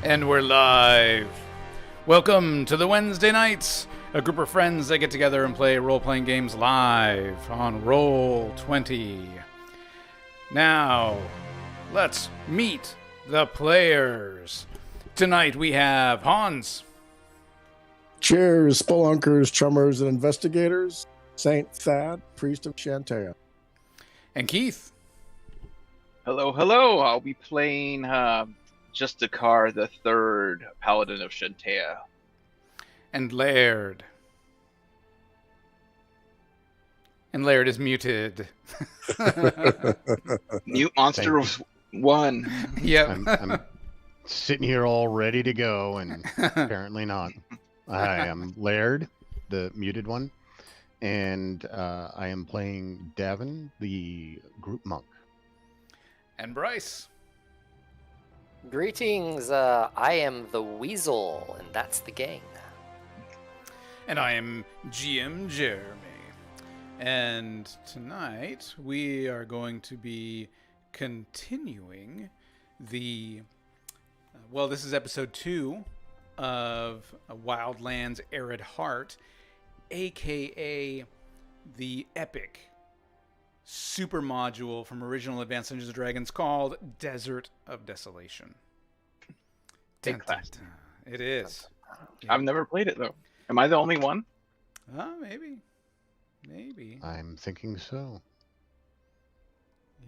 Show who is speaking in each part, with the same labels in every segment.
Speaker 1: And we're live. Welcome to the Wednesday nights, a group of friends that get together and play role-playing games live on Roll20. Now, let's meet the players. Tonight we have Hans.
Speaker 2: Cheers, spelunkers, chummers, and investigators. Saint Thad, priest of Shantea.
Speaker 1: And Keith.
Speaker 3: Hello, hello. I'll be playing Justikar the Third, Paladin of Shantea.
Speaker 1: And Laird. And Laird is muted.
Speaker 3: Mute Monster of One.
Speaker 1: Yep.
Speaker 4: I'm sitting here all ready to go, and apparently not. I am Laird, the muted one, and I am playing Davin, the group monk.
Speaker 1: And Bryce.
Speaker 5: Greetings, I am the Weasel, and that's the gang.
Speaker 1: And I am GM Jeremy. And tonight we are going to be continuing the... well, this is episode 2 of Wildlands Arid Heart, a.k.a. the epic super module from original Advanced Dungeons & Dragons called Desert of Desolation.
Speaker 3: Big class.
Speaker 1: It is.
Speaker 3: I've never played it, though. Am I the only one?
Speaker 1: Maybe. Maybe.
Speaker 4: I'm thinking so.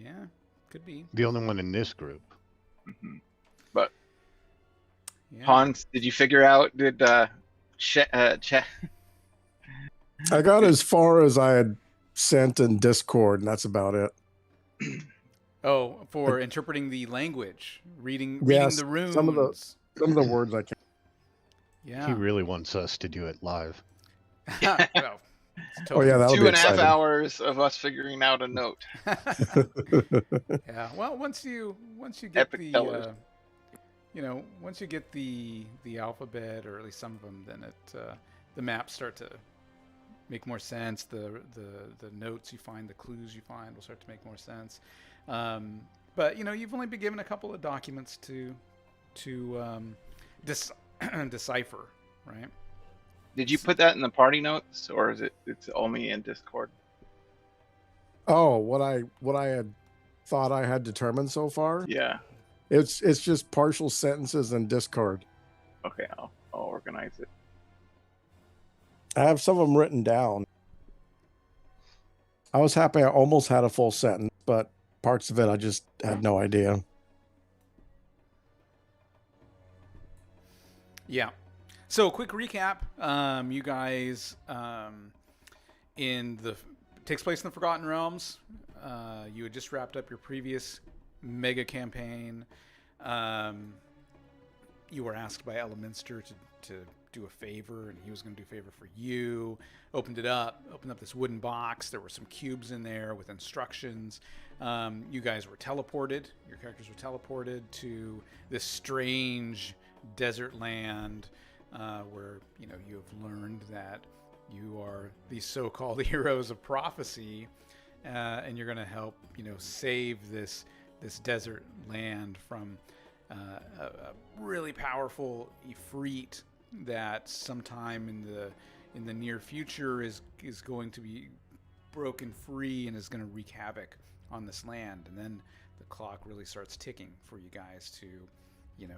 Speaker 1: Yeah, could be.
Speaker 4: The only one in this group.
Speaker 3: Mm-hmm. But,
Speaker 1: Yeah.
Speaker 3: Hans, did you figure out,
Speaker 2: I got as far as I had sent in Discord, and that's about it.
Speaker 1: Oh, for interpreting the language, reading
Speaker 2: Yes,
Speaker 1: the runes.
Speaker 2: some of the words I can't.
Speaker 1: Yeah.
Speaker 4: He really wants us to do it live.
Speaker 1: Well, it's
Speaker 2: Oh yeah, that'll
Speaker 3: 2.5
Speaker 2: be exciting.
Speaker 3: hours of us figuring out a note?
Speaker 1: Yeah. Well, once you get
Speaker 3: Epic
Speaker 1: the
Speaker 3: tellers.
Speaker 1: once you get the alphabet, or at least some of them, then the maps start to make more sense. The notes you find, the clues you find will start to make more sense. But you've only been given a couple of documents to decipher, right?
Speaker 3: Did you put that in the party notes, or is it's only in Discord?
Speaker 2: Oh, what I had thought I had determined so far.
Speaker 3: Yeah.
Speaker 2: It's just partial sentences in Discord.
Speaker 3: Okay, I'll organize it.
Speaker 2: I have some of them written down. I was happy I almost had a full sentence, but parts of it I just had no idea.
Speaker 1: Yeah. So, quick recap. You guys, takes place in the Forgotten Realms. You had just wrapped up your previous mega campaign. You were asked by Eleminster to do a favor, and he was going to do a favor for you. Opened up this wooden box. There were some cubes in there with instructions. You guys were teleported. Your characters were teleported to this strange desert land where you have learned that you are these so-called heroes of prophecy, and you're going to help save this desert land from a really powerful Ifrit that sometime in the near future is going to be broken free and is going to wreak havoc on this land. And then the clock really starts ticking for you guys to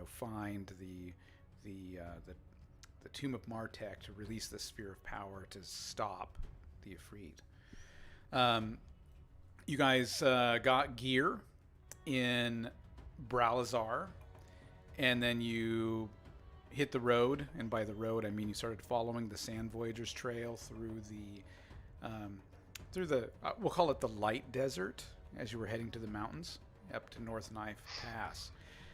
Speaker 1: find the Tomb of Martek to release the Sphere of Power to stop the Ifrit. You guys got gear in Bralazar, and then you hit the road, and by the road I mean you started following the Sand Voyagers Trail through the we'll call it the Light Desert, as you were heading to the mountains up to North Knife Pass.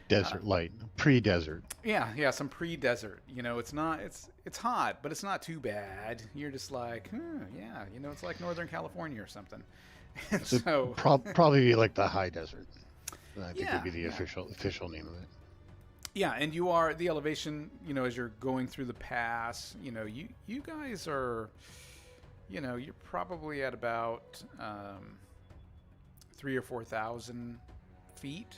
Speaker 4: Desert light, pre-desert.
Speaker 1: Yeah, some pre-desert. It's hot, but it's not too bad. You're just like, yeah, it's like Northern California or something. And so
Speaker 4: Probably like the high desert. I think would be the
Speaker 1: yeah.
Speaker 4: official name of it.
Speaker 1: Yeah, and you are the elevation. As you're going through the pass, you guys are, you're probably at about 3,000 or 4,000 feet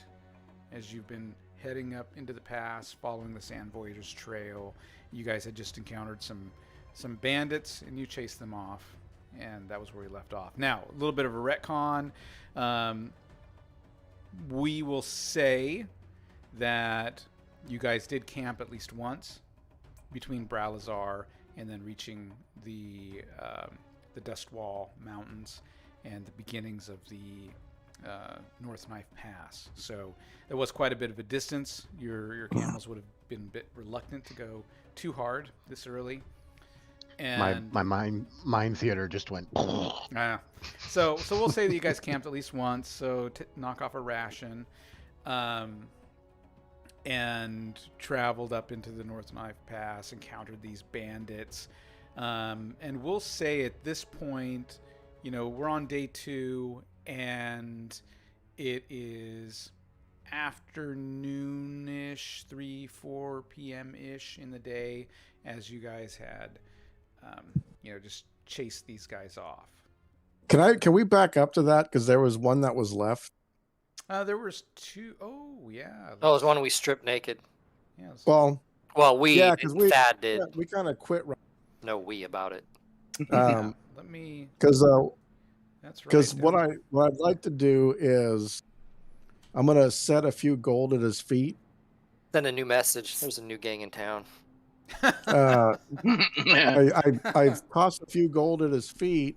Speaker 1: as you've been heading up into the pass, following the Sand Voyagers trail. You guys had just encountered some bandits, and you chased them off, and that was where we left off. Now, a little bit of a retcon. We will say that you guys did camp at least once between Bralazar and then reaching the Dustwall Mountains and the beginnings of the North Knife Pass. So there was quite a bit of a distance. Your camels would have been a bit reluctant to go too hard this early. And
Speaker 4: my mind theater just went.
Speaker 1: So we'll say that you guys camped at least once. So knock off a ration, and traveled up into the North Knife Pass, encountered these bandits, and we'll say at this point, we're on day 2, and it is afternoonish, 3-4 p.m. ish in the day, as you guys had just chase these guys off.
Speaker 2: Can we back up to that? Because there was one that was left.
Speaker 1: There was 2. Oh, yeah.
Speaker 5: Oh, it was one we stripped naked.
Speaker 1: Yeah.
Speaker 2: Well,
Speaker 5: we Thad did.
Speaker 2: Yeah, we kind of quit.
Speaker 5: No, we about it.
Speaker 1: Let me.
Speaker 2: Because
Speaker 1: that's right.
Speaker 2: what I'd like to do is I'm gonna set a few gold at his feet.
Speaker 5: Send a new message. There's a new gang in town.
Speaker 2: I toss a few gold at his feet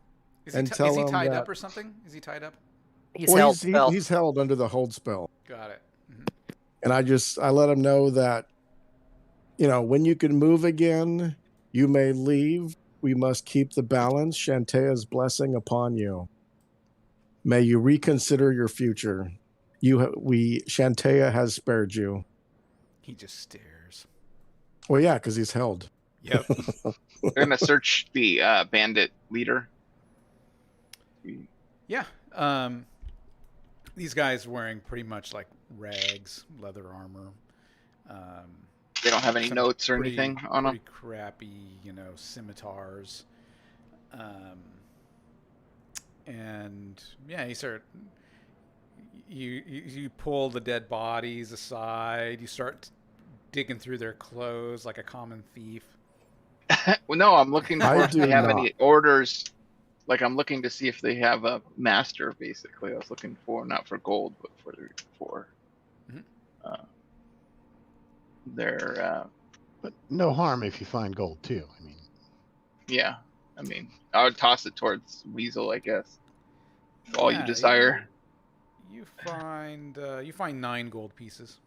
Speaker 2: and tell him
Speaker 1: is he tied
Speaker 2: that,
Speaker 1: up or something? Is he tied up?
Speaker 5: He's held.
Speaker 2: He's held under the hold spell.
Speaker 1: Got it. Mm-hmm.
Speaker 2: And I let him know that, when you can move again, you may leave. We must keep the balance. Shantaea's blessing upon you. May you reconsider your future. Shantaea has spared you.
Speaker 1: He just stares.
Speaker 2: Well, yeah, because he's held.
Speaker 1: Yep.
Speaker 3: We're gonna search the bandit leader.
Speaker 1: Yeah. These guys wearing pretty much like rags, leather armor.
Speaker 3: They don't have any notes or anything on them.
Speaker 1: Pretty crappy, scimitars. And yeah, you pull the dead bodies aside. You start digging through their clothes like a common thief.
Speaker 3: Well, no, I'm looking for if they have any orders. Like, I'm looking to see if they have a master, basically. I was looking for, not for gold, but for their...
Speaker 4: But no harm if you find gold, too. I mean...
Speaker 3: Yeah. I mean, I would toss it towards Weasel, I guess. All you desire.
Speaker 1: You find 9 gold pieces.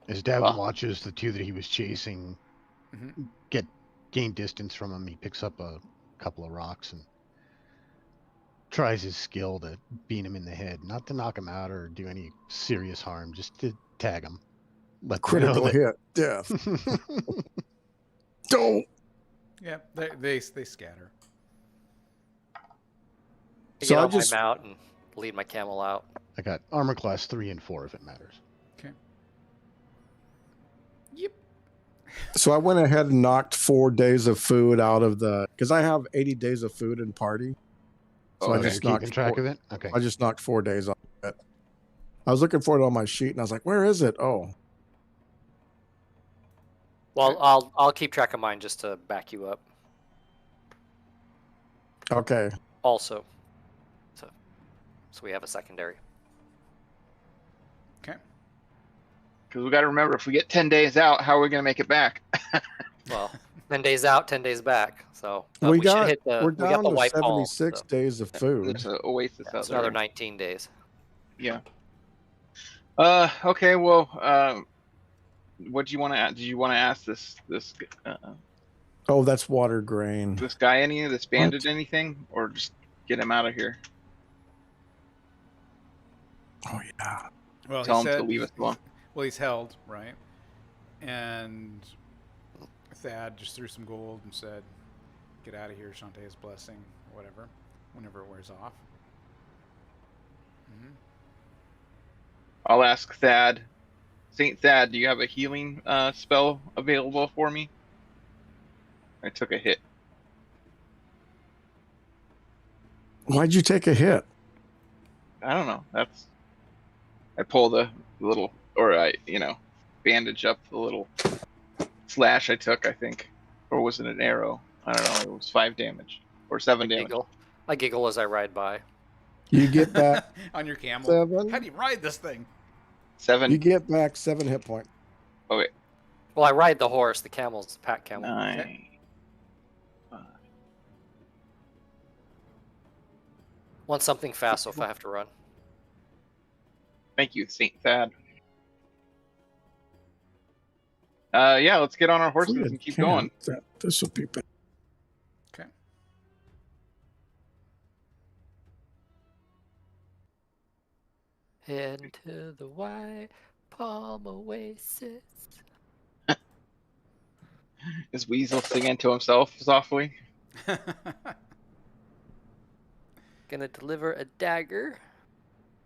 Speaker 4: As Davin watches the 2 that he was chasing gain distance from him, he picks up a couple of rocks and tries his skill to beat him in the head. Not to knock him out or do any serious harm, just to tag him.
Speaker 2: Critical hit. Death. Don't.
Speaker 1: Yeah, they scatter.
Speaker 5: So I'll just my mount and lead my camel out.
Speaker 4: I got armor class 3 and 4 if it matters.
Speaker 1: Okay. Yep.
Speaker 2: So I went ahead and knocked 4 days of food out of because I have 80 days of food in party. So I just knocked
Speaker 4: track of it. Okay.
Speaker 2: I just knocked 4 days off of it. I was looking for it on my sheet and I was like, where is it? Oh.
Speaker 5: Well, I'll keep track of mine just to back you up.
Speaker 2: Okay.
Speaker 5: Also. So we have a secondary.
Speaker 1: Okay.
Speaker 3: Because we got to remember, if we get 10 days out, how are we going to make it back?
Speaker 5: Well, 10 days out, 10 days back. So
Speaker 2: we're
Speaker 5: we
Speaker 2: down
Speaker 5: should hit the white
Speaker 2: 76 days of food.
Speaker 3: There's an oasis out there.
Speaker 5: Another 19 days.
Speaker 3: Yeah. Okay. Well, what do you want to ask? Did you want to ask this?
Speaker 2: Oh, that's water grain.
Speaker 3: This guy this bandit anything, or just get him out of here?
Speaker 2: Oh yeah.
Speaker 1: Well,
Speaker 3: tell him to leave us alone.
Speaker 1: Well, he's held, right? And Thad just threw some gold and said, "Get out of here, Shantaea's blessing, or whatever." Whenever it wears off. Mm-hmm.
Speaker 3: I'll ask Thad. Saint Thad, do you have a healing spell available for me? I took a hit.
Speaker 2: Why'd you take a hit?
Speaker 3: I don't know. That's I pull the little, or I, bandage up the little slash I took, I think. Or was it an arrow? I don't know. It was 5 damage. Or 7 damage.
Speaker 5: I giggle as I ride by.
Speaker 2: You get back
Speaker 1: on your camel.
Speaker 2: 7.
Speaker 1: How do you ride this thing?
Speaker 3: 7.
Speaker 2: You get back 7 hit points.
Speaker 3: Oh, wait.
Speaker 5: Well, I ride the horse. The camel's the pack camel.
Speaker 3: 9.
Speaker 1: Okay.
Speaker 5: Want something fast, so if I have to run.
Speaker 3: Thank you, Saint Thad. Yeah, let's get on our horses and keep going.
Speaker 2: This will be better.
Speaker 1: Okay.
Speaker 5: Head to the White Palm Oasis.
Speaker 3: Is Weasel singing to himself softly?
Speaker 5: Gonna deliver a dagger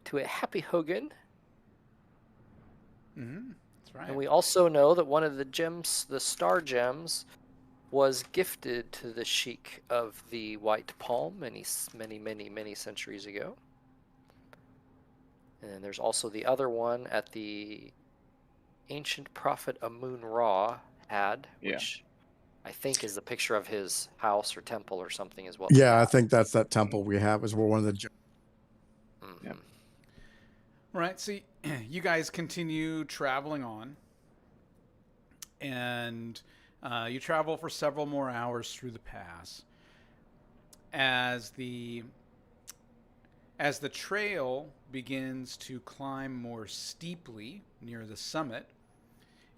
Speaker 5: to a happy Hogan.
Speaker 1: That's right.
Speaker 5: And we also know that one of the gems, the star gems, was gifted to the Sheik of the White Palm many centuries ago. And there's also the other one at the ancient prophet Amun-Ra had, which I think is the picture of his house or temple or something as well.
Speaker 2: Yeah, I think that's that temple we have is where one of the...
Speaker 5: Mm-hmm.
Speaker 3: Yep.
Speaker 1: Right, so you guys continue traveling on, and you travel for several more hours through the pass. As the trail begins to climb more steeply near the summit,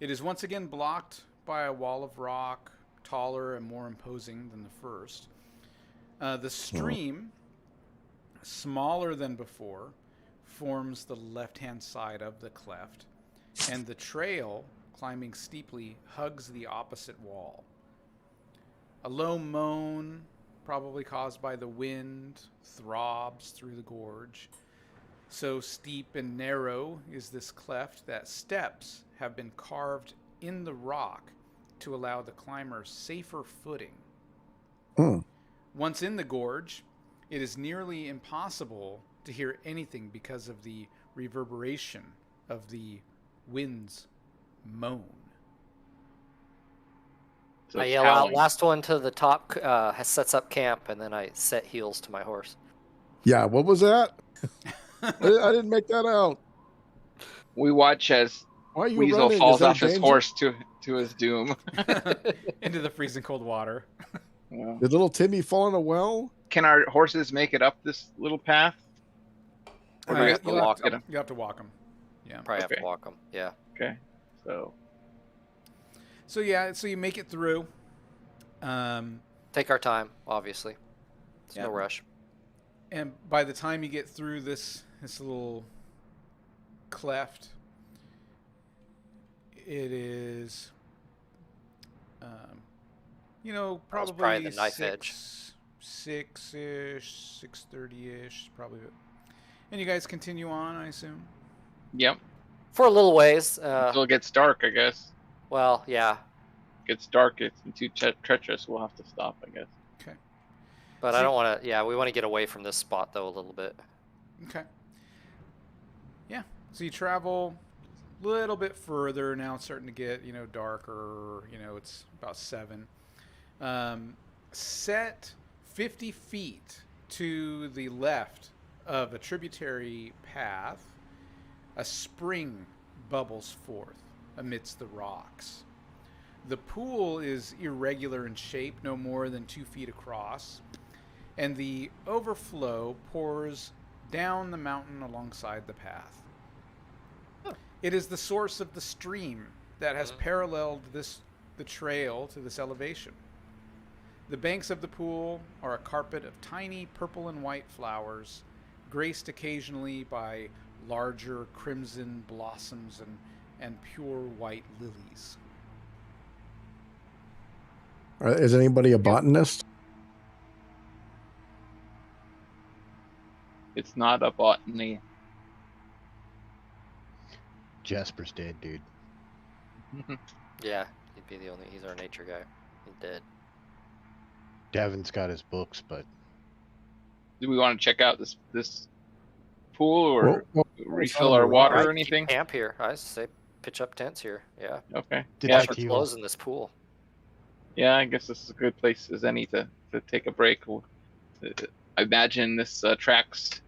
Speaker 1: it is once again blocked by a wall of rock, taller and more imposing than the first. The stream, smaller than before, forms the left-hand side of the cleft, and the trail, climbing steeply, hugs the opposite wall. A low moan, probably caused by the wind, throbs through the gorge. So steep and narrow is this cleft that steps have been carved in the rock to allow the climber safer footing. Once in the gorge, it is nearly impossible to hear anything because of the reverberation of the wind's moan.
Speaker 3: So
Speaker 5: I
Speaker 3: it's
Speaker 5: yell out,
Speaker 3: howling.
Speaker 5: last one to the top sets up camp, and then I set heels to my horse.
Speaker 2: Yeah, what was that? I didn't make that out.
Speaker 3: We watch as
Speaker 2: Why are you
Speaker 3: Weasel
Speaker 2: running?
Speaker 3: falls
Speaker 2: Is that
Speaker 3: off his
Speaker 2: danger?
Speaker 3: horse to his doom.
Speaker 1: Into the freezing cold water.
Speaker 3: Yeah.
Speaker 2: Did little Timmy fall in a well?
Speaker 3: Can our horses make it up this little path? Or do we have to
Speaker 1: You'll
Speaker 3: walk it?
Speaker 1: You have to walk them. Yeah.
Speaker 5: Probably have
Speaker 3: Okay.
Speaker 5: to walk them. Yeah.
Speaker 3: Okay. So
Speaker 1: So you make it through.
Speaker 5: Take our time, obviously. There's no
Speaker 1: Yeah.
Speaker 5: rush.
Speaker 1: And by the time you get through this little cleft, it is, probably
Speaker 5: the knife edge.
Speaker 1: 6-ish, 6:30-ish, probably. And you guys continue on, I assume?
Speaker 3: yep.
Speaker 5: For a little ways.
Speaker 3: Until it gets dark, I guess.
Speaker 5: Well, yeah.
Speaker 3: Gets dark, it's too treacherous. We'll have to stop, I guess.
Speaker 1: Okay.
Speaker 5: But
Speaker 1: So-
Speaker 5: I don't want to. Yeah, we want to get away from this spot though a little bit.
Speaker 1: Okay. Yeah. So you travel a little bit further. Now it's starting to get, darker. It's about 7. Set 50 feet to the left of a tributary path, a spring bubbles forth amidst the rocks. The pool is irregular in shape, no more than 2 feet across, and the overflow pours down the mountain alongside the path. It is the source of the stream that has paralleled the trail to this elevation. The banks of the pool are a carpet of tiny purple and white flowers, graced occasionally by larger crimson blossoms and pure white lilies.
Speaker 2: Is anybody a botanist?
Speaker 3: It's not a botany.
Speaker 4: Jasper's dead, dude.
Speaker 5: Yeah, he'd be the only. He's our nature guy. He's dead.
Speaker 4: Davin's got his books, but
Speaker 3: Do we want to check out this pool or
Speaker 2: Well,
Speaker 3: refill our water or anything?
Speaker 5: Camp here. I say pitch up tents here. Yeah.
Speaker 3: Okay.
Speaker 5: Wash
Speaker 4: Detect
Speaker 5: our
Speaker 4: evil.
Speaker 5: clothes in this pool.
Speaker 3: Yeah, I guess this is a good place as any to take a break. I imagine this tracks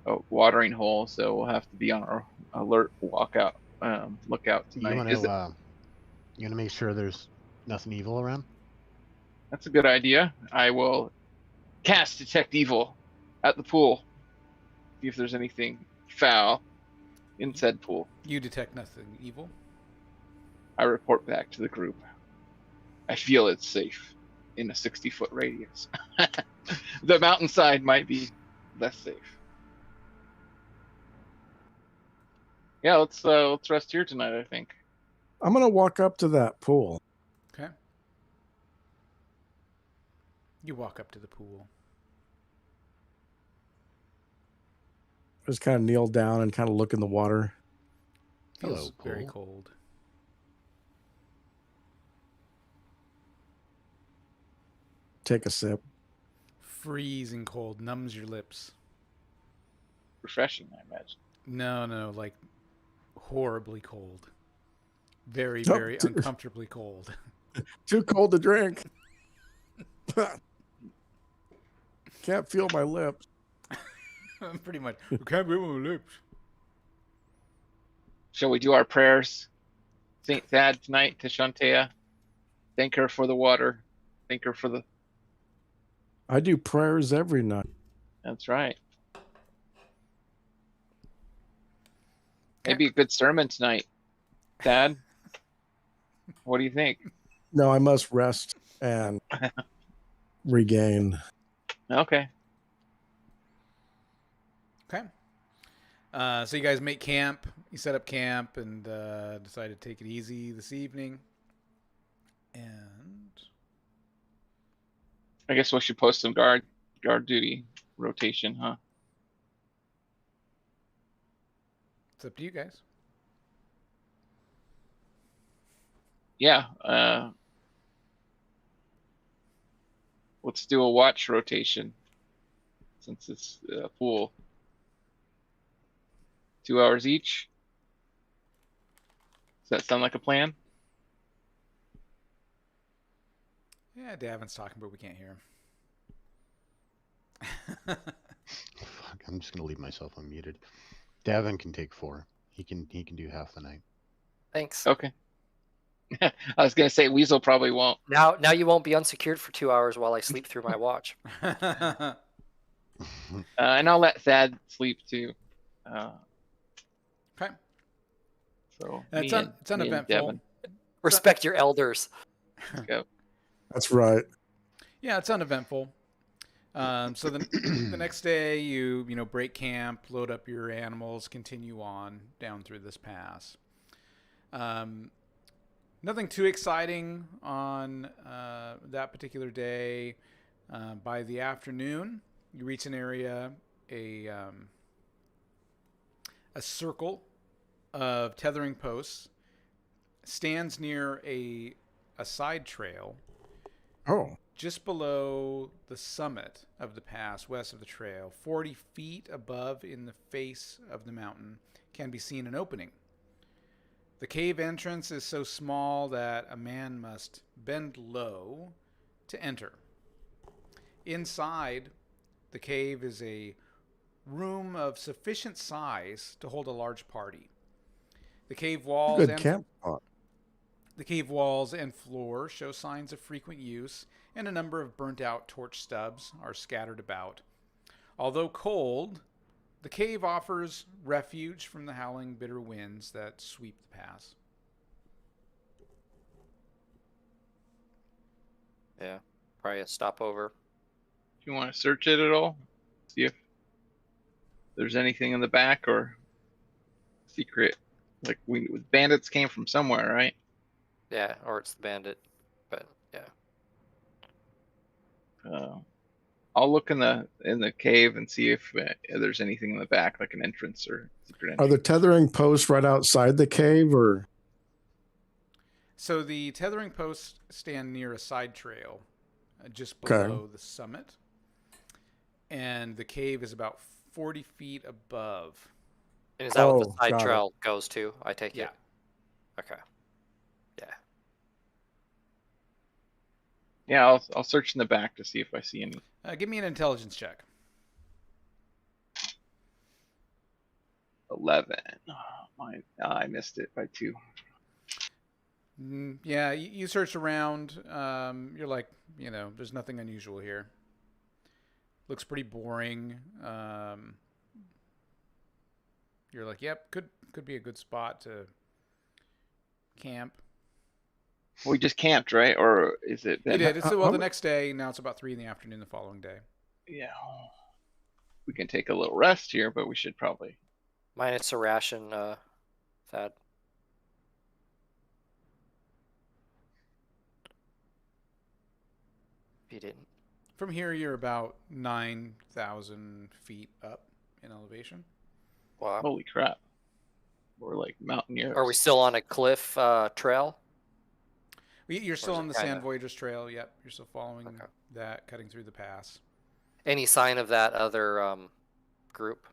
Speaker 3: a watering hole, so we'll have to be on our alert lookout tonight.
Speaker 4: You want to make sure there's nothing evil around?
Speaker 3: That's a good idea. I will cast Detect Evil at the pool. See if there's anything foul in said pool.
Speaker 1: You detect nothing evil.
Speaker 3: I report back to the group. I feel it's safe in a 60-foot radius. The mountainside might be less safe. Yeah, let's rest here tonight, I think.
Speaker 2: I'm gonna walk up to that pool.
Speaker 1: Okay. You walk up to the pool.
Speaker 2: Just kind of kneel down and kind of look in the water.
Speaker 1: Feels
Speaker 4: Hello,
Speaker 1: very
Speaker 4: pool.
Speaker 1: cold.
Speaker 2: Take a sip.
Speaker 1: Freezing cold, numbs your lips.
Speaker 3: Refreshing, I imagine.
Speaker 1: No, like horribly cold. Very,
Speaker 2: Oh,
Speaker 1: very uncomfortably cold.
Speaker 2: Too cold to drink. Can't feel my lips.
Speaker 1: Pretty much. I can't feel my lips.
Speaker 3: Shall we do our prayers, Saint Thad, tonight to Shantea? Thank her for the water. Thank her for the...
Speaker 2: I do prayers every night.
Speaker 3: That's right. Maybe a good sermon tonight, Thad. What do you think?
Speaker 2: No, I must rest and regain.
Speaker 3: Okay.
Speaker 1: Okay. So you guys make camp. You set up camp and decide to take it easy this evening. And
Speaker 3: I guess we should post some guard duty rotation, huh?
Speaker 1: it's up to you guys.
Speaker 3: Yeah. Let's do a watch rotation since it's a pool. 2 hours each. Does that sound like a plan?
Speaker 1: Yeah, Davin's talking, but we can't hear him.
Speaker 4: Fuck, I'm just gonna leave myself unmuted. Davin can take 4. He can do half the night.
Speaker 5: Thanks.
Speaker 3: Okay. I was gonna say Weasel probably won't.
Speaker 5: Now you won't be unsecured for 2 hours while I sleep through my watch.
Speaker 3: And I'll let Thad sleep too.
Speaker 1: Okay.
Speaker 3: So
Speaker 1: It's
Speaker 3: me and
Speaker 1: uneventful.
Speaker 3: Devin.
Speaker 5: Respect your elders.
Speaker 3: Let's go.
Speaker 2: That's right.
Speaker 1: Yeah, it's uneventful. So the next day, you break camp, load up your animals, continue on down through this pass. Nothing too exciting on that particular day. By the afternoon, you reach an area, a circle of tethering posts stands near a side trail.
Speaker 2: Oh,
Speaker 1: Just below the summit of the pass, west of the trail, 40 feet above in the face of the mountain, can be seen an opening. The cave entrance is so small that a man must bend low to enter. Inside the cave is a room of sufficient size to hold a large party. The cave walls
Speaker 2: good camp spot.
Speaker 1: The cave walls and floor show signs of frequent use, and a number of burnt-out torch stubs are scattered about. Although cold, the cave offers refuge from the howling, bitter winds that sweep the pass.
Speaker 5: Yeah, probably a stopover.
Speaker 3: Do you want to search it at all? See if there's anything in the back or secret. Like bandits came from somewhere, right?
Speaker 5: Yeah, or it's the bandit. But yeah.
Speaker 3: I'll look in the cave and see if there's anything in the back, like an entrance or secret entrance.
Speaker 2: Are the tethering posts right outside the cave, or?
Speaker 1: So the tethering posts stand near a side trail, just below the summit, and the cave is about 40 feet above.
Speaker 5: And is that what the
Speaker 2: Oh,
Speaker 5: side
Speaker 2: got it.
Speaker 5: trail goes to? I take
Speaker 1: Yeah.
Speaker 5: it. Okay. Yeah.
Speaker 3: Yeah, I'll search in the back to see if I see any.
Speaker 1: Give me an intelligence check.
Speaker 3: 11. I missed it by 2.
Speaker 1: Yeah, you search around. You're like, there's nothing unusual here. Looks pretty boring. You're like, yep, could be a good spot to camp.
Speaker 3: We just camped, right? Or is it?
Speaker 1: You did. It's the
Speaker 2: how-
Speaker 1: next day. Now it's about 3 in the afternoon the following day.
Speaker 3: Yeah. We can take a little rest here, but we should probably.
Speaker 5: Minus a ration, Thad. If you didn't.
Speaker 1: From here, you're about 9,000 feet up in elevation.
Speaker 5: Wow.
Speaker 3: Holy crap! We're like mountaineers.
Speaker 5: Are we still on a cliff trail?
Speaker 1: You're still
Speaker 5: is
Speaker 1: on
Speaker 5: it
Speaker 1: the
Speaker 5: kinda-
Speaker 1: Sand Voyagers Trail. Yep, you're still following
Speaker 5: Okay.
Speaker 1: that, cutting through the pass.
Speaker 5: Any sign of that other group?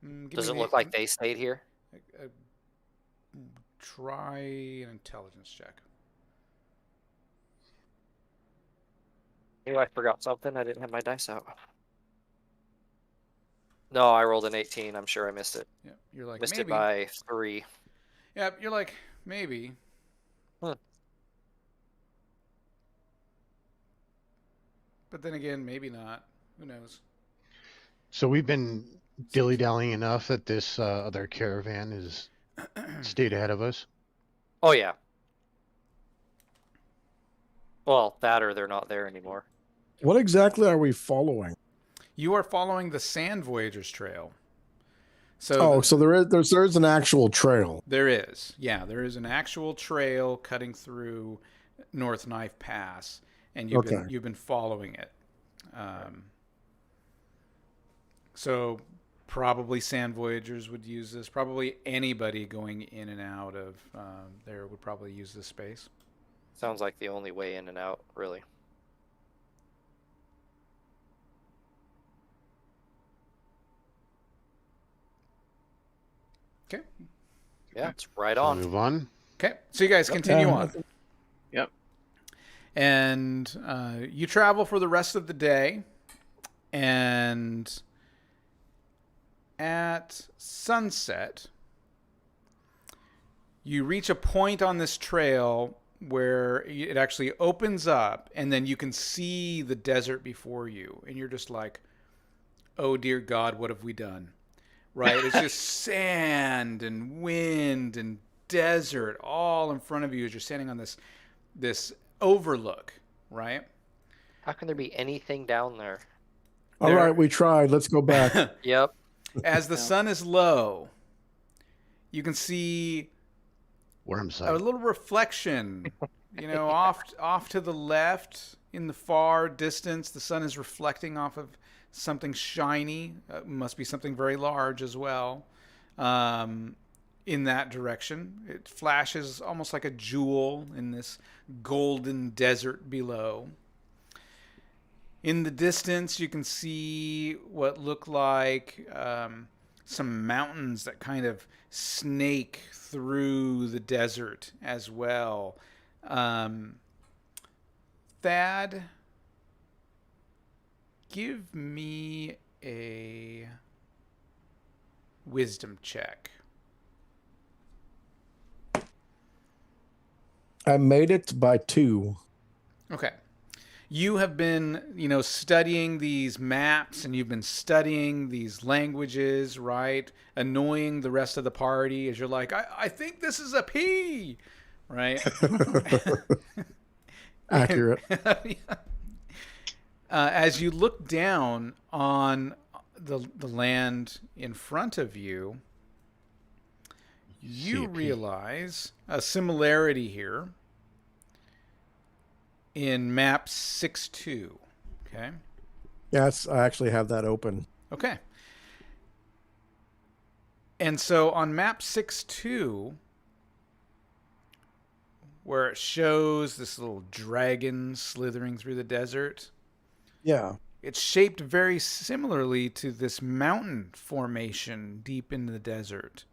Speaker 1: Give
Speaker 5: Does
Speaker 1: me
Speaker 5: it look like they stayed here?
Speaker 1: Try an intelligence check.
Speaker 5: Maybe I forgot something. I didn't have my dice out. No, I rolled an 18. I'm sure I missed it.
Speaker 1: Yeah, you're like
Speaker 5: Missed
Speaker 1: maybe.
Speaker 5: it by 3.
Speaker 1: Yeah, you're like maybe.
Speaker 5: Huh.
Speaker 1: But then again, maybe not. Who knows?
Speaker 4: So we've been dilly-dallying enough that this other caravan is stayed ahead of us.
Speaker 5: Oh, yeah. Well, that or they're not there anymore.
Speaker 2: What exactly are we following?
Speaker 1: You are following the Sand Voyagers Trail. So
Speaker 2: Oh, so there's an actual trail.
Speaker 1: there is. Yeah, there is an actual trail cutting through North Knife Pass, and you've been following it. So probably Sand Voyagers would use this. Probably anybody going in and out of there would probably use this space.
Speaker 5: Sounds like the only way in and out, really.
Speaker 1: Okay.
Speaker 5: Yeah, it's right
Speaker 4: So
Speaker 5: on.
Speaker 4: move on.
Speaker 1: Okay. So you guys continue on.
Speaker 3: Yep.
Speaker 1: And you travel for the rest of the day, and at sunset, you reach a point on this trail where it actually opens up, and then you can see the desert before you, and you're just like, oh dear God, what have we done? Right? It's just sand and wind and desert all in front of you as you're standing on this overlook, right?
Speaker 5: How can there be anything down there?
Speaker 2: All right, we tried. Let's go back.
Speaker 5: Yep.
Speaker 1: As the sun is low, you can see
Speaker 4: Worm
Speaker 1: a
Speaker 4: sight.
Speaker 1: little reflection, off to the left in the far distance. The sun is reflecting off of something shiny. Must be something very large as well. In that direction, it flashes almost like a jewel in this golden desert below. In the distance, you can see what look like some mountains that kind of snake through the desert as well. Thad, give me a wisdom check.
Speaker 2: I made it by 2.
Speaker 1: Okay. You have been, studying these maps, and you've been studying these languages, right? Annoying the rest of the party as you're like, I think this is a P, right?
Speaker 2: Accurate.
Speaker 1: As you look down on the land in front of you, you realize a similarity here in map 6-2. Okay.
Speaker 2: Yes, I actually have that open.
Speaker 1: Okay. And so on map 6-2, where it shows this little dragon slithering through the desert,
Speaker 2: Yeah.
Speaker 1: It's shaped very similarly to this mountain formation deep in the desert.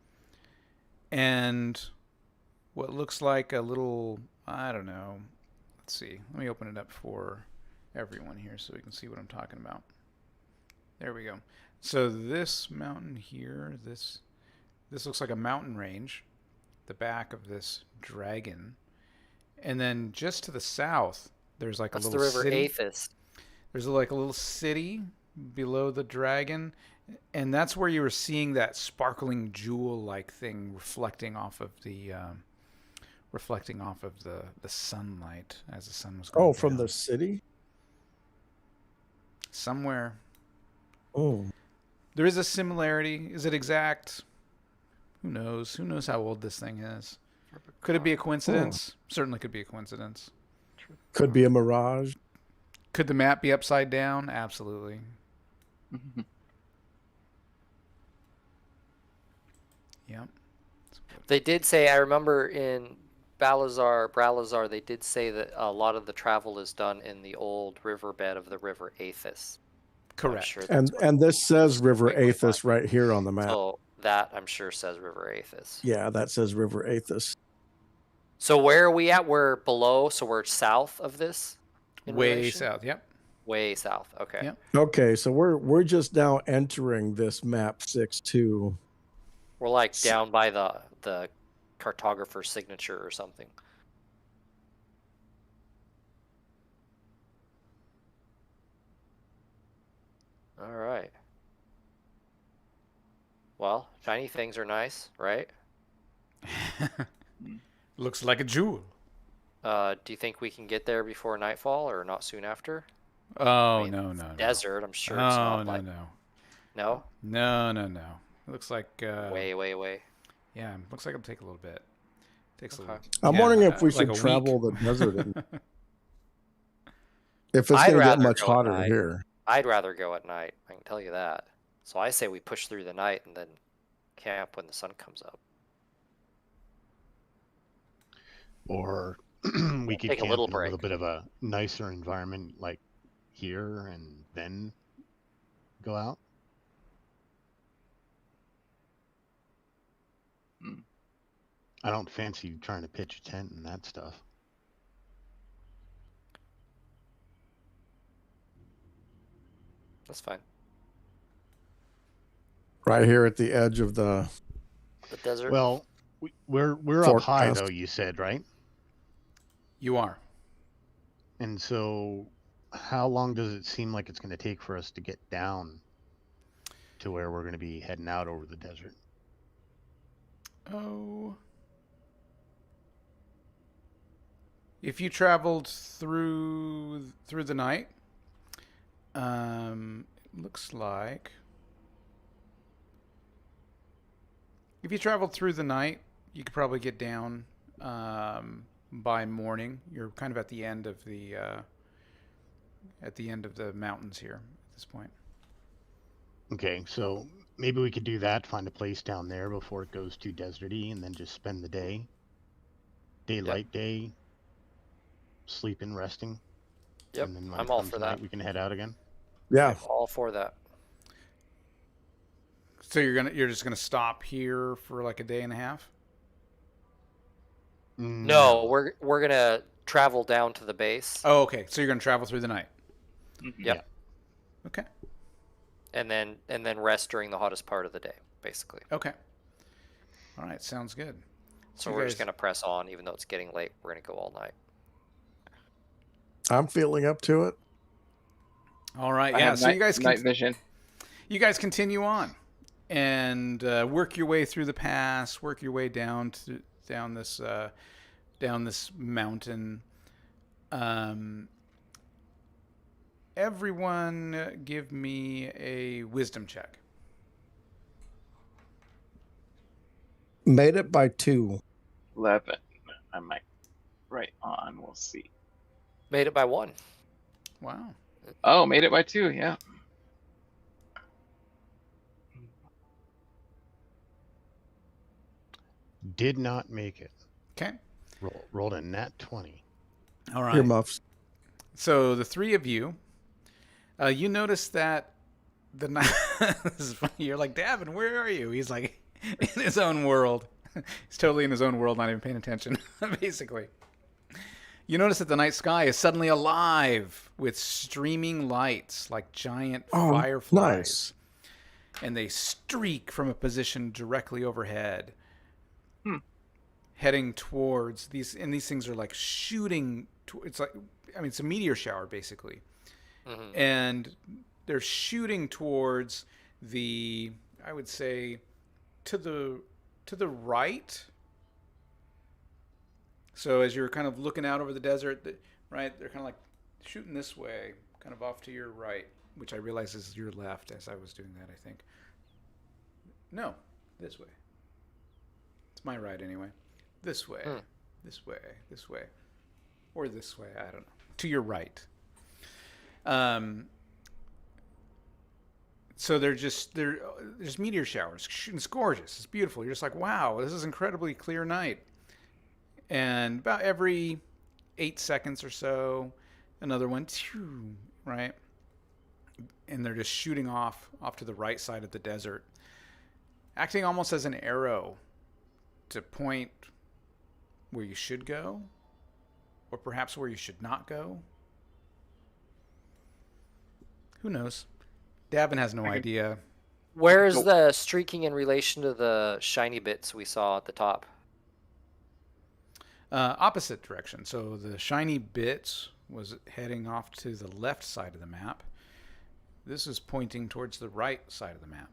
Speaker 1: And what looks like a little, I don't know. Let's see. Let me open it up for everyone here so we can see what I'm talking about. There we go. So this mountain here, this looks like a mountain range, the back of this dragon. And then just to the south, there's like
Speaker 5: That's
Speaker 1: a
Speaker 5: the
Speaker 1: little
Speaker 5: river
Speaker 1: city.
Speaker 5: Athos.
Speaker 1: There's like a little city below the dragon, and that's where you were seeing that sparkling jewel-like thing reflecting off of the sunlight as the sun was going
Speaker 2: Oh, from
Speaker 1: down.
Speaker 2: the city?
Speaker 1: Somewhere.
Speaker 2: Oh.
Speaker 1: There is a similarity. Is it exact? Who knows? Who knows how old this thing is? Could it be a coincidence? Certainly could be a coincidence.
Speaker 2: Could be a mirage.
Speaker 1: Could the map be upside down? Absolutely. Yep.
Speaker 5: They did say, I remember in Bralazar, they did say that a lot of the travel is done in the old riverbed of the river Athos.
Speaker 1: Correct.
Speaker 5: Sure that's
Speaker 2: And this says River
Speaker 5: Wait,
Speaker 2: Athos right here on the map.
Speaker 5: So that, I'm sure, says River Athos.
Speaker 2: Yeah, that says River Athos.
Speaker 5: So where are we at? We're below, so we're south of this?
Speaker 1: Way
Speaker 5: relation?
Speaker 1: south. Yep.
Speaker 5: Way south. Okay.
Speaker 1: Yep.
Speaker 2: Okay, so we're just now entering this map 6-2.
Speaker 5: We're like down by the cartographer's signature or something. All right. Well, shiny things are nice, right?
Speaker 1: Looks like a jewel.
Speaker 5: Do you think we can get there before nightfall or not soon after?
Speaker 1: Oh,
Speaker 5: I mean,
Speaker 1: no.
Speaker 5: Desert, I'm sure
Speaker 1: Oh,
Speaker 5: it's not
Speaker 1: no,
Speaker 5: like...
Speaker 1: no.
Speaker 5: No?
Speaker 1: No. It looks like...
Speaker 5: Way.
Speaker 1: Yeah, looks like it'll take a little bit. Takes a
Speaker 5: Okay.
Speaker 1: little...
Speaker 2: I'm
Speaker 1: yeah,
Speaker 2: wondering if we
Speaker 1: like
Speaker 2: should
Speaker 1: a
Speaker 2: travel
Speaker 1: week.
Speaker 2: the desert. If it's
Speaker 5: I'd
Speaker 2: going to get
Speaker 5: rather
Speaker 2: much
Speaker 5: go at
Speaker 2: hotter
Speaker 5: night.
Speaker 2: here.
Speaker 5: I'd rather go at night, I can tell you that. So I say we push through the night and then camp when the sun comes up.
Speaker 4: Or we could
Speaker 5: Take a
Speaker 4: camp
Speaker 5: little
Speaker 4: in a
Speaker 5: break.
Speaker 4: little bit of a nicer environment like here and then go out. I don't fancy trying to pitch a tent and that stuff.
Speaker 5: That's fine.
Speaker 2: Right here at the edge of the...
Speaker 5: The desert?
Speaker 4: Well, we're up high
Speaker 2: Forecast.
Speaker 4: though, you said, right?
Speaker 1: You are.
Speaker 4: And so how long does it seem like it's going to take for us to get down to where we're going to be heading out over the desert?
Speaker 1: Oh. If you traveled through the night, looks like if you traveled through the night, you could probably get down by morning. You're kind of at the end of the mountains here at this point.
Speaker 4: Okay, so maybe we could do that, find a place down there before it goes too deserty, and then just spend the day. Daylight day, sleeping, resting.
Speaker 5: Yep,
Speaker 4: And then when
Speaker 5: I'm
Speaker 4: it
Speaker 5: all
Speaker 4: comes
Speaker 5: for
Speaker 4: night,
Speaker 5: that.
Speaker 4: we can head out again.
Speaker 2: Yeah.
Speaker 5: I'm all for that.
Speaker 1: So you're just gonna stop here for like a day and a half?
Speaker 5: No, we're gonna travel down to the base.
Speaker 1: Oh, okay. So you're gonna travel through the night.
Speaker 5: Yep.
Speaker 4: Yeah.
Speaker 1: Okay.
Speaker 5: And then rest during the hottest part of the day, basically.
Speaker 1: Okay. All right. Sounds good.
Speaker 5: So
Speaker 1: you
Speaker 5: we're
Speaker 1: guys-
Speaker 5: just gonna press on, even though it's getting late. We're gonna go all night.
Speaker 2: I'm feeling up to it.
Speaker 1: All right.
Speaker 3: I
Speaker 1: Yeah.
Speaker 3: have
Speaker 1: So you guys
Speaker 3: night vision.
Speaker 1: You guys continue on and work your way through the pass. Work your way down this mountain. Everyone, give me a wisdom check.
Speaker 2: Made it by 2.
Speaker 3: 11. I might right on. We'll see.
Speaker 5: Made it by 1.
Speaker 1: Wow.
Speaker 3: Oh, made it by 2. Yeah.
Speaker 4: Did not make it.
Speaker 1: Okay.
Speaker 4: Rolled a nat 20.
Speaker 1: All right.
Speaker 2: Earmuffs.
Speaker 1: So the three of you You notice that the night. This is funny. You're like, Davin, where are you? He's like in his own world. He's totally in his own world, not even paying attention, basically. You notice that the night sky is suddenly alive with streaming lights like giant fireflies.
Speaker 2: Nice.
Speaker 1: And they streak from a position directly overhead, heading towards these. And these things are like shooting. It's like, I mean, it's a meteor shower, basically. Mm-hmm. And they're shooting towards the, I would say, to the right. So as you're kind of looking out over the desert, right, they're kind of like shooting this way, kind of off to your right, which I realize is your left as I was doing that, I think. No, this way. It's my right anyway. This way, this way, this way, or this way, I don't know. To your right. So there's meteor showers. It's gorgeous. It's beautiful. You're just like, wow, this is an incredibly clear night. And about every 8 seconds or so, another one, right? And they're just shooting off to the right side of the desert, acting almost as an arrow to point where you should go, or perhaps where you should not go. Who knows? Davin has no idea.
Speaker 5: Where is the streaking in relation to the shiny bits we saw at the top?
Speaker 1: Opposite direction. So the shiny bits was heading off to the left side of the map. This is pointing towards the right side of the map.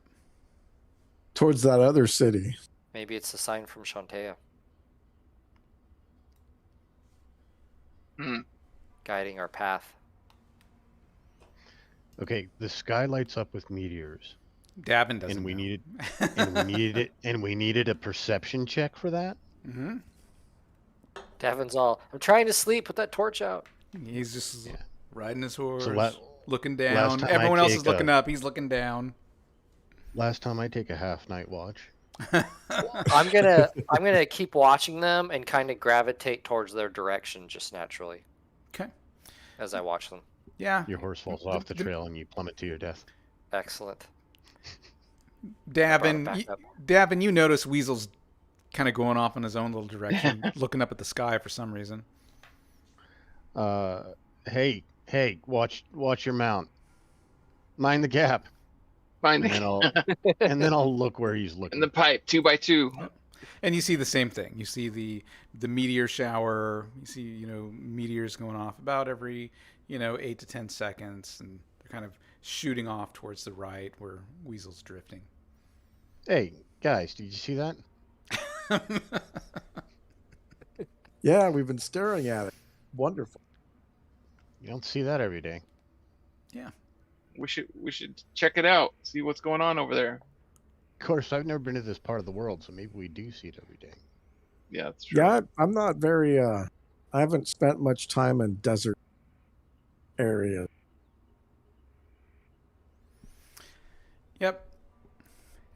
Speaker 2: Towards that other city.
Speaker 5: Maybe it's a sign from Shantea. Guiding our path.
Speaker 4: Okay, the sky lights up with meteors.
Speaker 1: Davin doesn't.
Speaker 4: And we
Speaker 1: know.
Speaker 4: needed a perception check for that.
Speaker 1: Mm-hmm.
Speaker 5: Davin's all, I'm trying to sleep. Put that torch out.
Speaker 1: He's just riding his horse,
Speaker 4: So
Speaker 1: looking down. Everyone else is looking up. He's looking down.
Speaker 4: Last time I take a half night watch.
Speaker 5: I'm gonna keep watching them and kind of gravitate towards their direction just naturally.
Speaker 1: Okay.
Speaker 5: As I watch them.
Speaker 1: Yeah.
Speaker 4: Your horse falls off the trail and you plummet to your death.
Speaker 5: Excellent.
Speaker 1: Davin, you notice Weasel's kind of going off in his own little direction, looking up at the sky for some reason.
Speaker 4: Hey, watch your mount. Mind the gap. And then I'll look where he's looking.
Speaker 3: In the pipe, 2x2.
Speaker 1: And you see the same thing. You see the meteor shower. You see, meteors going off about every, 8 to 10 seconds, and they're kind of shooting off towards the right where Weasel's drifting.
Speaker 4: Hey, guys, did you see that?
Speaker 2: Yeah, we've been staring at it. Wonderful.
Speaker 4: You don't see that every day.
Speaker 1: Yeah.
Speaker 3: We should check it out. See what's going on over there.
Speaker 4: Of course, I've never been to this part of the world, so maybe we do see it every day.
Speaker 3: Yeah, that's true.
Speaker 2: Yeah, I'm not very I haven't spent much time in desert areas.
Speaker 1: Yep.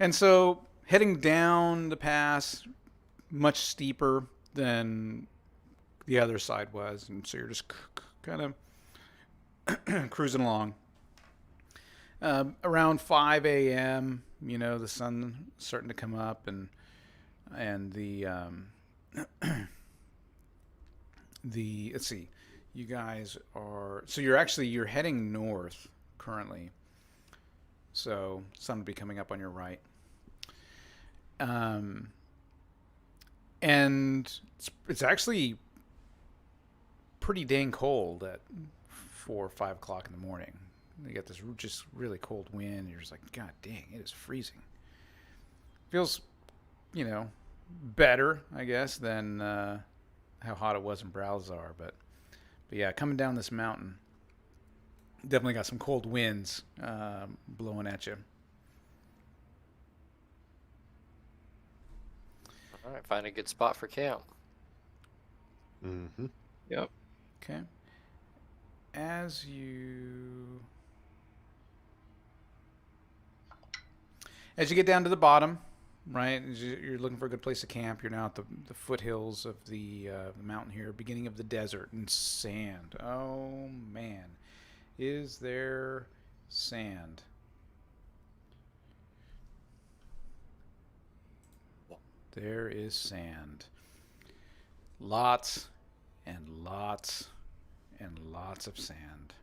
Speaker 1: And so heading down the pass, much steeper than the other side was, and so you're just kind of cruising along. Around 5 a.m., the sun starting to come up, and the let's see, you guys are, so you're heading north currently, so sun will be coming up on your right, and it's actually pretty dang cold at 4 or 5 o'clock in the morning. You get this just really cold wind, and you're just like, God dang, it is freezing. Feels, better, I guess, than how hot it was in Browsar, but yeah, coming down this mountain, definitely got some cold winds blowing at you.
Speaker 5: All right, find a good spot for camp.
Speaker 4: Mm-hmm.
Speaker 3: Yep.
Speaker 1: Okay. As you get down to the bottom, right, you're looking for a good place to camp. You're now at the foothills of the mountain here, beginning of the desert and sand. Oh, man. Is there sand. There is sand. Lots and lots and lots of sand.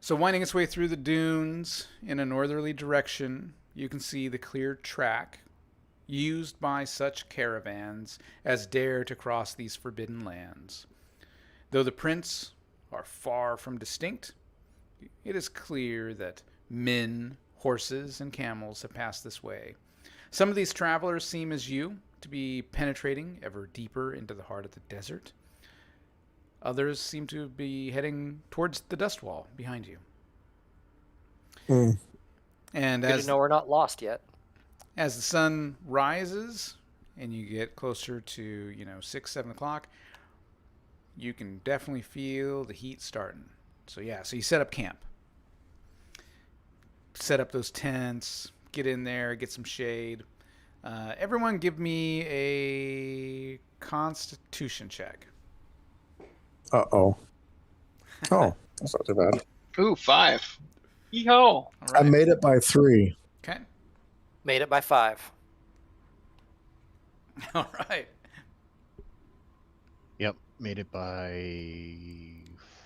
Speaker 1: So winding its way through the dunes in a northerly direction, you can see the cleared track used by such caravans as dare to cross these forbidden lands. Though the prints are far from distinct, it is clear that men, horses, and camels have passed this way. Some of these travelers seem as you to be penetrating ever deeper into the heart of the desert. Others seem to be heading towards the dust wall behind you. And
Speaker 5: Good to know we're not lost yet.
Speaker 1: As the sun rises and you get closer to, 6, 7 o'clock, you can definitely feel the heat starting. So you set up camp. Set up those tents, get in there, get some shade. Everyone give me a Constitution check.
Speaker 2: Uh-oh. Oh, that's not too bad.
Speaker 3: Ooh, 5. Yeehaw!
Speaker 2: I made it by 3.
Speaker 1: Okay.
Speaker 5: Made it by 5.
Speaker 1: All right.
Speaker 4: Yep, made it by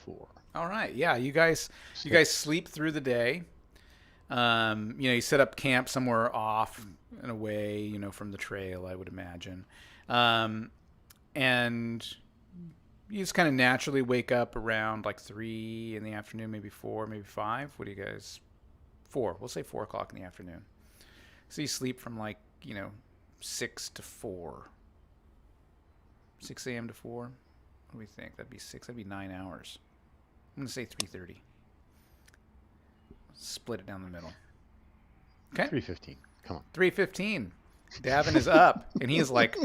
Speaker 4: 4.
Speaker 1: All right. Yeah, you guys sleep through the day. You set up camp somewhere off and away, from the trail, I would imagine. And you just kind of naturally wake up around like 3 in the afternoon, maybe 4, maybe 5. What do you guys? 4. We'll say 4 o'clock in the afternoon. So you sleep from 6 to 4. 6 a.m. to 4. What do we think? That'd be 6. That'd be 9 hours. I'm going to say 3:30. Split it down the middle. Okay.
Speaker 4: 3:15. Come on.
Speaker 1: 3:15. Davin is up, and he is like,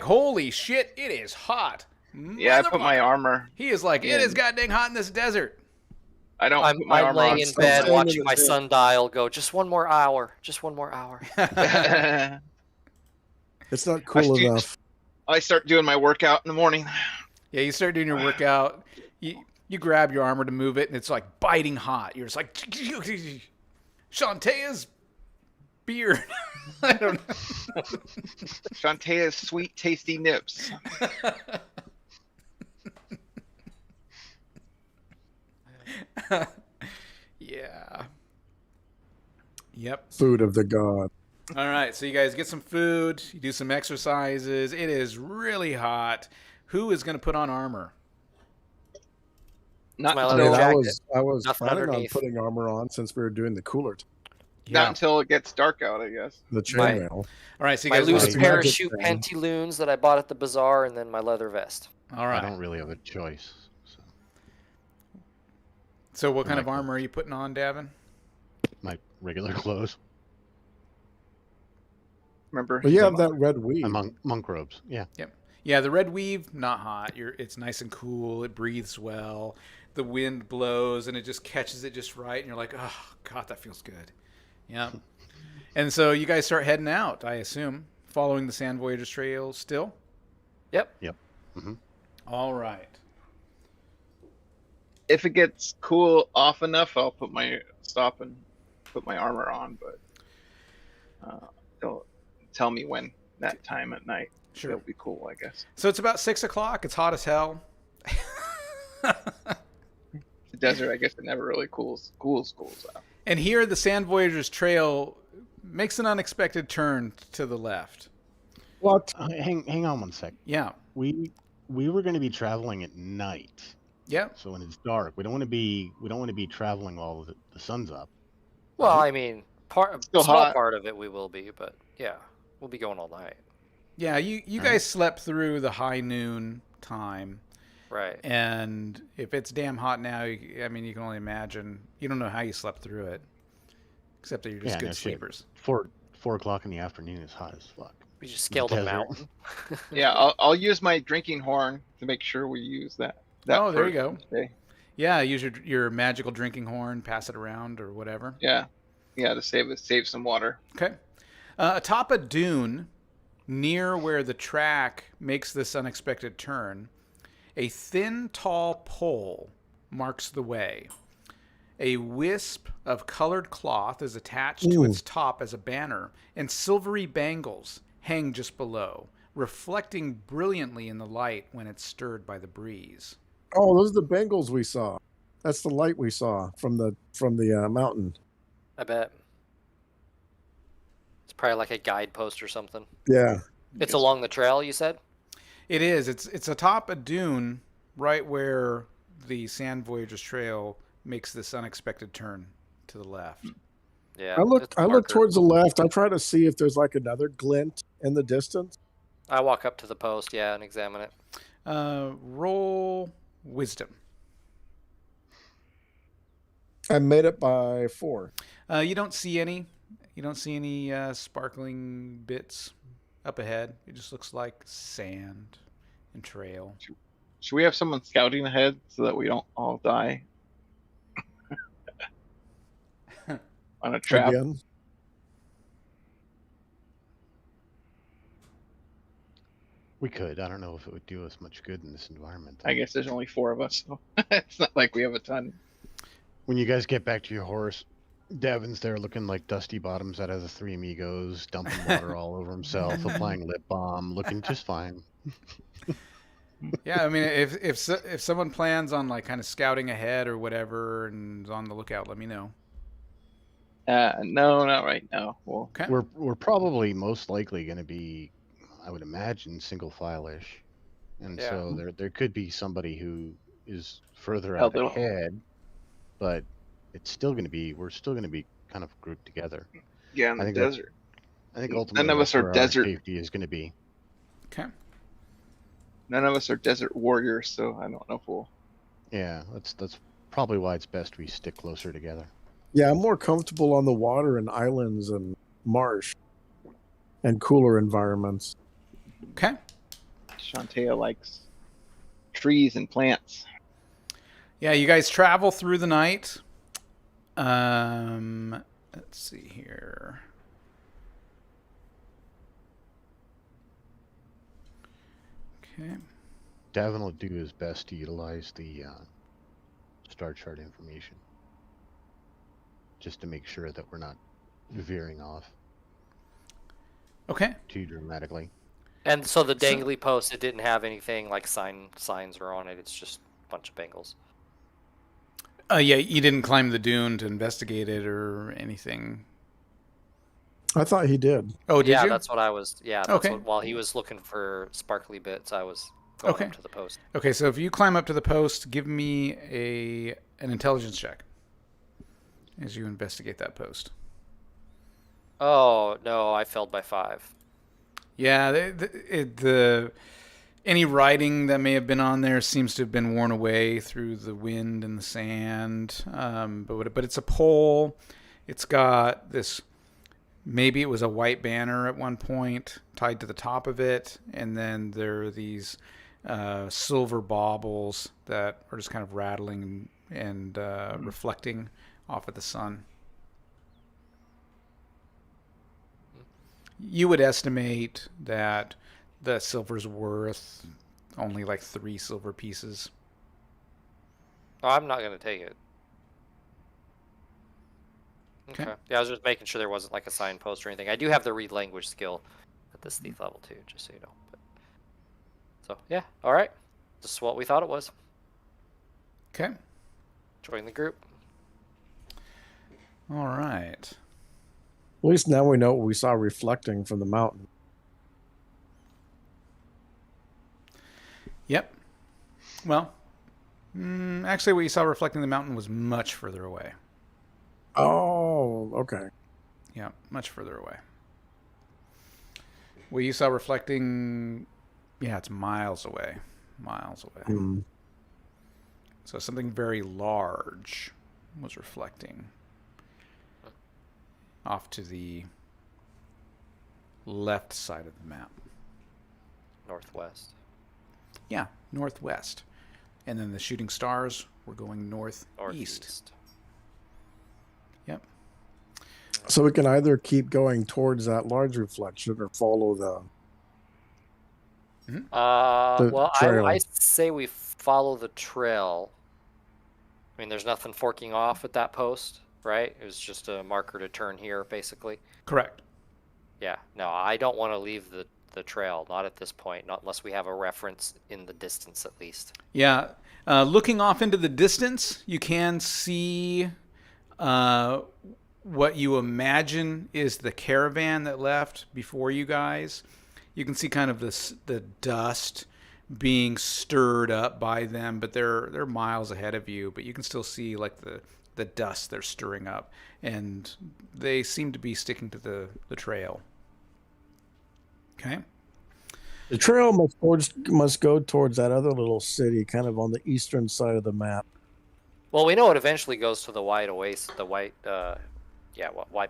Speaker 1: holy shit, it is hot.
Speaker 3: Yeah, I put my armor.
Speaker 1: He is like, it is goddamn hot in this desert.
Speaker 3: I don't.
Speaker 5: I'm
Speaker 3: put my armor
Speaker 5: laying
Speaker 3: on
Speaker 5: in
Speaker 3: still.
Speaker 5: bed watching my sundial go. Just one more hour. Just one more hour.
Speaker 2: It's not cool enough.
Speaker 3: I start doing my workout in the morning.
Speaker 1: Yeah, you start doing your workout. You grab your armor to move it, and it's like biting hot. You're just like, Shantae's beard. I don't know.
Speaker 3: Shantae's sweet, tasty nips.
Speaker 1: Yeah. Yep.
Speaker 2: Food of the god.
Speaker 1: All right, so you guys get some food, you do some exercises. It is really hot. Who is going to put on armor?
Speaker 3: Not
Speaker 5: My
Speaker 3: until,
Speaker 5: leather jacket.
Speaker 2: I was
Speaker 5: Nothing
Speaker 2: planning on
Speaker 5: underneath.
Speaker 2: putting armor on since we were doing the cooler,
Speaker 3: not until it gets dark out, I guess.
Speaker 2: the chainmail.
Speaker 1: All right, so you
Speaker 5: My
Speaker 1: guys
Speaker 5: loose
Speaker 2: Magic
Speaker 5: parachute
Speaker 2: thing.
Speaker 5: pantaloons that I bought at the bazaar, and then my leather vest.
Speaker 1: All
Speaker 4: I
Speaker 1: right.
Speaker 4: don't really have a choice.
Speaker 1: So what kind
Speaker 4: I
Speaker 1: of
Speaker 4: like
Speaker 1: armor are you putting on, Davin?
Speaker 4: My regular clothes.
Speaker 3: Remember?
Speaker 2: Well, you have that red weave.
Speaker 4: My monk robes. Yeah.
Speaker 1: Yeah, the red weave, not hot. It's nice and cool. It breathes well. The wind blows, and it just catches it just right. And you're like, oh, God, that feels good. Yeah. And so you guys start heading out, I assume, following the Sand Voyagers Trail still?
Speaker 5: Yep.
Speaker 4: Mm-hmm.
Speaker 1: All right.
Speaker 3: If it gets cool off enough, I'll stop and put my armor on. But don't tell me when that time at night.
Speaker 1: Sure.
Speaker 3: It'll be cool, I guess.
Speaker 1: So it's about 6 o'clock. It's hot as hell.
Speaker 3: The desert, I guess, it never really cools out.
Speaker 1: And here the Sand Voyagers Trail makes an unexpected turn to the left.
Speaker 2: What?
Speaker 4: Hang on one sec.
Speaker 1: Yeah.
Speaker 4: We were going to be traveling at night,
Speaker 1: Yeah.
Speaker 4: so when it's dark, we don't want to be traveling while the sun's up.
Speaker 5: Well, I mean,
Speaker 3: Still
Speaker 5: small
Speaker 3: hot.
Speaker 5: part of it we will be, but yeah, we'll be going all night.
Speaker 1: Yeah, you guys slept through the high noon time.
Speaker 5: Right.
Speaker 1: And if it's damn hot now, you can only imagine. You don't know how you slept through it, except that you're just
Speaker 4: Yeah,
Speaker 1: good
Speaker 4: no shit.
Speaker 1: sleepers.
Speaker 4: 4 o'clock in the afternoon is hot as fuck.
Speaker 5: We just scaled a
Speaker 4: Desert.
Speaker 5: mountain.
Speaker 3: Yeah, I'll use my drinking horn to make sure we use that.
Speaker 1: Oh, there you
Speaker 3: first
Speaker 1: go.
Speaker 3: day.
Speaker 1: Yeah, use your magical drinking horn, pass it around or whatever.
Speaker 3: Yeah, to save some water.
Speaker 1: Okay. Atop a dune, near where the track makes this unexpected turn, a thin, tall pole marks the way. A wisp of colored cloth is attached to its top as a banner, and silvery bangles hang just below, reflecting brilliantly in the light when it's stirred by the breeze.
Speaker 2: Oh, those are the Bengals we saw. That's the light we saw from the mountain.
Speaker 5: I bet. It's probably like a guidepost or something.
Speaker 2: Yeah.
Speaker 5: It's along the trail, you said?
Speaker 1: It is. It's atop a dune right where the Sand Voyagers Trail makes this unexpected turn to the left.
Speaker 5: Yeah.
Speaker 2: I look towards the left. I try to see if there's like another glint in the distance.
Speaker 5: I walk up to the post, and examine it.
Speaker 1: Roll wisdom.
Speaker 2: I made it by 4.
Speaker 1: You don't see any. You don't see any sparkling bits up ahead. It just looks like sand and trail.
Speaker 3: Should we have someone scouting ahead so that we don't all die on a trap?
Speaker 2: Again?
Speaker 4: We could. I don't know if it would do us much good in this environment.
Speaker 3: I guess there's only 4 of us, so it's not like we have a ton.
Speaker 4: When you guys get back to your horse, Davin's there looking like Dusty Bottoms out of the Three Amigos, dumping water all over himself, applying lip balm, looking just fine.
Speaker 1: Yeah, I mean, if someone plans on like kind of scouting ahead or whatever and is on the lookout, let me know.
Speaker 3: No, not right now. Well,
Speaker 1: Okay.
Speaker 4: We're probably most likely going to be, I would imagine, single file-ish, and so there could be somebody who is further out ahead, but it's still going to be we're still going to be kind of grouped together.
Speaker 3: Yeah, in the desert.
Speaker 4: I think ultimately
Speaker 3: none of us are desert.
Speaker 4: Our safety is going to be.
Speaker 1: Okay.
Speaker 3: None of us are desert warriors, so I don't know if we'll.
Speaker 4: Yeah, that's probably why it's best we stick closer together.
Speaker 2: Yeah, I'm more comfortable on the water and islands and marsh and cooler environments.
Speaker 1: Okay.
Speaker 3: Shantae likes trees and plants.
Speaker 1: Yeah, you guys travel through the night. Let's see here. Okay.
Speaker 4: Davin will do his best to utilize the star chart information, just to make sure that we're not veering off
Speaker 1: Okay.
Speaker 4: too dramatically.
Speaker 5: And so the dangly post, it didn't have anything like signs or on it. It's just a bunch of bangles.
Speaker 1: Yeah, you didn't climb the dune to investigate it or anything.
Speaker 2: I thought he did.
Speaker 1: Oh, did you?
Speaker 5: That's what I was. Yeah, that's
Speaker 1: Okay.
Speaker 5: while he was looking for sparkly bits, I was going up to the post.
Speaker 1: Okay, so if you climb up to the post, give me an intelligence check as you investigate that post.
Speaker 5: Oh no, I failed by 5.
Speaker 1: Yeah, any writing that may have been on there seems to have been worn away through the wind and the sand. But it's a pole. It's got this. Maybe it was a white banner at one point tied to the top of it, and then there are these silver baubles that are just kind of rattling and reflecting off of the sun. You would estimate that the silver's worth only like 3 silver pieces.
Speaker 5: Oh, I'm not gonna take it.
Speaker 1: Okay.
Speaker 5: Yeah, I was just making sure there wasn't like a signpost or anything. I do have the read language skill at this thief level too, just so you know. So yeah, all right. This is what we thought it was.
Speaker 1: Okay.
Speaker 5: Join the group.
Speaker 1: All right.
Speaker 2: At least now we know what we saw reflecting from the mountain.
Speaker 1: Yep. Well, actually, what you saw reflecting the mountain was much further away.
Speaker 2: Oh, okay.
Speaker 1: Yeah, much further away. What you saw reflecting, yeah, it's miles away. Miles away.
Speaker 2: Mm.
Speaker 1: So something very large was reflecting off to the left side of the map.
Speaker 5: Northwest.
Speaker 1: Yeah, northwest. And then the shooting stars were going northeast.
Speaker 5: Northeast.
Speaker 1: Yep.
Speaker 2: So we can either keep going towards that large reflection or follow the
Speaker 5: Well,
Speaker 2: trail.
Speaker 5: I say we follow the trail. I mean, there's nothing forking off at that post, right? It was just a marker to turn here, basically.
Speaker 1: Correct.
Speaker 5: Yeah. No, I don't want to leave the trail. Not at this point. Not unless we have a reference in the distance, at least.
Speaker 1: Yeah. Looking off into the distance, you can see what you imagine is the caravan that left before you guys. You can see kind of the dust being stirred up by them, but they're miles ahead of you. But you can still see like the dust they're stirring up, and they seem to be sticking to the trail. Okay.
Speaker 2: The trail must go towards that other little city, kind of on the eastern side of the map.
Speaker 5: Well, we know it eventually goes to the white oasis, white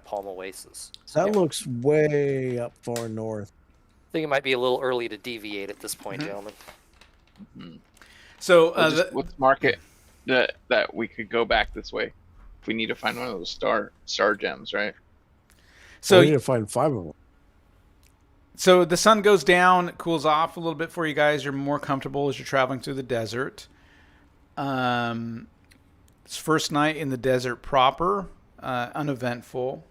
Speaker 5: palm oasis. So,
Speaker 2: That looks way up far north.
Speaker 5: I think it might be a little early to deviate at this point, gentlemen.
Speaker 1: So
Speaker 3: let's mark it that we could go back this way if we need to find one of those star gems, right?
Speaker 1: So
Speaker 2: we need to find 5 of them.
Speaker 1: So the sun goes down, it cools off a little bit for you guys. You're more comfortable as you're traveling through the desert. It's first night in the desert proper, uneventful.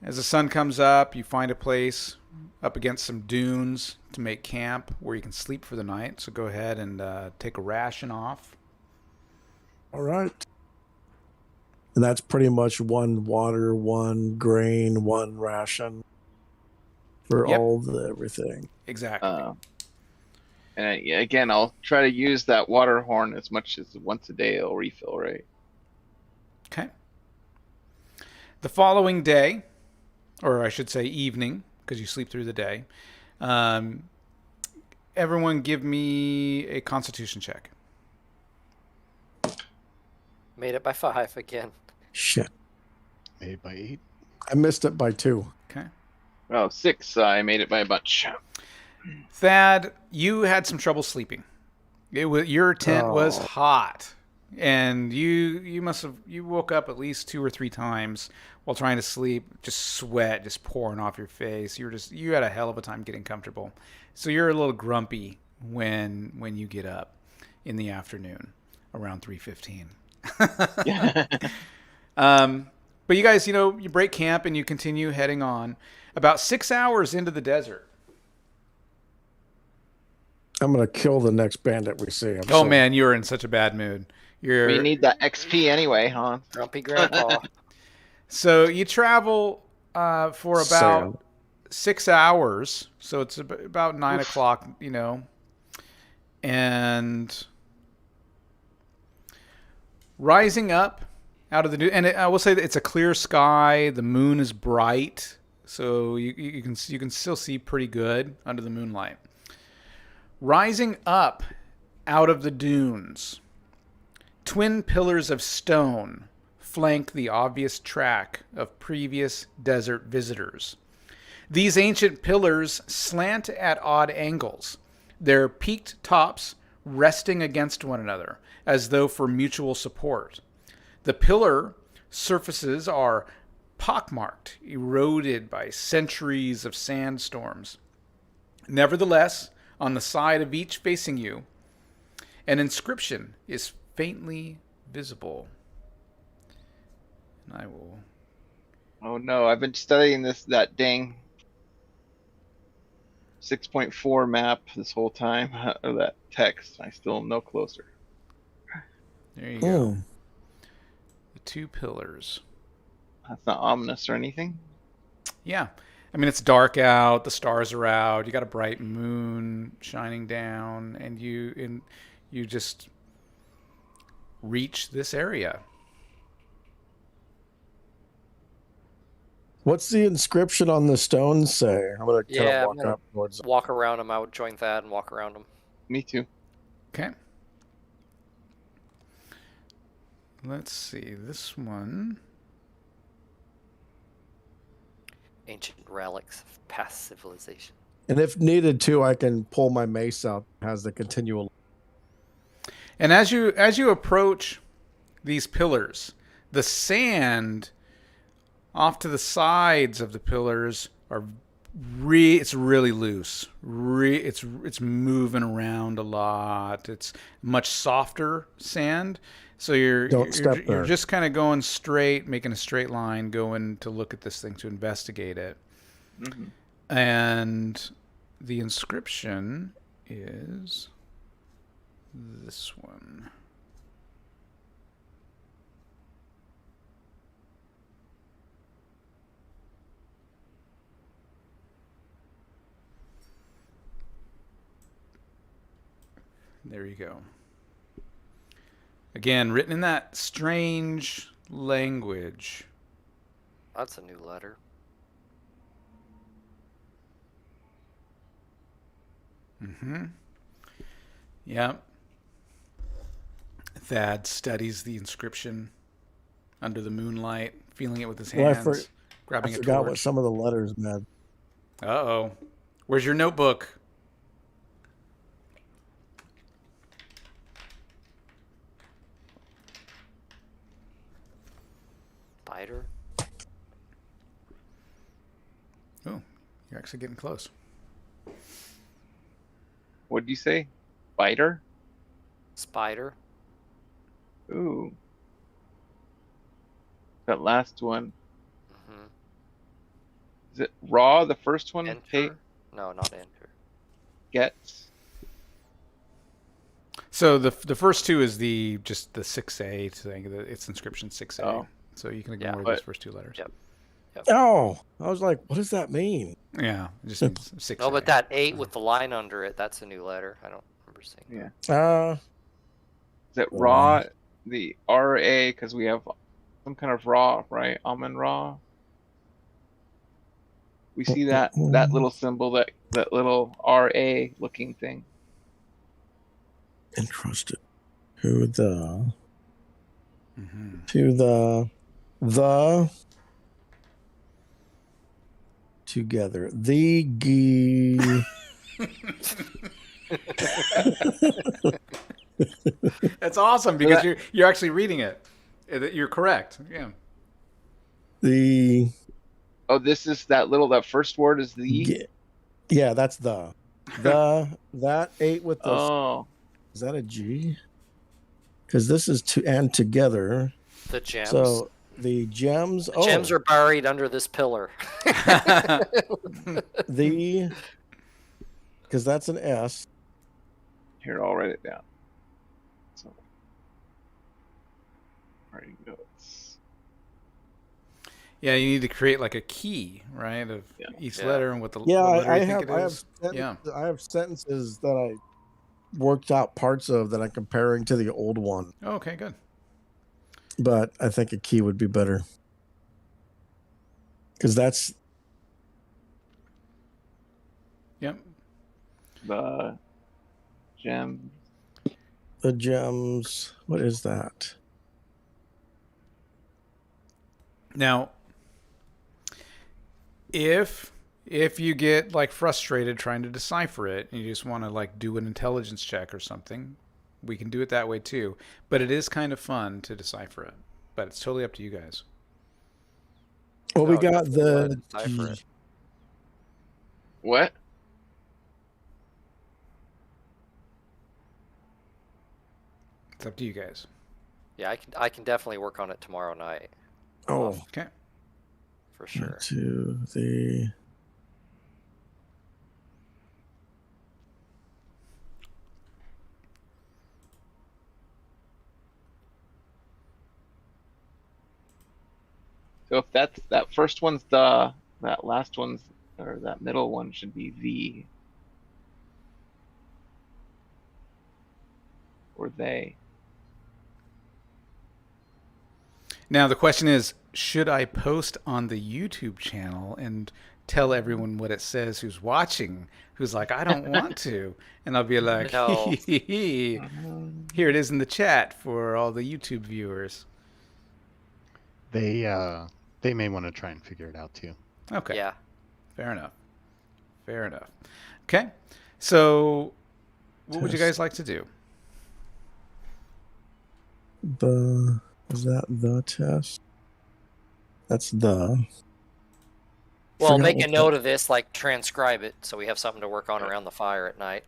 Speaker 1: As the sun comes up, you find a place up against some dunes to make camp where you can sleep for the night. So go ahead and take a ration off.
Speaker 2: All right. And that's pretty much 1 water, 1 grain, 1 ration for everything.
Speaker 1: Exactly.
Speaker 3: And again, I'll try to use that water horn as much as once a day it'll refill, right?
Speaker 1: Okay. The following day, or I should say evening, because you sleep through the day, everyone give me a Constitution check.
Speaker 5: Made it by 5 again.
Speaker 2: Shit.
Speaker 4: Made it by 8.
Speaker 2: I missed it by 2.
Speaker 1: Okay.
Speaker 3: Oh, 6. I made it by a bunch.
Speaker 1: Thad, you had some trouble sleeping. Your tent was hot, and you woke up at least 2 or 3 times while trying to sleep. Just sweat just pouring off your face. You had a hell of a time getting comfortable. So you're a little grumpy when you get up in the afternoon around 3:15. But you guys, you break camp and you continue heading on. About 6 hours into the desert.
Speaker 2: I'm going to kill the next bandit we see.
Speaker 1: Man, you're in such a bad mood.
Speaker 3: We need that XP anyway, huh?
Speaker 5: Grumpy Grandpa.
Speaker 1: So you travel for about 6 hours. So it's about 9 o'clock, and rising up out of the, and I will say that it's a clear sky. The moon is bright, so you can still see pretty good under the moonlight. Rising up out of the dunes, twin pillars of stone flank the obvious track of previous desert visitors. These ancient pillars slant at odd angles, their peaked tops resting against one another, as though for mutual support. The pillar surfaces are pockmarked, eroded by centuries of sandstorms. Nevertheless, on the side of each facing you, an inscription is faintly visible. And I will...
Speaker 3: Oh no, I've been studying that dang 6.4 map this whole time, or that text. I still am no closer.
Speaker 1: There you go. The 2 pillars.
Speaker 3: That's not ominous or anything?
Speaker 1: Yeah. I mean, it's dark out. The stars are out. You got a bright moon shining down, and you just reach this area.
Speaker 2: What's the inscription on the stone say? I'm going to walk up towards
Speaker 5: walk around him. I would join Thad and walk around him.
Speaker 3: Me too.
Speaker 1: Okay. Let's see. This one.
Speaker 5: Ancient relics of past civilization.
Speaker 2: And if needed to, I can pull my mace out. It has the continual.
Speaker 1: And as you approach these pillars, the sand off to the sides of the pillars are it's really loose. It's moving around a lot. It's much softer sand. So
Speaker 2: Don't step
Speaker 1: you're
Speaker 2: there.
Speaker 1: just kind of going straight, making a straight line, going to look at this thing to investigate it.
Speaker 3: Mm-hmm.
Speaker 1: And the inscription is this one. There you go. Again, written in that strange language.
Speaker 5: That's a new letter.
Speaker 1: Mm-hmm. Yep. Thad studies the inscription under the moonlight, feeling it with his hands,
Speaker 2: I
Speaker 1: grabbing a
Speaker 2: forgot
Speaker 1: torch.
Speaker 2: what some of the letters meant.
Speaker 1: Uh-oh. Where's your notebook?
Speaker 5: Spider?
Speaker 1: Oh, you're actually getting close.
Speaker 3: What did you say? Biter?
Speaker 5: Spider?
Speaker 3: Ooh. That last one.
Speaker 5: Mm-hmm.
Speaker 3: Is it raw, the first one?
Speaker 5: Enter? No, not enter.
Speaker 3: Gets.
Speaker 1: So the first two is just the 6A thing. It's inscription 6A.
Speaker 3: Oh.
Speaker 1: So you can ignore
Speaker 3: Yeah,
Speaker 1: those first two letters.
Speaker 5: Yep.
Speaker 2: Oh, I was like, what does that mean?
Speaker 1: Yeah, it just means 6A.
Speaker 5: No, but that 8 with the line under it, that's a new letter. I don't remember seeing that.
Speaker 3: Yeah. Is it raw? The RA, because we have some kind of raw, right? Amun-re. We see that little symbol, that little RA looking thing.
Speaker 2: Entrusted to the
Speaker 1: Mm-hmm.
Speaker 2: to the together the gee.
Speaker 1: That's awesome because you're actually reading it. You're correct. Yeah.
Speaker 2: The
Speaker 3: Oh, this is that first word is the.
Speaker 2: yeah, that's that 8 with the.
Speaker 3: Oh.
Speaker 2: Is that a G? Because this is to and together.
Speaker 5: The gems.
Speaker 2: So the gems.
Speaker 5: The gems are buried under this pillar.
Speaker 2: Because that's an S.
Speaker 3: Here, I'll write it down. So, writing notes.
Speaker 1: Yeah, you need to create like a key, right, of each letter and what the
Speaker 2: yeah.
Speaker 1: what letter
Speaker 2: I
Speaker 1: you think it is.
Speaker 2: I have sentences that I worked out parts of that I'm comparing to the old one.
Speaker 1: Oh, okay, good.
Speaker 2: But I think a key would be better because that's.
Speaker 1: Yep.
Speaker 3: The gem.
Speaker 2: The gems. What is that?
Speaker 1: Now, if you get like frustrated trying to decipher it and you just want to like do an intelligence check or something, we can do it that way too. But it is kind of fun to decipher it. But it's totally up to you guys.
Speaker 2: Well, we got the
Speaker 5: decipher it.
Speaker 3: What?
Speaker 1: It's up to you guys.
Speaker 5: Yeah, I can definitely work on it tomorrow night.
Speaker 2: Oh,
Speaker 1: okay.
Speaker 5: For sure.
Speaker 2: To the.
Speaker 3: So if that first one's the, that last one's, or that middle one should be the. Or they.
Speaker 1: Now the question is, should I post on the YouTube channel and tell everyone what it says who's watching, who's like, I don't want to? And I'll be like,
Speaker 5: No.
Speaker 1: here it is in the chat for all the YouTube viewers.
Speaker 4: They may want to try and figure it out too.
Speaker 1: Okay.
Speaker 5: Yeah.
Speaker 1: Fair enough. Fair enough. Okay. So what would you guys like to do?
Speaker 2: Is that the test? That's the.
Speaker 5: Well,
Speaker 2: Forgot
Speaker 5: make a
Speaker 2: what
Speaker 5: note of this, like transcribe it, so we have something to work on around the fire at night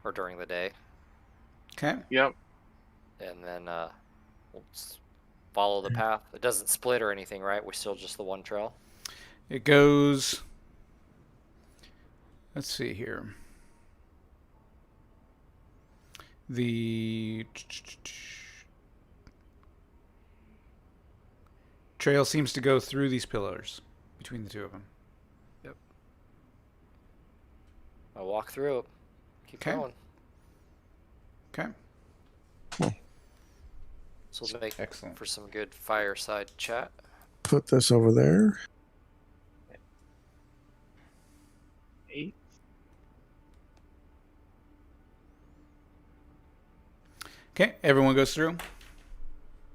Speaker 5: or during the day.
Speaker 1: Okay.
Speaker 3: Yep.
Speaker 5: And then we'll follow the path. It doesn't split or anything, right? We're still just the one trail.
Speaker 1: It goes. Let's see here. The trail seems to go through these pillars between the two of them.
Speaker 5: Yep. I'll walk through it. Keep going.
Speaker 1: Okay.
Speaker 5: So we'll make
Speaker 1: Excellent.
Speaker 5: for some good fireside chat.
Speaker 2: Put this over there.
Speaker 3: 8.
Speaker 1: Okay, everyone goes through?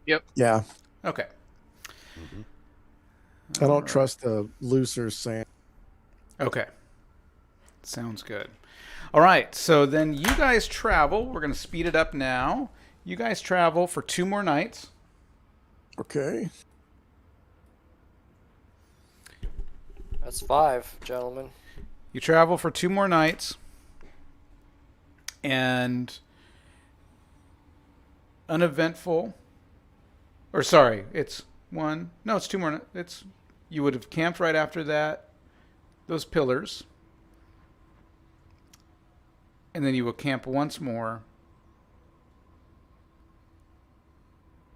Speaker 2: Yeah.
Speaker 1: Okay.
Speaker 2: I don't trust the looser sand.
Speaker 1: Okay. Sounds good. All right, so then you guys travel. We're going to speed it up now. You guys travel for 2 more nights.
Speaker 2: Okay.
Speaker 5: That's 5, gentlemen.
Speaker 1: You travel for 2 more nights. And uneventful. Or sorry, it's 1. No, it's 2 more. It's you would have camped right after that. Those pillars. And then you will camp once more.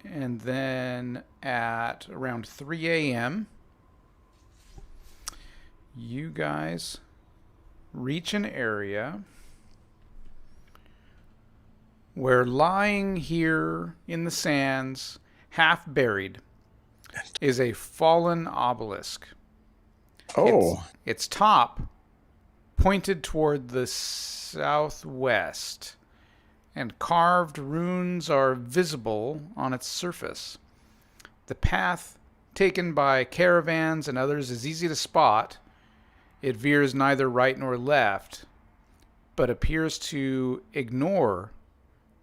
Speaker 1: And then at around 3 a.m., you guys reach an area where lying here in the sands, half buried, is a fallen obelisk.
Speaker 2: Oh.
Speaker 1: Its top pointed toward the southwest, and carved runes are visible on its surface. The path taken by caravans and others is easy to spot. It veers neither right nor left, but appears to ignore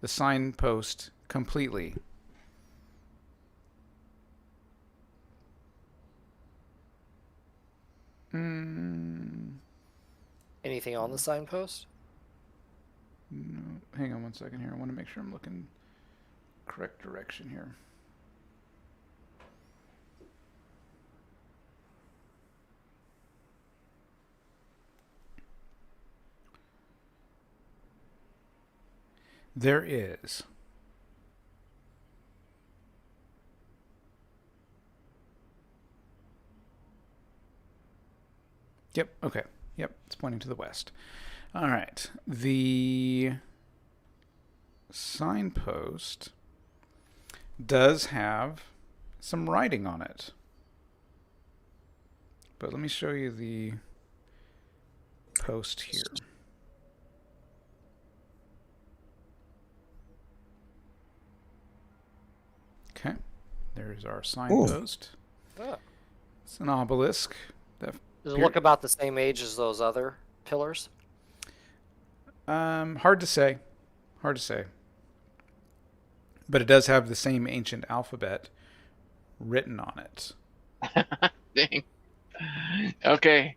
Speaker 1: the signpost completely.
Speaker 5: Anything on the signpost?
Speaker 1: No, hang on one second here. I want to make sure I'm looking correct direction here. There is. Yep, okay. Yep, it's pointing to the west. All right. The signpost does have some writing on it. But let me show you the post here. Okay. There's our signpost.
Speaker 5: Oh.
Speaker 1: It's an obelisk.
Speaker 5: Does it look about the same age as those other pillars?
Speaker 1: Hard to say. Hard to say. But it does have the same ancient alphabet written on it.
Speaker 3: Dang. Okay.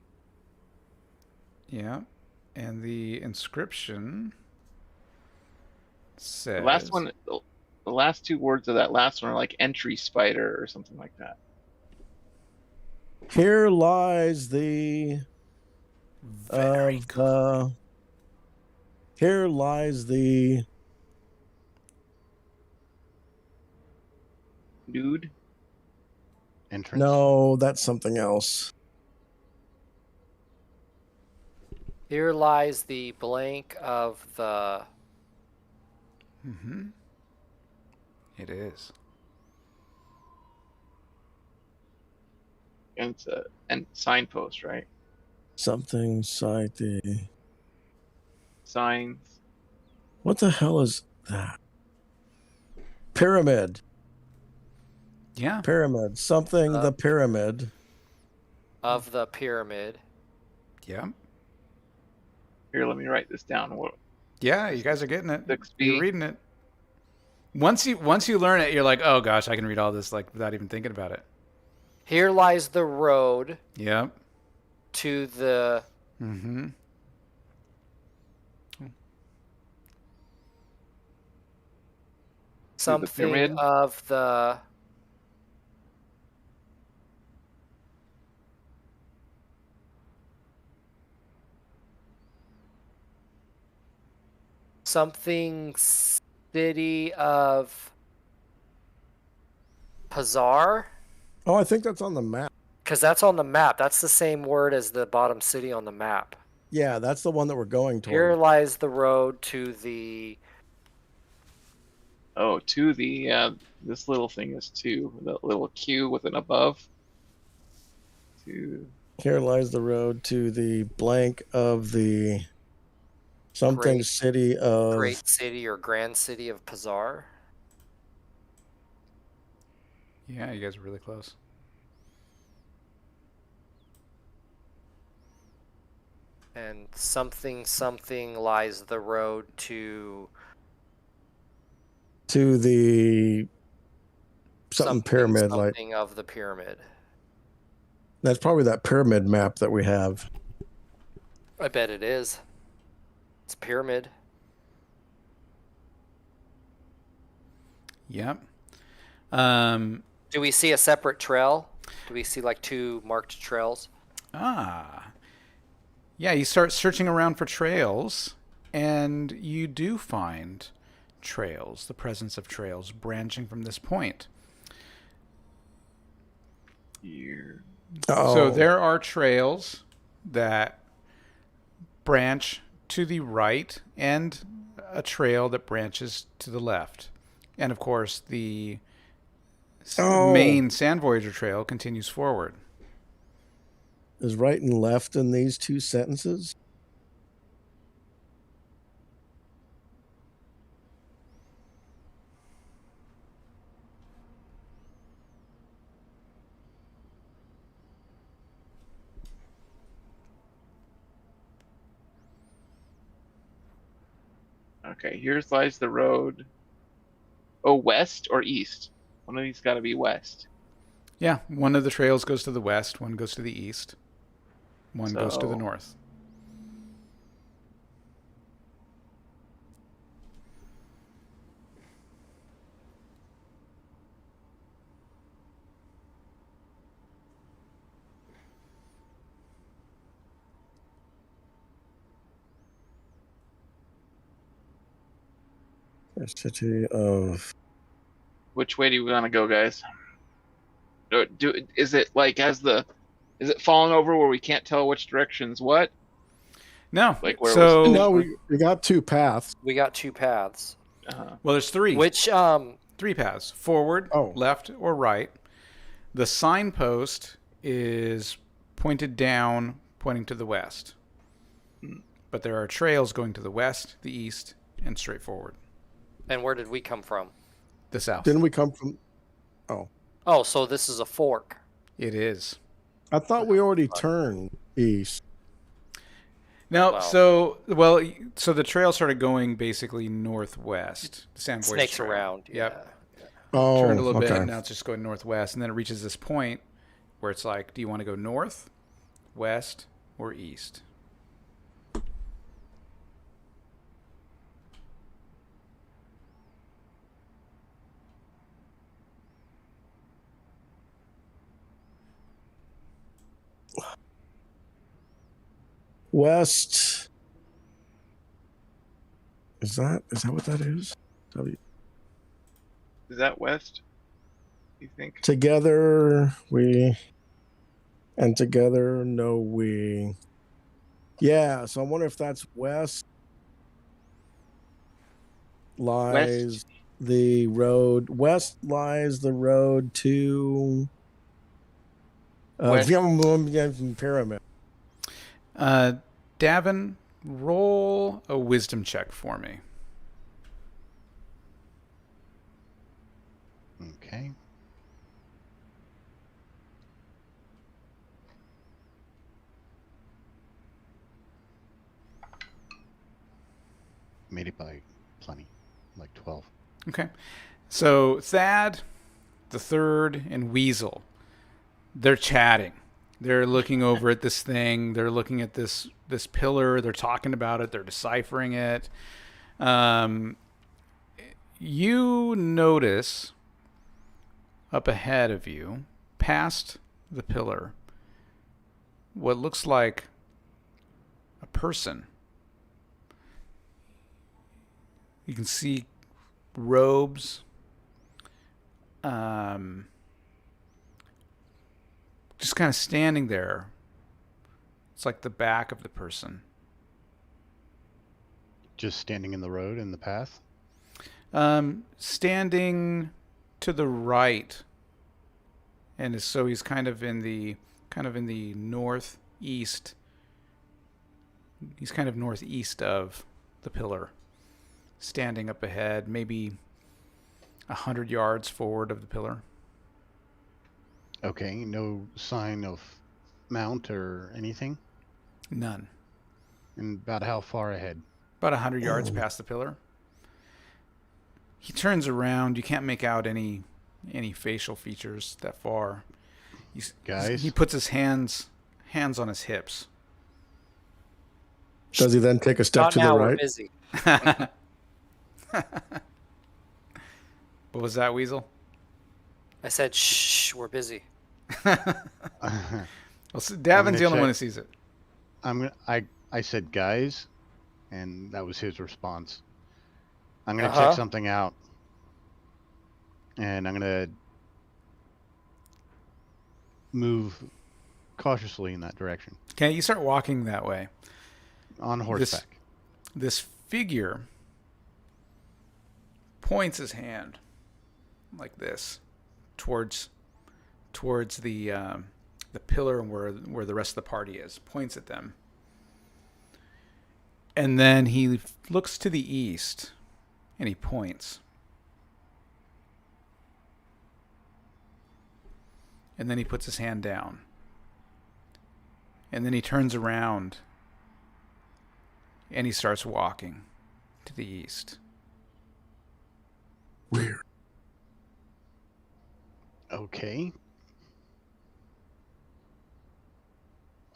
Speaker 1: Yeah. And the inscription says...
Speaker 3: The last one, the last 2 words of that last one are like entry spider or something like that.
Speaker 2: Here lies the...
Speaker 1: Very good.
Speaker 2: Here lies the...
Speaker 3: Dude.
Speaker 4: Entrance.
Speaker 2: No, that's something else.
Speaker 5: Here lies the blank of the...
Speaker 1: Mm-hmm. It is.
Speaker 3: And it's a signpost, right?
Speaker 2: Something side the...
Speaker 3: Signs.
Speaker 2: What the hell is that? Pyramid.
Speaker 1: Yeah.
Speaker 2: Pyramid. Something the pyramid.
Speaker 5: Of the pyramid.
Speaker 1: Yeah.
Speaker 3: Here, let me write this down. What?
Speaker 1: Yeah, you guys are getting it.
Speaker 3: 6B.
Speaker 1: You're reading it. Once you learn it, you're like, oh gosh, I can read all this like without even thinking about it.
Speaker 5: Here lies the road.
Speaker 1: Yep.
Speaker 5: to the...
Speaker 1: Mm-hmm.
Speaker 5: something
Speaker 3: pyramid?
Speaker 5: of the... something city of Pazar?
Speaker 2: Oh, I think that's on the map.
Speaker 5: Because that's on the map. That's the same word as the bottom city on the map.
Speaker 2: Yeah, that's the one that we're going
Speaker 5: Here
Speaker 2: toward.
Speaker 5: lies the road to the...
Speaker 3: Oh, to the this little thing is to the little Q with an above. To
Speaker 2: Here lies the road to the blank of the something
Speaker 5: Great-
Speaker 2: city of...
Speaker 5: great city or grand city of Pazar.
Speaker 1: Yeah, you guys are really close.
Speaker 5: And something lies the road to
Speaker 2: the something pyramid.
Speaker 5: something of the pyramid.
Speaker 2: That's probably that pyramid map that we have.
Speaker 5: I bet it is. It's pyramid.
Speaker 1: Yep.
Speaker 5: Do we see a separate trail? Do we see like 2 marked trails?
Speaker 1: Yeah, you start searching around for trails, and you do find trails, the presence of trails branching from this point.
Speaker 3: here.
Speaker 2: Oh,
Speaker 1: So there are trails that branch to the right and a trail that branches to the left. And of course, the main Sand Voyager trail continues forward.
Speaker 2: is right and left in these 2 sentences?
Speaker 3: Okay, here's lies the road. Oh, west or east? One of these got to be west.
Speaker 1: Yeah, one of the trails goes to the west, one goes to the east, one goes to the
Speaker 3: So-
Speaker 1: north.
Speaker 2: The city of...
Speaker 3: Which way do we want to go, guys? Is it like is it falling over where we can't tell which direction's what?
Speaker 1: No,
Speaker 3: Like where
Speaker 1: so
Speaker 3: was-
Speaker 2: No, we got 2 paths.
Speaker 5: We got 2 paths.
Speaker 1: well, there's 3.
Speaker 5: Which
Speaker 1: 3 paths: forward, left, or right. The signpost is pointed down, pointing to the west. But there are trails going to the west, the east, and straight forward.
Speaker 5: and where did we come from?
Speaker 1: The south.
Speaker 2: Didn't we come from...
Speaker 5: Oh, so this is a fork.
Speaker 1: It is.
Speaker 2: I thought we already turned east.
Speaker 1: No,
Speaker 5: Wow.
Speaker 1: so the trail started going basically northwest. The Sand Voyager
Speaker 5: Snakes
Speaker 1: trail.
Speaker 5: around.
Speaker 1: Yep.
Speaker 5: Yeah.
Speaker 2: Oh,
Speaker 1: Turned a little bit,
Speaker 2: okay.
Speaker 1: and now it's just going northwest, and then it reaches this point where it's like, do you want to go north, west, or east?
Speaker 2: West. Is that what that is?
Speaker 3: Is that west? You think?
Speaker 2: Together we, and together no we. Yeah, so I wonder if that's west lies the road. West lies the road to
Speaker 3: West.
Speaker 2: pyramid.
Speaker 1: Davin, roll a wisdom check for me.
Speaker 4: Okay. Made it by plenty, like 12.
Speaker 1: Okay. So Thad, the third, and Weasel, they're chatting. They're looking over at this thing. They're looking at this pillar. They're talking about it. They're deciphering it. You notice up ahead of you, past the pillar, what looks like a person. You can see robes, just kind of standing there. It's like the back of the person.
Speaker 4: Just standing in the road, in the path?
Speaker 1: Standing to the right. And so he's kind of in the northeast. He's kind of northeast of the pillar. Standing up ahead, maybe 100 yards forward of the pillar.
Speaker 4: Okay, no sign of mount or anything?
Speaker 1: None.
Speaker 4: And about how far ahead?
Speaker 1: About 100 yards past the pillar. He turns around. You can't make out any facial features that far.
Speaker 4: Guys?
Speaker 1: He puts his hands on his hips.
Speaker 2: Does he then take a step
Speaker 5: Not
Speaker 2: to
Speaker 5: now,
Speaker 2: the
Speaker 5: we're
Speaker 2: right?
Speaker 5: busy.
Speaker 1: What was that, Weasel?
Speaker 5: I said, shh, we're busy.
Speaker 1: Well, Davin's the only one who sees it.
Speaker 4: I said, guys, and that was his response. I'm going to check something out. And I'm going to move cautiously in that direction.
Speaker 1: Okay, you start walking that way.
Speaker 4: On horseback.
Speaker 1: This figure points his hand like this towards the pillar where the rest of the party is. Points at them. And then he looks to the east and he points. And then he puts his hand down. And then he turns around and he starts walking to the east.
Speaker 2: Weird.
Speaker 4: Okay.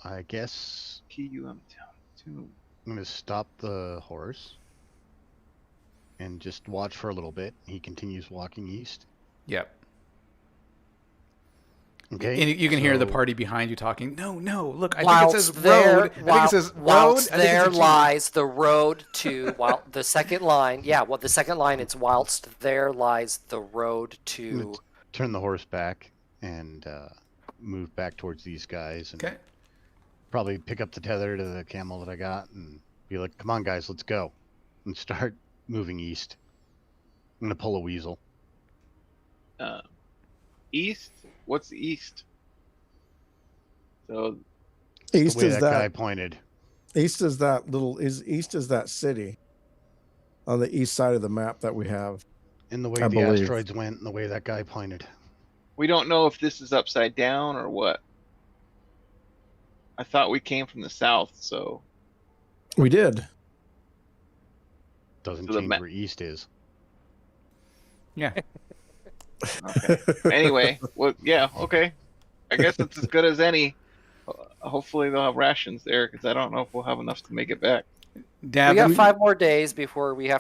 Speaker 4: I guess
Speaker 3: PUM town too.
Speaker 4: I'm going to stop the horse and just watch for a little bit. He continues walking east.
Speaker 1: Yep.
Speaker 4: Okay.
Speaker 1: And you can hear the party behind you talking. No, look, I think it says
Speaker 5: there,
Speaker 1: road. I think it says road.
Speaker 5: Whilst
Speaker 1: I think
Speaker 5: there
Speaker 1: it's a G.
Speaker 5: lies the road to, while the second line, the second line, it's whilst there lies the road to.
Speaker 4: Turn the horse back and move back towards these guys. And
Speaker 1: Okay.
Speaker 4: probably pick up the tether to the camel that I got and be like, come on, guys, let's go. And start moving east. I'm going to pull a weasel.
Speaker 3: East? What's east? So
Speaker 2: East
Speaker 4: the way
Speaker 2: is
Speaker 4: that guy
Speaker 2: that.
Speaker 4: pointed.
Speaker 2: East is that little. East is that city on the east side of the map that we have.
Speaker 4: In the way
Speaker 2: I
Speaker 4: the
Speaker 2: believe.
Speaker 4: asteroids went and the way that guy pointed.
Speaker 3: we don't know if this is upside down or what. I thought we came from the south, so
Speaker 2: We did.
Speaker 4: Doesn't
Speaker 3: So the
Speaker 4: change
Speaker 3: ma-
Speaker 4: where east is.
Speaker 1: Yeah.
Speaker 3: okay. Anyway, well, yeah, okay. I guess it's as good as any. Hopefully they'll have rations there because I don't know if we'll have enough to make it back.
Speaker 5: We got
Speaker 1: Davin,
Speaker 5: 5 more days before we're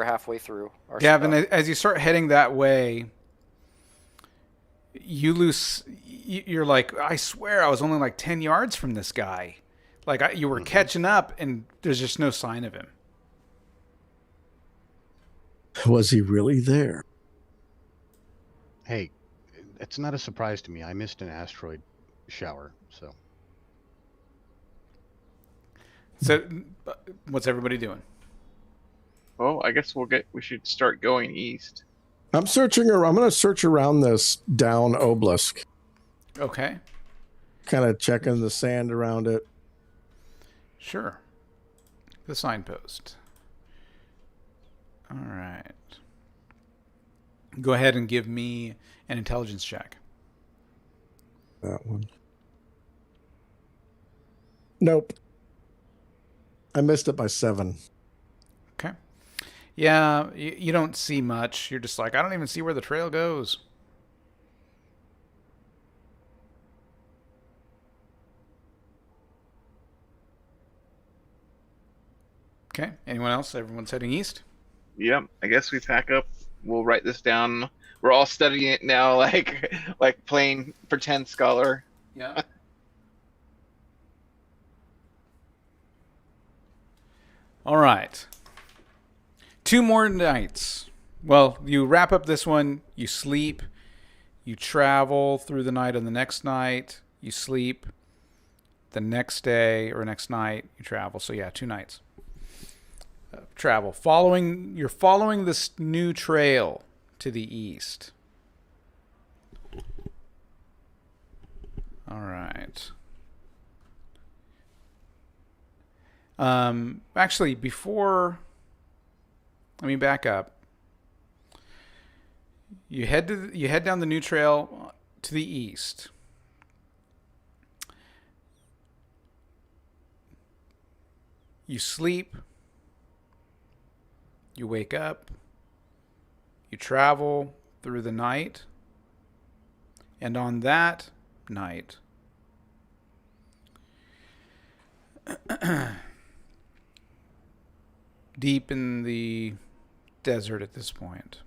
Speaker 5: halfway through. Our
Speaker 1: Davin,
Speaker 5: stuff.
Speaker 1: as you start heading that way, you lose. You're like, I swear, I was only like 10 yards from this guy. Like you were catching up, and there's just no sign of him.
Speaker 2: Was he really there?
Speaker 4: Hey, it's not a surprise to me. I missed an asteroid shower, so.
Speaker 1: So, what's everybody doing?
Speaker 3: Well, I guess we should start going east.
Speaker 2: I'm searching. I'm going to search around this down obelisk.
Speaker 1: Okay,
Speaker 2: Kind of checking the sand around it.
Speaker 1: sure. The signpost. All right. Go ahead and give me an intelligence check.
Speaker 2: That one. Nope. I missed it by 7.
Speaker 1: Okay. Yeah, you don't see much. You're just like, I don't even see where the trail goes. Okay. Anyone else? Everyone's heading east?
Speaker 3: Yep. I guess we pack up. We'll write this down. We're all studying it now, like playing pretend scholar.
Speaker 1: Yeah. All right. 2 more nights. Well, you wrap up this one, you sleep, you travel through the night on the next night, you sleep the next day or next night, you travel. So yeah, 2 nights. Travel. You're following this new trail to the east. All right. Actually, let me back up. You head down the new trail to the east. You sleep. You wake up. You travel through the night. And on that night, deep in the desert at this point,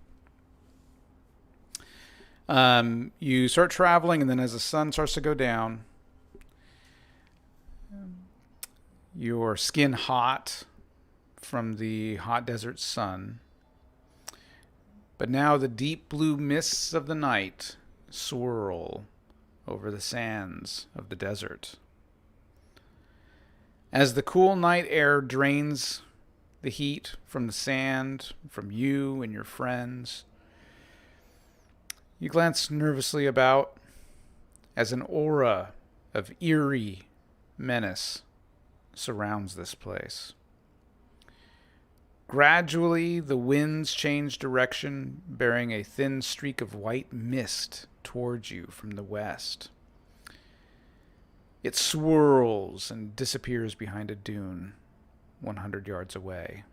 Speaker 1: you start traveling, and then as the sun starts to go down, your skin hot from the hot desert sun. But now the deep blue mists of the night swirl over the sands of the desert. As the cool night air drains the heat from the sand, from you and your friends, you glance nervously about as an aura of eerie menace surrounds this place. Gradually, the winds change direction, bearing a thin streak of white mist towards you from the west. It swirls and disappears behind a dune 100 yards away.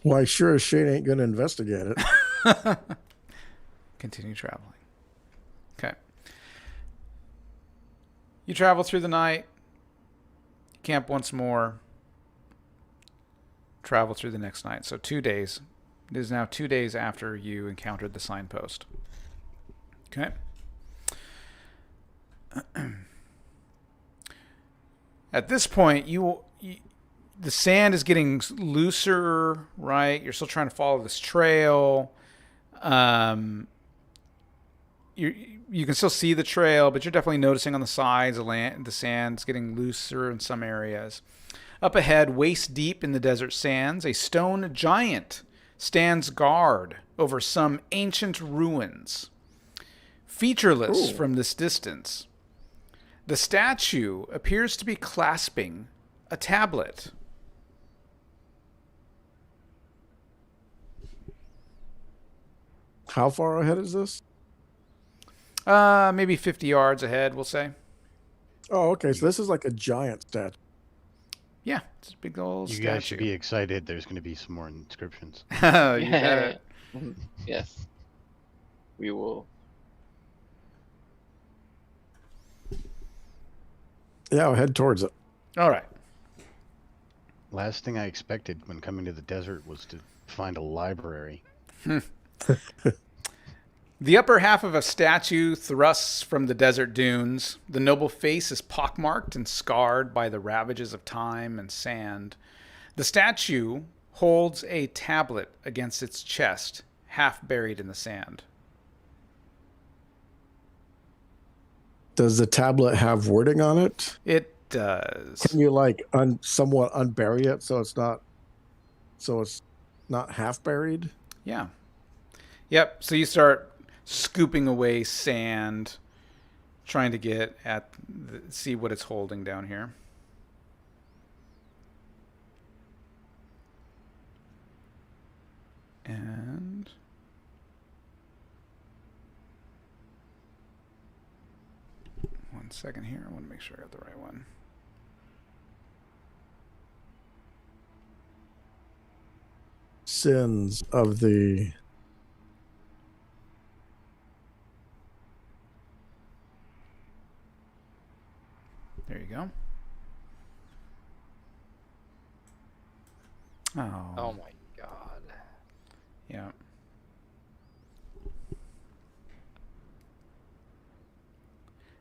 Speaker 2: Why, sure as shit ain't going to investigate it.
Speaker 1: Continue traveling. Okay. You travel through the night, camp once more, travel through the next night. So 2 days. It is now 2 days after you encountered the signpost. Okay. At this point, the sand is getting looser, right? You're still trying to follow this trail. You can still see the trail, but you're definitely noticing on the sides the sand's getting looser in some areas. Up ahead, waist deep in the desert sands, a stone giant stands guard over some ancient ruins. Featureless from this distance, the statue appears to be clasping a tablet.
Speaker 2: How far ahead is this?
Speaker 1: Maybe 50 yards ahead, we'll say.
Speaker 2: Oh, okay. So this is like a giant statue.
Speaker 1: Yeah, it's a big old
Speaker 4: You
Speaker 1: statue.
Speaker 4: guys should be excited. There's going to be some more inscriptions.
Speaker 1: You bet.
Speaker 3: Yes. We will.
Speaker 2: Yeah, I'll head towards it.
Speaker 1: All right.
Speaker 4: Last thing I expected when coming to the desert was to find a library.
Speaker 1: The upper half of a statue thrusts from the desert dunes. The noble face is pockmarked and scarred by the ravages of time and sand. The statue holds a tablet against its chest, half buried in the sand.
Speaker 2: Does the tablet have wording on it?
Speaker 1: It does.
Speaker 2: Can you like somewhat unbury it so it's not half buried?
Speaker 1: Yeah. Yep. So you start scooping away sand, trying to get at see what it's holding down here. And one second here. I want to make sure I got the right one.
Speaker 2: Sins of the
Speaker 1: There you go. Oh.
Speaker 5: Oh my god.
Speaker 1: Yeah.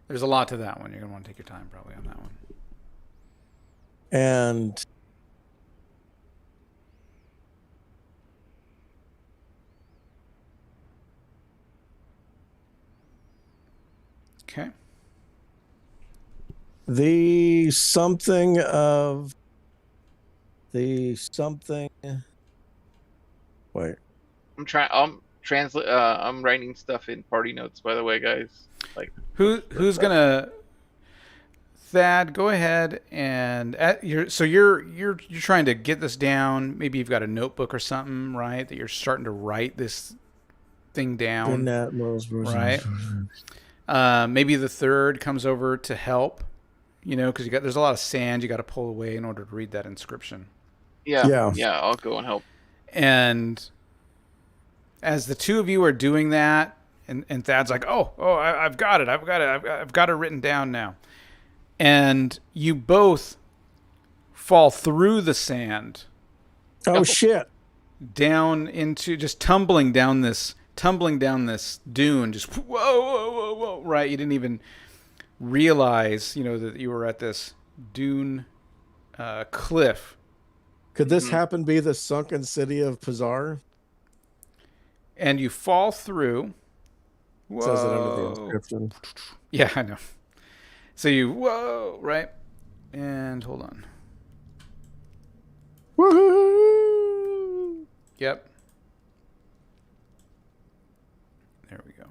Speaker 1: There's a lot to that one. You're going to want to take your time probably on that one.
Speaker 2: And
Speaker 1: Okay.
Speaker 2: the something. Wait.
Speaker 3: I'm writing stuff in party notes, by the way, guys. Like,
Speaker 1: who's gonna? Thad, go ahead and you're trying to get this down. Maybe you've got a notebook or something, right? That you're starting to write this thing down, right? Maybe the third comes over to help, because there's a lot of sand you got to pull away in order to read that inscription.
Speaker 3: Yeah, I'll go and help.
Speaker 1: And as the two of you are doing that, and Thad's like, I've got it written down now. And you both fall through the sand.
Speaker 2: Oh shit.
Speaker 1: Down into, just tumbling down this dune, just whoa, right? You didn't even realize, that you were at this dune cliff.
Speaker 2: Could this happen to be the sunken city of Pizarre?
Speaker 1: And you fall through. Whoa.
Speaker 2: It says it under the inscription.
Speaker 1: Yeah, I know. So whoa, right? And hold on.
Speaker 2: Woohoo!
Speaker 1: Yep. There we go.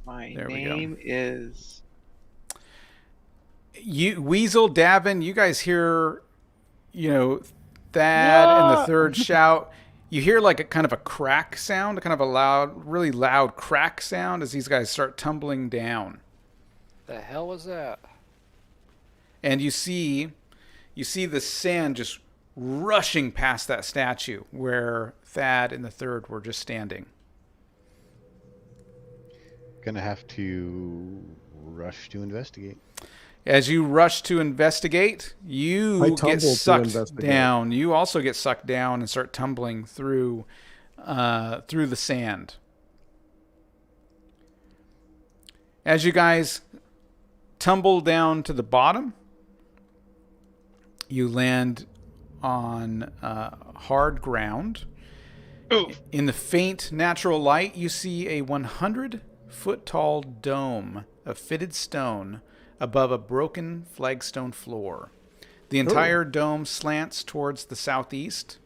Speaker 3: My name is...
Speaker 1: Weasel, Davin, you guys hear, Thad and the third shout. You hear like a kind of a crack sound, kind of a really loud crack sound as these guys start tumbling down.
Speaker 5: The hell was that?
Speaker 1: And you see the sand just rushing past that statue where Thad and the third were just standing.
Speaker 4: Gonna have to rush to investigate.
Speaker 1: As you rush to investigate, you get sucked down. You also get sucked down and start tumbling through the sand. As you guys tumble down to the bottom, you land on hard ground.
Speaker 3: Ooh.
Speaker 1: In the faint natural light, you see a 100-foot-tall dome of fitted stone above a broken flagstone floor. The entire dome slants towards the southeast.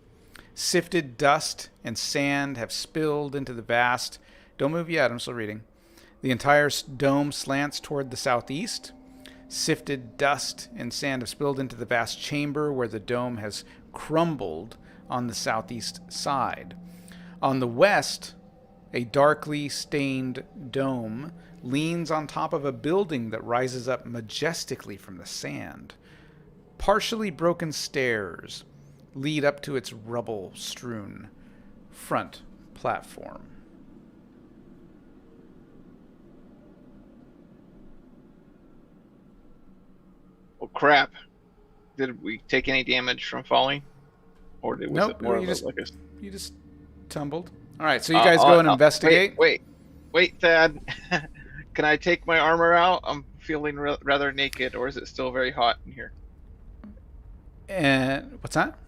Speaker 1: Sifted dust and sand have spilled into the vast... Don't move yet, I'm still reading. The entire dome slants toward the southeast. Sifted dust and sand have spilled into the vast chamber where the dome has crumbled on the southeast side. On the west, a darkly stained dome leans on top of a building that rises up majestically from the sand. Partially broken stairs lead up to its rubble-strewn front platform.
Speaker 3: Oh crap! Did we take any damage from falling, or was it more
Speaker 1: you just tumbled? All right, so you guys go and investigate.
Speaker 3: Wait, Thad. Can I take my armor out? I'm feeling rather naked, or is it still very hot in here?
Speaker 1: And what's that?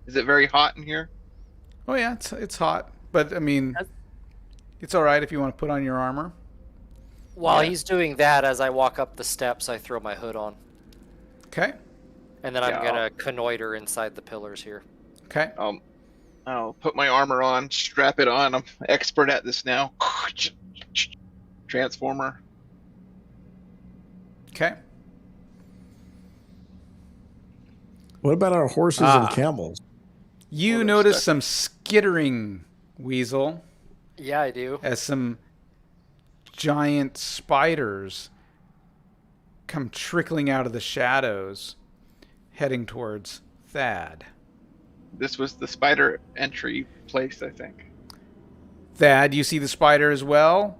Speaker 3: Is it very hot in here?
Speaker 1: Oh yeah, it's hot, but I mean, it's all right if you want to put on your armor.
Speaker 5: While he's doing that, as I walk up the steps, I throw my hood on.
Speaker 1: Okay.
Speaker 5: And then I'm gonna connoiter inside the pillars here.
Speaker 1: Okay.
Speaker 3: I'll put my armor on, strap it on. I'm expert at this now. Transformer.
Speaker 1: Okay.
Speaker 2: What about our horses and camels?
Speaker 1: You notice some skittering, Weasel.
Speaker 5: Yeah, I do.
Speaker 1: As some giant spiders come trickling out of the shadows, heading towards Thad.
Speaker 3: This was the spider entry place, I think.
Speaker 1: Thad, you see the spider as well?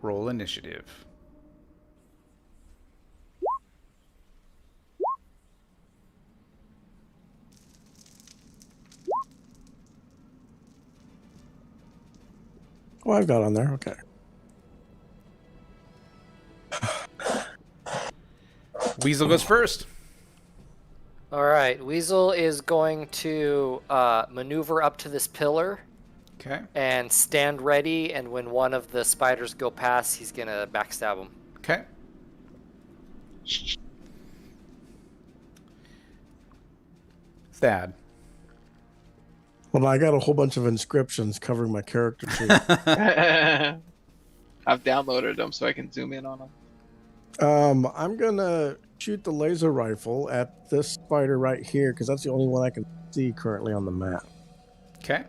Speaker 1: Roll initiative.
Speaker 2: Oh, I've got on there. Okay.
Speaker 1: Weasel goes first.
Speaker 5: All right, Weasel is going to maneuver up to this pillar
Speaker 1: Okay.
Speaker 5: and stand ready, and when one of the spiders go past, he's going to backstab him.
Speaker 1: Okay. Thad.
Speaker 2: Well, I got a whole bunch of inscriptions covering my character sheet.
Speaker 3: I've downloaded them so I can zoom in on them.
Speaker 2: I'm gonna shoot the laser rifle at this spider right here because that's the only one I can see currently on the map.
Speaker 1: Okay.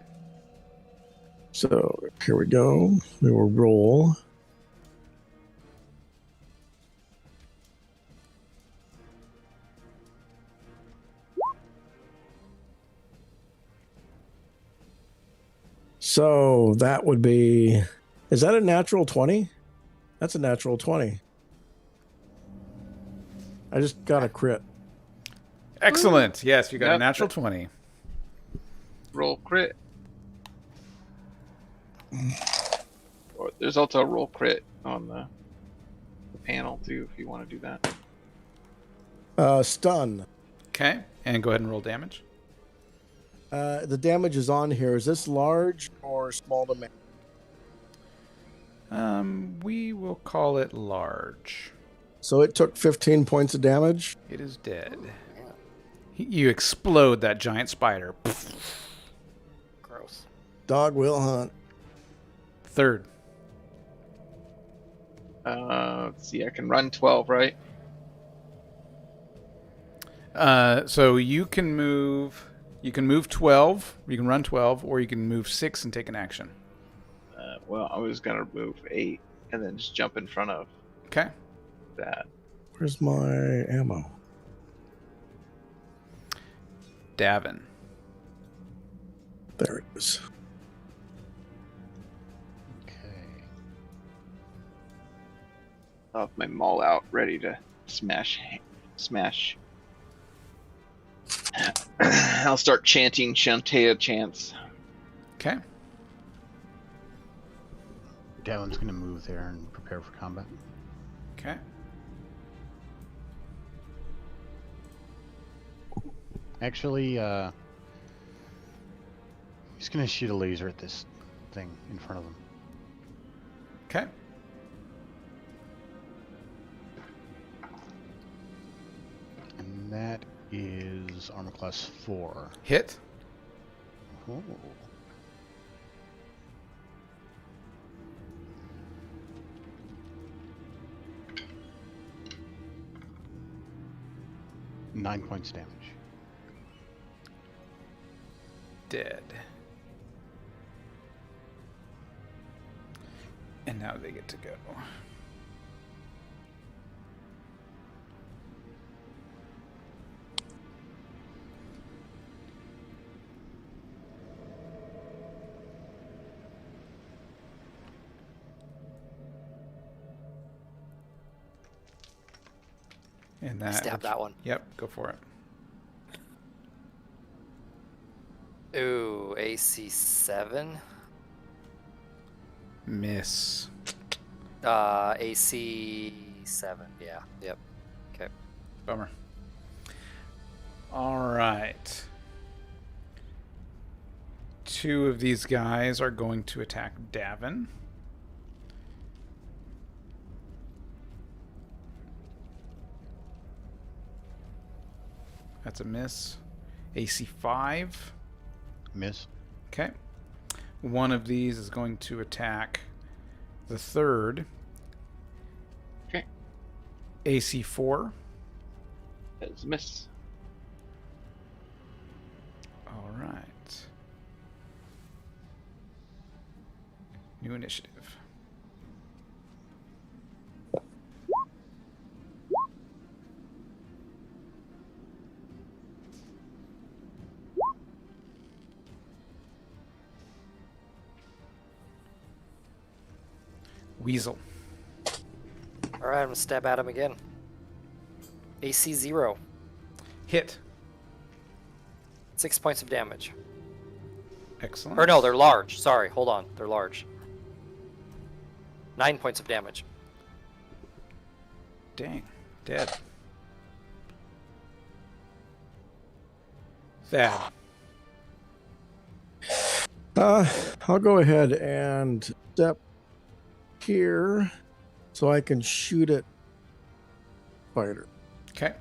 Speaker 2: So here we go. We will roll. So that would be, is that a natural 20? That's a natural 20. I just got a crit.
Speaker 1: Excellent. Yes, you got a
Speaker 3: Yep.
Speaker 1: natural 20.
Speaker 3: Roll crit. Or there's also a roll crit on the panel too, if you want to do that.
Speaker 2: Stun.
Speaker 1: Okay. And go ahead and roll damage.
Speaker 2: The damage is on here. Is this large or small to make?
Speaker 1: We will call it large.
Speaker 2: So it took 15 points of damage.
Speaker 1: It is dead.
Speaker 5: Yeah,
Speaker 1: You explode that giant spider.
Speaker 5: gross.
Speaker 2: Dog will hunt.
Speaker 1: Third.
Speaker 3: Let's see, I can run 12, right?
Speaker 1: So you can move 12, you can run 12, or you can move 6 and take an action.
Speaker 3: Well, I was gonna move 8 and then just jump in front of
Speaker 1: Okay.
Speaker 3: that.
Speaker 2: Where's my ammo?
Speaker 1: Davin.
Speaker 2: There it is.
Speaker 4: Okay.
Speaker 3: I'll have my maul out, ready to smash. I'll start chanting Shantea chants.
Speaker 1: Okay.
Speaker 4: Davin's going to move there and prepare for combat.
Speaker 1: Okay.
Speaker 4: Actually, he's going to shoot a laser at this thing in front of him.
Speaker 1: Okay.
Speaker 4: And that is armor class 4.
Speaker 1: Hit.
Speaker 4: Oh. Nine points damage.
Speaker 1: Dead. And now they get to go. And that.
Speaker 5: Stab that one.
Speaker 1: Yep, go for it.
Speaker 5: Ooh, AC 7.
Speaker 1: Miss.
Speaker 5: AC 7. Yeah. Yep. Okay.
Speaker 1: Bummer. All right. 2 of these guys are going to attack Davin. That's a miss. AC 5.
Speaker 4: Miss.
Speaker 1: Okay. One of these is going to attack the third.
Speaker 3: Okay.
Speaker 1: AC 4.
Speaker 3: That's a miss.
Speaker 1: All right. New initiative. Weasel.
Speaker 5: All right, I'm gonna stab at him again. AC 0.
Speaker 1: Hit.
Speaker 5: 6 points of damage.
Speaker 1: Excellent.
Speaker 5: Or no, they're large. Sorry, hold on. They're large. 9 points of damage.
Speaker 1: Dang. Dead. Thad.
Speaker 2: I'll go ahead and step here so I can shoot at fighter.
Speaker 1: Okay.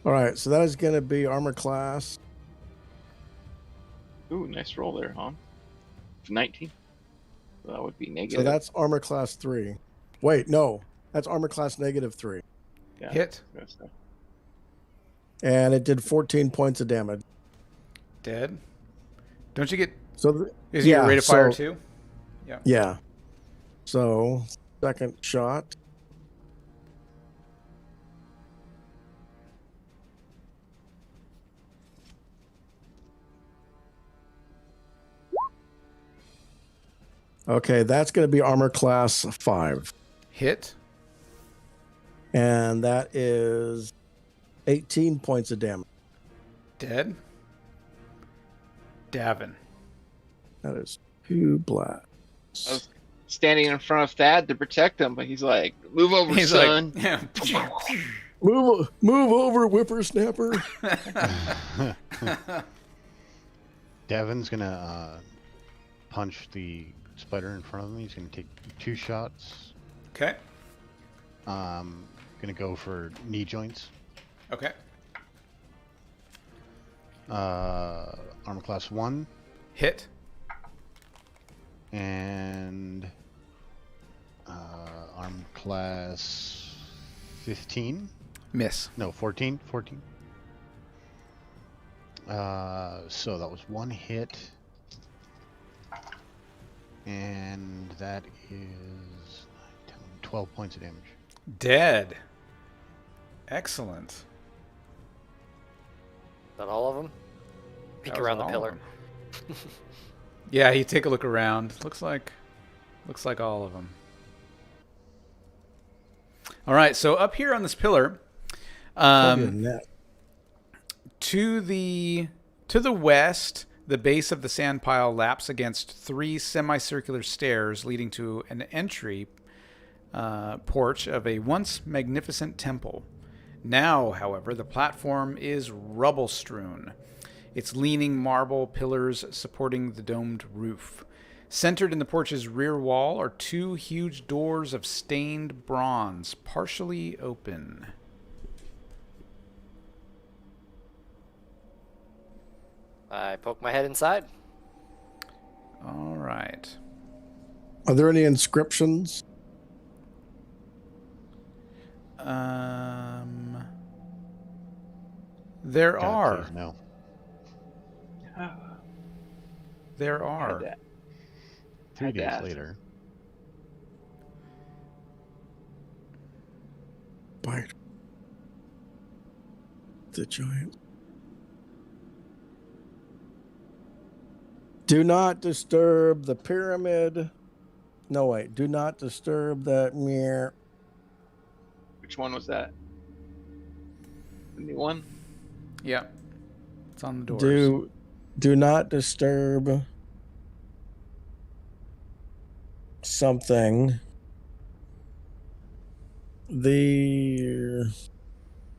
Speaker 2: All right, so that is going to be armor class.
Speaker 3: Ooh, nice roll there, huh? 19. So that would be negative.
Speaker 2: So that's armor class 3. Wait, no, that's armor class -3.
Speaker 3: Yeah,
Speaker 1: Hit.
Speaker 3: that's nice.
Speaker 2: And it did 14 points of damage.
Speaker 1: Dead. Don't you get...
Speaker 2: So
Speaker 1: Is it your rate of fire too? Yeah.
Speaker 2: Yeah. So second shot. Okay, that's going to be armor class 5.
Speaker 1: Hit.
Speaker 2: And that is 18 points of damage.
Speaker 1: Dead. Davin.
Speaker 2: That is 2 black.
Speaker 3: I was standing in front of Thad to protect him, but he's like, "Move over,
Speaker 1: He's
Speaker 3: son."
Speaker 1: like, yeah.
Speaker 2: Move over, whippersnapper.
Speaker 4: Devin's gonna punch the spider in front of him. He's gonna take 2 shots.
Speaker 1: Okay.
Speaker 4: Gonna go for knee joints.
Speaker 1: Okay.
Speaker 4: Armor class 1
Speaker 1: Hit.
Speaker 4: and armor class 15.
Speaker 1: Miss.
Speaker 4: No, 14. 14. So that was 1 hit. And that is 9, 10, 12 points of damage.
Speaker 1: Dead. Excellent.
Speaker 5: Is that all of them? Peek
Speaker 1: That was
Speaker 5: around the
Speaker 1: all of
Speaker 5: pillar.
Speaker 1: them. Yeah, you take a look around. Looks like all of them. All right, so up here on this pillar, to the west, the base of the sand pile laps against 3 semicircular stairs leading to an entry porch of a once magnificent temple. Now, however, the platform is rubble-strewn, its leaning marble pillars supporting the domed roof. Centered in the porch's rear wall are 2 huge doors of stained bronze, partially open.
Speaker 5: I poke my head inside.
Speaker 1: All right.
Speaker 2: Are there any inscriptions?
Speaker 1: There
Speaker 4: God,
Speaker 1: are.
Speaker 4: please, no.
Speaker 1: There are.
Speaker 4: 3 days
Speaker 3: Dad.
Speaker 4: later.
Speaker 2: Bite. The giant. Do not disturb the pyramid. No, wait. Do not disturb that mirror.
Speaker 3: Which one was that? The new one?
Speaker 1: Yeah. It's on the doors.
Speaker 2: Do not disturb something.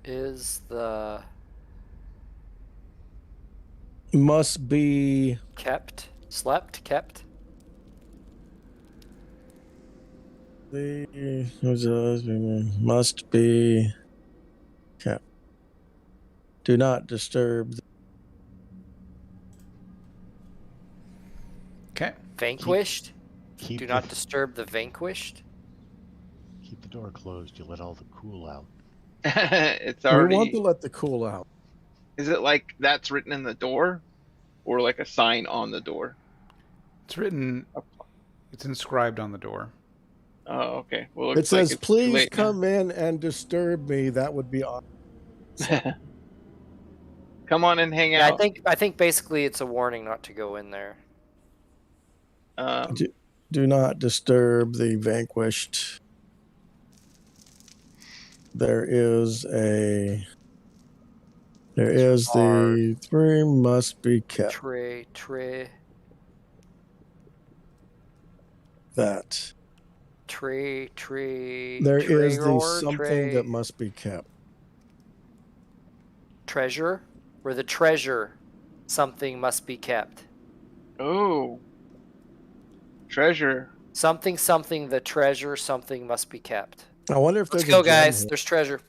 Speaker 5: Is the
Speaker 2: Must be
Speaker 5: kept?
Speaker 2: must be kept. Do not disturb.
Speaker 1: Okay.
Speaker 5: Vanquished?
Speaker 4: Keep
Speaker 5: Do
Speaker 4: the-
Speaker 5: not disturb the vanquished?
Speaker 4: Keep the door closed. You let all the cool out.
Speaker 3: It's
Speaker 2: We
Speaker 3: already.
Speaker 2: want to let the cool out.
Speaker 3: Is it like that's written in the door, or like a sign on the door?
Speaker 1: It's written. It's inscribed on the door.
Speaker 3: Oh, okay. Well,
Speaker 2: It
Speaker 3: looks like
Speaker 2: says,
Speaker 3: it's too
Speaker 2: "Please
Speaker 3: late now."
Speaker 2: come in and disturb me." That would be awesome.
Speaker 3: Come on and hang
Speaker 5: Yeah,
Speaker 3: out.
Speaker 5: I think basically it's a warning not to go in there.
Speaker 2: Do not disturb the vanquished. There is a There is the 3 must be kept.
Speaker 5: Tray.
Speaker 2: That.
Speaker 5: Tray.
Speaker 2: There is the
Speaker 5: roar,
Speaker 2: something
Speaker 5: tray.
Speaker 2: that must be kept.
Speaker 5: Treasure. Where the treasure, something must be kept.
Speaker 3: Oh. Treasure.
Speaker 5: Something, the treasure, something must be kept.
Speaker 2: I wonder if
Speaker 5: Let's
Speaker 2: there's
Speaker 5: go,
Speaker 2: a gem
Speaker 5: guys.
Speaker 2: here.
Speaker 5: There's treasure.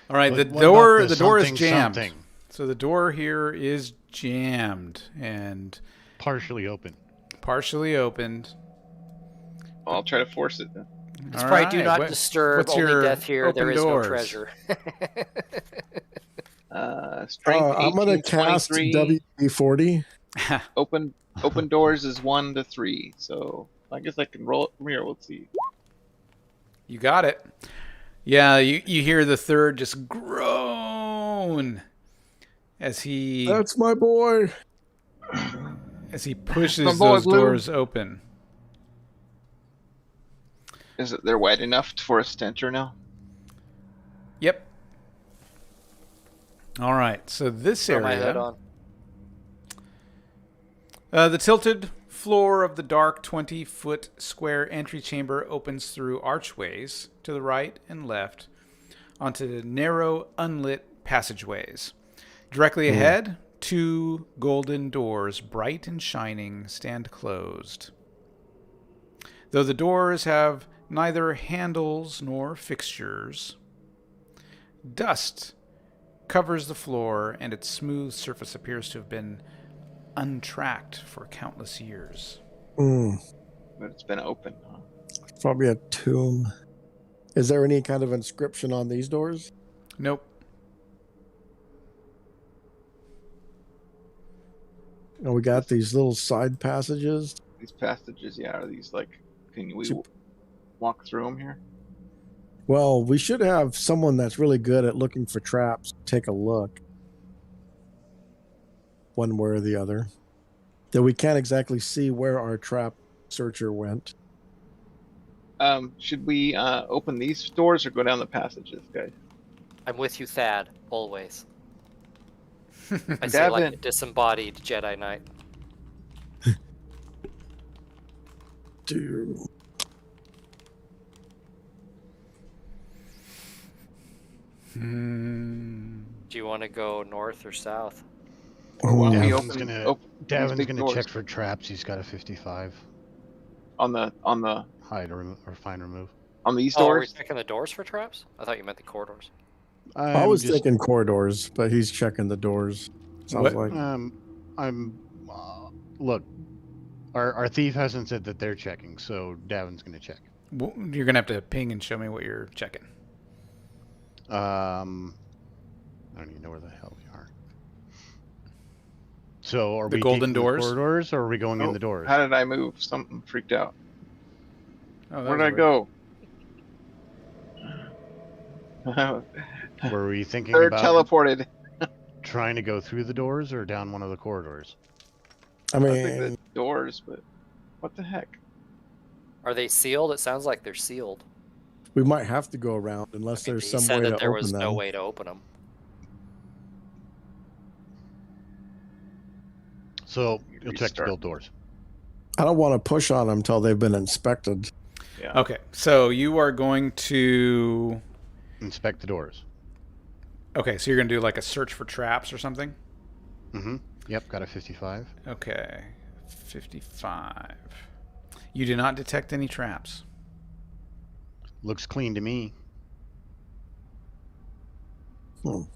Speaker 1: All right,
Speaker 4: But
Speaker 1: the
Speaker 4: what
Speaker 1: door
Speaker 4: about
Speaker 1: the door is
Speaker 4: something,
Speaker 1: jammed.
Speaker 4: something?
Speaker 1: So the door here is jammed and
Speaker 4: Partially open.
Speaker 1: partially opened.
Speaker 3: I'll try to force it then.
Speaker 5: It's
Speaker 1: All
Speaker 5: probably do
Speaker 1: right,
Speaker 5: not disturb,
Speaker 1: what's
Speaker 5: only
Speaker 1: your
Speaker 5: death here. There
Speaker 1: open
Speaker 5: is
Speaker 1: doors?
Speaker 5: no treasure.
Speaker 3: Strength
Speaker 2: I'm going to
Speaker 3: 18,
Speaker 2: cast
Speaker 3: 23.
Speaker 2: WD-40.
Speaker 3: Open doors is 1 to 3. So I guess I can roll it from here. We'll see.
Speaker 1: You got it. Yeah, you hear the third just groan as he
Speaker 2: That's my boy.
Speaker 1: pushes
Speaker 3: My boy
Speaker 1: those
Speaker 3: Blue.
Speaker 1: doors open.
Speaker 3: Is it they're wide enough for a stencher now?
Speaker 1: Yep. All right. So this
Speaker 5: Throw my hood
Speaker 1: area,
Speaker 5: on.
Speaker 1: the tilted floor of the dark 20-foot square entry chamber opens through archways to the right and left onto narrow, unlit passageways. Directly ahead, 2 golden doors, bright and shining, stand closed. Though the doors have neither handles nor fixtures, dust covers the floor, and its smooth surface appears to have been untracked for countless years.
Speaker 3: But it's been open, huh?
Speaker 2: Probably a tomb. Is there any kind of inscription on these doors?
Speaker 1: Nope.
Speaker 2: Oh, we got these little side passages.
Speaker 3: These passages, yeah, are these like, can we walk through them here?
Speaker 2: Well, we should have someone that's really good at looking for traps take a look. One way or the other. That we can't exactly see where our trap searcher went.
Speaker 3: Should we open these doors or go down the passages, guys?
Speaker 5: I'm with you, Thad, always. I say like a disembodied Jedi Knight.
Speaker 2: Dude.
Speaker 5: Do you want to go north or south?
Speaker 3: Well, we
Speaker 4: Davin's
Speaker 3: open
Speaker 4: gonna
Speaker 3: these big
Speaker 4: check
Speaker 3: doors
Speaker 4: for traps. He's got a 55.
Speaker 3: on the
Speaker 4: Hide or find remove.
Speaker 3: on these
Speaker 5: Oh, are we
Speaker 3: doors.
Speaker 5: checking the doors for traps? I thought you meant the corridors.
Speaker 2: I was thinking corridors, but he's checking the doors. Sounds like.
Speaker 4: Look, our thief hasn't said that they're checking, so Davin's gonna check.
Speaker 1: You're going to have to ping and show me what you're checking.
Speaker 4: I don't even know where the hell we are. So are
Speaker 1: The
Speaker 4: we
Speaker 1: golden
Speaker 4: taking
Speaker 1: doors?
Speaker 4: the corridors, or are we going in the doors?
Speaker 3: How did I move? Something freaked out.
Speaker 1: Oh, that
Speaker 3: Where
Speaker 1: was
Speaker 3: did I
Speaker 1: weird.
Speaker 3: go?
Speaker 4: Were we thinking
Speaker 3: They're
Speaker 4: about
Speaker 3: teleported.
Speaker 4: trying to go through the doors or down one of the corridors?
Speaker 2: I
Speaker 3: I think
Speaker 2: mean,
Speaker 3: the doors, but what the heck?
Speaker 5: Are they sealed? It sounds like they're sealed.
Speaker 2: we might have to go around unless
Speaker 5: I mean,
Speaker 2: there's
Speaker 5: he
Speaker 2: some
Speaker 5: said
Speaker 2: way
Speaker 5: that
Speaker 2: to
Speaker 5: there
Speaker 2: open
Speaker 5: was
Speaker 2: them.
Speaker 5: no way to open them.
Speaker 4: So you'll check the
Speaker 3: Restart.
Speaker 4: build doors.
Speaker 2: I don't want to push on them until they've been inspected.
Speaker 3: Yeah.
Speaker 1: Okay, so you are going to...
Speaker 4: Inspect the doors.
Speaker 1: Okay, so you're going to do like a search for traps or something?
Speaker 4: Mm-hmm. Yep, got a 55.
Speaker 1: Okay, 55. You do not detect any traps.
Speaker 4: Looks clean to me.
Speaker 2: So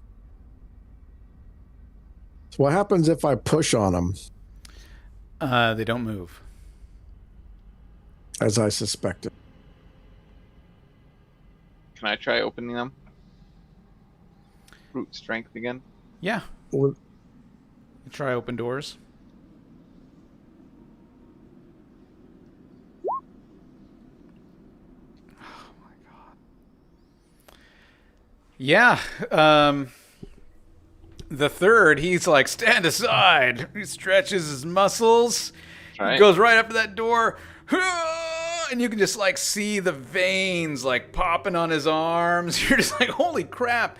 Speaker 2: what happens if I push on them,
Speaker 1: They don't move.
Speaker 2: as I suspected?
Speaker 3: Can I try opening them? Brute strength again.
Speaker 1: Yeah.
Speaker 2: Well,
Speaker 1: Try open doors. Oh my god. Yeah. The third, he's like, stand aside. He stretches his muscles.
Speaker 3: Try
Speaker 1: He
Speaker 3: it.
Speaker 1: goes right up to that door. and you can just like see the veins like popping on his arms. You're just like, holy crap.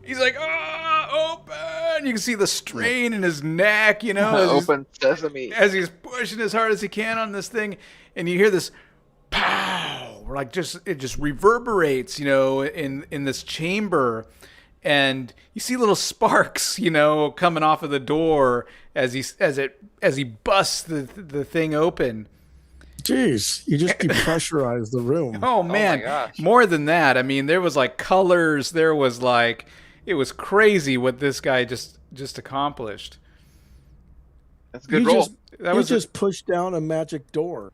Speaker 1: He's like, open. You can see the strain in his neck, you know,
Speaker 3: Open sesame.
Speaker 1: as he's pushing as hard as he can on this thing. And you hear this pow, like it just reverberates, you know, in this chamber. And you see little sparks, you know, coming off of the door as he busts the thing open.
Speaker 2: Jeez, you just depressurize the room.
Speaker 1: Oh man,
Speaker 5: my gosh.
Speaker 1: More than that. I mean, there was like colors. There was like, it was crazy what this guy just accomplished.
Speaker 3: That's a good
Speaker 2: You
Speaker 3: roll.
Speaker 2: just pushed down a magic door.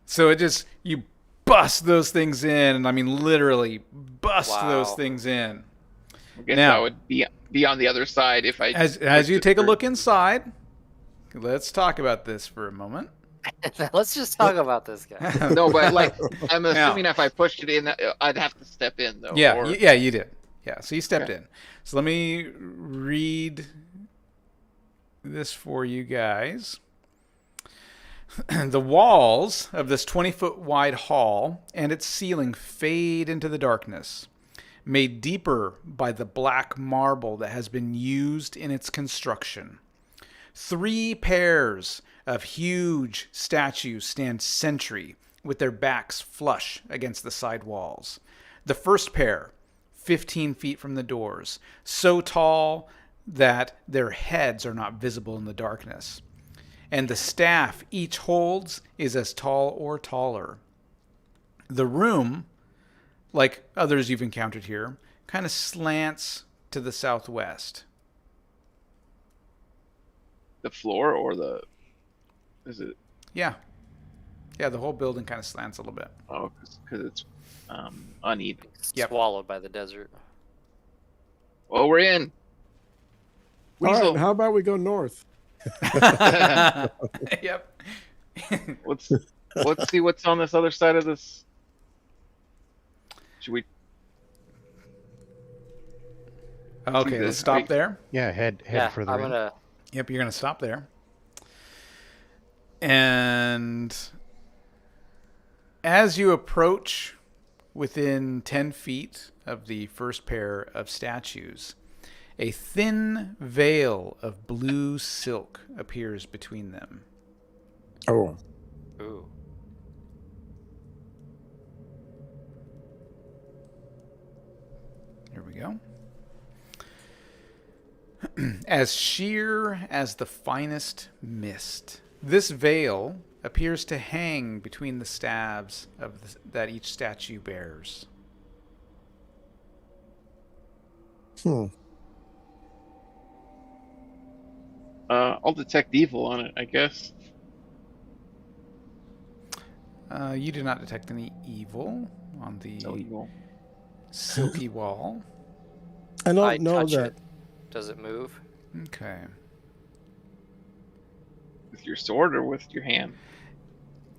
Speaker 1: So you bust those things in, and I mean literally bust those things in.
Speaker 3: I guess
Speaker 1: Now-
Speaker 3: I would be on the other side if I.
Speaker 1: As you take a look inside, let's talk about this for a moment.
Speaker 5: Let's just talk about this guy.
Speaker 3: No, but like I'm assuming if I pushed it in, I'd have to step in though.
Speaker 1: Yeah,
Speaker 3: or-
Speaker 1: yeah, you did. Yeah, so you stepped
Speaker 3: Okay.
Speaker 1: in. So let me read this for you guys. The walls of this 20-foot wide hall and its ceiling fade into the darkness, made deeper by the black marble that has been used in its construction. 3 pairs of huge statues stand sentry with their backs flush against the side walls. The first pair, 15 feet from the doors, so tall that their heads are not visible in the darkness. And the staff each holds is as tall or taller. The room, like others you've encountered here, kind of slants to the southwest.
Speaker 3: The floor or is it?
Speaker 1: Yeah. Yeah, the whole building kind of slants a little bit.
Speaker 3: Oh, because it's uneven.
Speaker 1: Yep.
Speaker 5: Swallowed by the desert.
Speaker 3: Well, we're in.
Speaker 2: All
Speaker 3: Weasel.
Speaker 2: right, how about we go north?
Speaker 1: Yep.
Speaker 3: Let's see what's on this other side of this. Should we?
Speaker 1: Okay,
Speaker 3: See
Speaker 1: let's
Speaker 3: this
Speaker 1: stop
Speaker 3: big-
Speaker 1: there.
Speaker 4: Yeah, head
Speaker 5: Yeah,
Speaker 4: further
Speaker 5: I'm
Speaker 4: in.
Speaker 5: gonna.
Speaker 1: Yep, you're going to stop there. And as you approach within 10 feet of the first pair of statues, a thin veil of blue silk appears between them.
Speaker 2: Oh,
Speaker 5: Ooh.
Speaker 1: Here we go. As sheer as the finest mist, this veil appears to hang between the stabs that each statue bears.
Speaker 3: I'll detect evil on it, I guess.
Speaker 1: You do not detect any evil on the
Speaker 3: So evil.
Speaker 1: silky wall.
Speaker 2: I
Speaker 5: I
Speaker 2: don't know
Speaker 5: touch
Speaker 2: that.
Speaker 5: it. Does it move?
Speaker 1: Okay.
Speaker 3: With your sword or with your hand?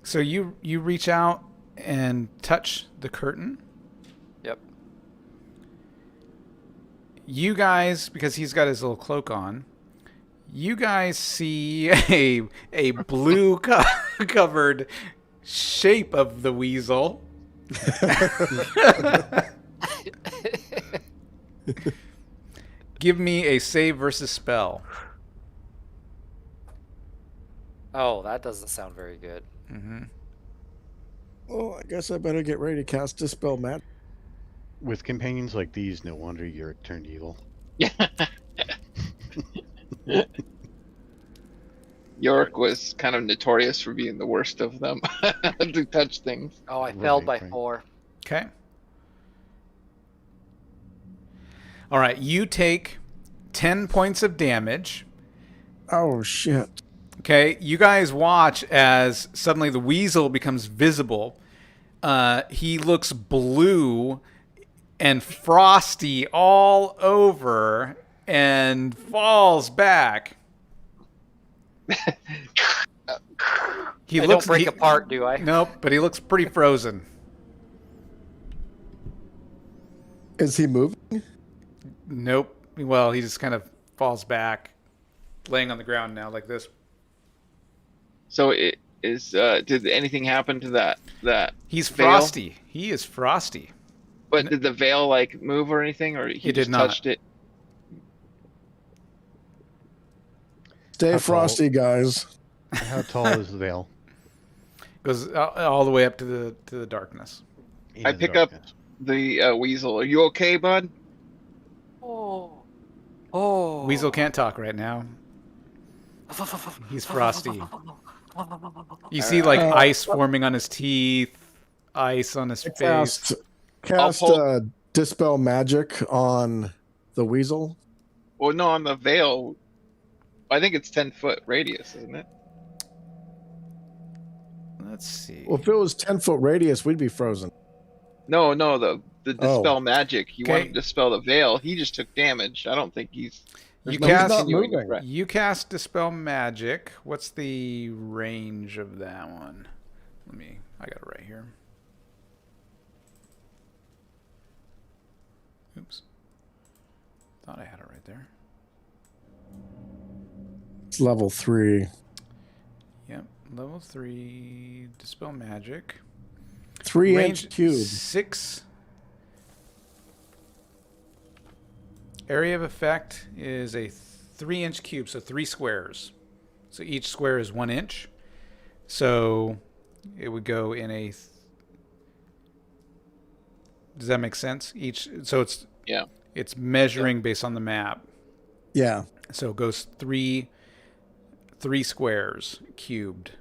Speaker 1: So you reach out and touch the curtain.
Speaker 5: Yep.
Speaker 1: You guys, because he's got his little cloak on, you guys see a blue covered shape of the weasel. Give me a save versus spell.
Speaker 5: Oh, that doesn't sound very good.
Speaker 1: Mm-hmm.
Speaker 2: Oh, I guess I better get ready to cast Dispel Magic.
Speaker 4: With companions like these, no wonder you're turned evil.
Speaker 3: York was kind of notorious for being the worst of them to touch things.
Speaker 5: Oh, I failed by
Speaker 4: Right.
Speaker 5: 4.
Speaker 1: Okay. All right, you take 10 points of damage.
Speaker 2: Oh, shit.
Speaker 1: Okay, you guys watch as suddenly the weasel becomes visible. He looks blue and frosty all over and falls back. He
Speaker 5: I
Speaker 1: looks
Speaker 5: don't break apart, do I?
Speaker 1: Nope, but he looks pretty frozen.
Speaker 2: Is he moving?
Speaker 1: Nope. Well, he just kind of falls back, laying on the ground now like this.
Speaker 3: So it is. Did anything happen to that?
Speaker 1: He's
Speaker 3: veil?
Speaker 1: frosty. He is frosty.
Speaker 3: But did the veil like move or anything, or he
Speaker 1: It
Speaker 3: just
Speaker 1: did not.
Speaker 3: touched it?
Speaker 2: Stay
Speaker 4: How
Speaker 2: frosty, guys.
Speaker 4: How tall is the veil?
Speaker 1: Goes all the way up to the darkness.
Speaker 3: I
Speaker 4: Into the
Speaker 3: pick up
Speaker 4: darkness.
Speaker 3: the weasel. Are you okay, bud?
Speaker 5: Oh.
Speaker 1: Weasel can't talk right now. He's frosty. You see like ice forming on his teeth, ice on his face.
Speaker 2: Cast dispel magic on the weasel.
Speaker 3: Well, no, on the veil. I think it's 10-foot radius, isn't it?
Speaker 1: Let's see.
Speaker 2: Well, if it was 10-foot radius, we'd be frozen.
Speaker 3: No, the dispel magic. You want
Speaker 1: Okay.
Speaker 3: him to dispel the veil. He just took damage. I don't think he's.
Speaker 1: You
Speaker 3: no
Speaker 1: cast-
Speaker 3: continuing
Speaker 2: moving.
Speaker 3: threat.
Speaker 1: You cast dispel magic. What's the range of that one? I got it right here. Oops. Thought I had it right there.
Speaker 2: It's level 3.
Speaker 1: Yep. Level 3 dispel magic.
Speaker 2: 3-inch cube.
Speaker 1: 6. Area of effect is a 3-inch cube, so 3 squares. So each square is 1 inch. So it would go in a. Does that make sense? So it's
Speaker 3: Yeah.
Speaker 1: It's measuring based on the map.
Speaker 2: Yeah.
Speaker 1: So it goes three squares cubed.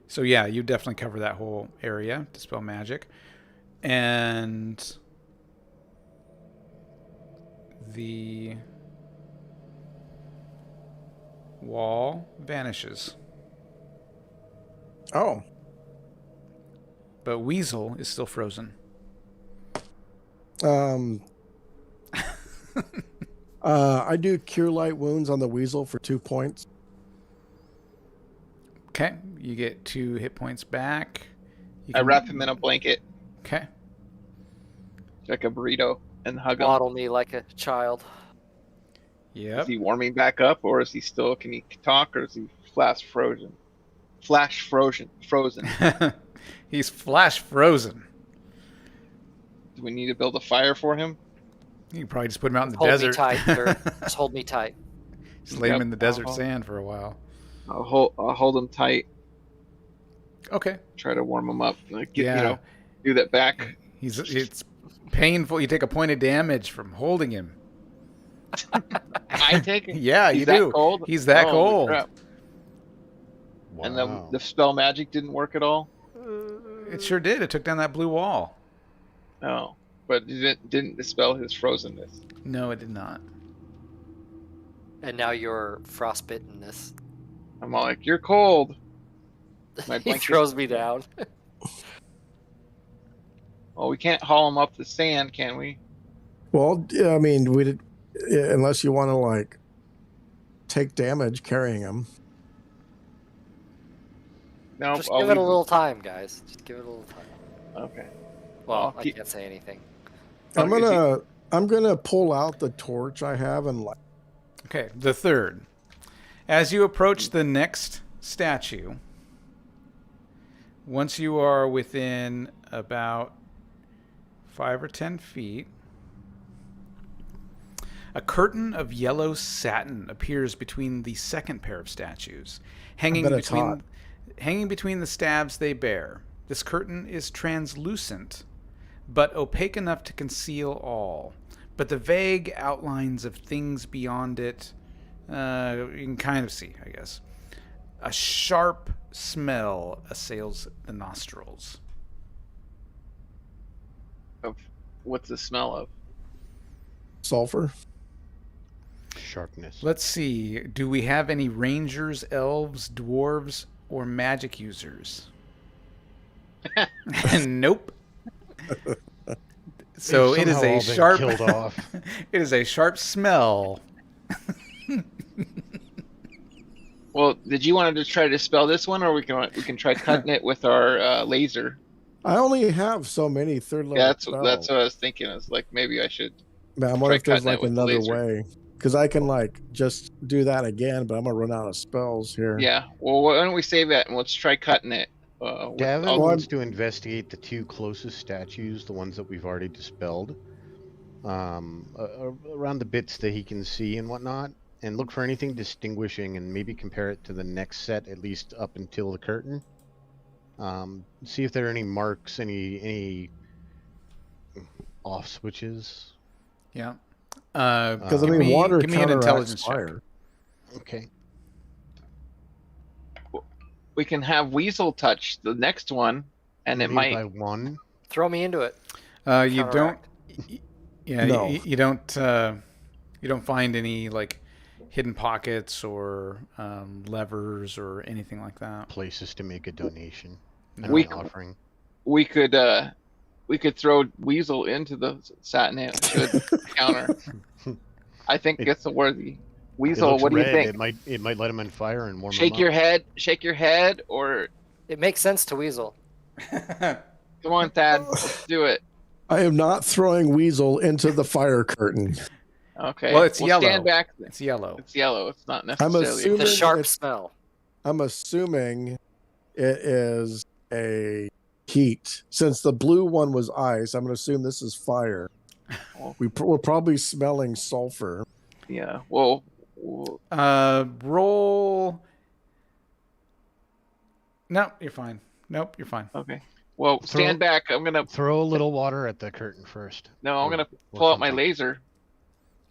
Speaker 1: So yeah, you definitely cover that whole area, dispel magic. And the wall vanishes.
Speaker 2: Oh.
Speaker 1: But Weasel is still frozen.
Speaker 2: I do cure light wounds on the weasel for 2 points.
Speaker 1: Okay, you get 2 hit points back.
Speaker 3: I wrap him in a blanket,
Speaker 1: Okay.
Speaker 3: like a burrito, and hug him.
Speaker 5: Waddle me like a child.
Speaker 3: Is
Speaker 1: Yep.
Speaker 3: he warming back up, or is he still? Can he talk, or is he frozen? Frozen.
Speaker 1: He's flash frozen.
Speaker 3: Do we need to build a fire for him?
Speaker 1: You can probably just put him out in the
Speaker 5: Hold
Speaker 1: desert.
Speaker 5: me tight, sir. Just hold me tight.
Speaker 1: Just lay him
Speaker 3: Yep.
Speaker 1: in the desert
Speaker 3: Uh-huh.
Speaker 1: sand for a while.
Speaker 3: I'll hold him tight.
Speaker 1: Okay.
Speaker 3: Try to warm him up. Like,
Speaker 1: Yeah.
Speaker 3: do that back.
Speaker 1: It's painful. You take a point of damage from holding him.
Speaker 3: I take it.
Speaker 1: Yeah,
Speaker 3: He's
Speaker 1: you
Speaker 3: that
Speaker 1: do.
Speaker 3: cold?
Speaker 1: He's that
Speaker 3: Holy
Speaker 1: cold.
Speaker 3: crap.
Speaker 4: Wow.
Speaker 3: And the spell magic didn't work at all.
Speaker 1: It sure did. It took down that blue wall.
Speaker 3: No, but it didn't dispel his frozenness.
Speaker 1: No, it did not.
Speaker 5: And now you're frostbittenness.
Speaker 3: I'm all like, "You're cold." My
Speaker 5: He
Speaker 3: blanket-
Speaker 5: throws me down.
Speaker 3: Well, we can't haul him up the sand, can we?
Speaker 2: Well, yeah, I mean, unless you want to like take damage carrying him.
Speaker 3: No.
Speaker 5: Just
Speaker 3: I'll
Speaker 5: give it a
Speaker 3: leave-
Speaker 5: little time, guys. Just give it a little time.
Speaker 3: Okay.
Speaker 5: Well,
Speaker 3: I'll
Speaker 5: I
Speaker 3: keep-
Speaker 5: can't say anything.
Speaker 2: I'm gonna pull out the torch I have and like.
Speaker 1: Okay, the third. As you approach the next statue, once you are within about 5 or 10 feet, a curtain of yellow satin appears between the second pair of statues, hanging
Speaker 2: bet it's hot.
Speaker 1: between the stabs they bear. This curtain is translucent, but opaque enough to conceal all. But the vague outlines of things beyond it, you can kind of see, I guess. A sharp smell assails the nostrils.
Speaker 3: What's the smell of?
Speaker 2: Sulfur.
Speaker 4: Sharpness.
Speaker 1: Let's see. Do we have any rangers, elves, dwarves, or magic users? Nope. So
Speaker 4: They've
Speaker 1: it is
Speaker 4: somehow
Speaker 1: a
Speaker 4: all been
Speaker 1: sharp.
Speaker 4: killed off.
Speaker 1: It is a sharp smell.
Speaker 3: Well, did you want to just try to dispel this one, or we can try cutting it with our laser?
Speaker 2: I only have so many third level.
Speaker 3: Yeah, that's
Speaker 2: spells.
Speaker 3: what I was thinking. I was like, maybe I should.
Speaker 2: Man, I
Speaker 3: try
Speaker 2: wonder if there's
Speaker 3: cutting it
Speaker 2: like
Speaker 3: with the
Speaker 2: another
Speaker 3: laser.
Speaker 2: way. because I can like just do that again, but I'm gonna run out of spells here.
Speaker 3: Yeah. Well, why don't we save that and let's try cutting it.
Speaker 4: Davin
Speaker 3: I'll-
Speaker 4: wants to investigate the 2 closest statues, the ones that we've already dispelled, around the bits that he can see and whatnot, and look for anything distinguishing, and maybe compare it to the next set, at least up until the curtain. See if there are any marks, any off switches.
Speaker 1: Yeah.
Speaker 2: Because I
Speaker 1: give
Speaker 2: mean,
Speaker 1: me-
Speaker 2: water
Speaker 1: give me an
Speaker 2: counteracts
Speaker 1: intelligence check.
Speaker 2: fire.
Speaker 4: Okay.
Speaker 3: we can have Weasel touch the next one, and it
Speaker 4: Maybe
Speaker 3: might.
Speaker 4: by 1.
Speaker 5: Throw me into it.
Speaker 1: You don't.
Speaker 5: Counteract.
Speaker 1: Yeah.
Speaker 2: No.
Speaker 1: You don't. You don't find any like hidden pockets or levers or anything like that.
Speaker 4: Places to make a donation.
Speaker 1: No.
Speaker 3: We-
Speaker 4: An offering.
Speaker 3: We could throw Weasel into the satin. It should counter. I think it's a worthy.
Speaker 4: It
Speaker 3: Weasel,
Speaker 4: looks
Speaker 3: what do you
Speaker 4: red.
Speaker 3: think?
Speaker 4: It might light him on fire and warm him
Speaker 3: Shake
Speaker 4: up.
Speaker 3: your head, or
Speaker 5: It makes sense to Weasel.
Speaker 3: come on, Thad, let's do it.
Speaker 2: I am not throwing Weasel into the fire curtain.
Speaker 3: Okay.
Speaker 1: Well, it's
Speaker 3: we'll
Speaker 1: yellow.
Speaker 3: Stand back.
Speaker 1: It's yellow.
Speaker 3: It's yellow. It's not
Speaker 2: I'm
Speaker 3: necessarily.
Speaker 2: assuming
Speaker 5: The sharp
Speaker 2: it's-
Speaker 5: smell.
Speaker 2: I'm assuming it is a heat. Since the blue one was ice, I'm going to assume this is fire. We're probably smelling sulfur.
Speaker 3: Yeah. Well.
Speaker 1: Roll. No, you're fine. Nope, you're fine.
Speaker 3: Okay. Well, stand back. I'm gonna.
Speaker 4: Throw a little water at the curtain first.
Speaker 3: No, I'm
Speaker 4: Or-
Speaker 3: gonna
Speaker 4: or
Speaker 3: pull out my
Speaker 4: something.
Speaker 3: laser.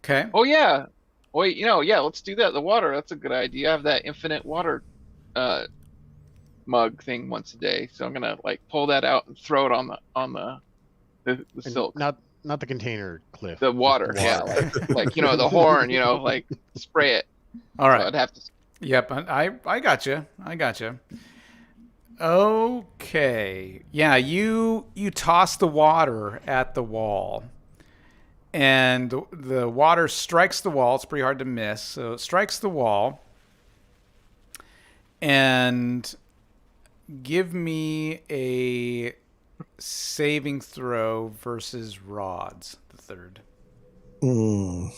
Speaker 1: Okay.
Speaker 3: Oh yeah. Wait. Yeah. Let's do that. The water. That's a good idea. I have that infinite water, mug thing once a day. So I'm gonna like pull that out and throw it on the
Speaker 4: And
Speaker 3: silk.
Speaker 4: Not the container, Cliff.
Speaker 3: The
Speaker 4: just
Speaker 3: water. Yeah. Like the horn. Like spray it.
Speaker 1: All right.
Speaker 3: So I'd have to.
Speaker 1: Yep, I got you. I got you. Okay. Yeah, you toss the water at the wall, and the water strikes the wall. It's pretty hard to miss. So it strikes the wall, and give me a saving throw versus rods. The third.
Speaker 2: Mm.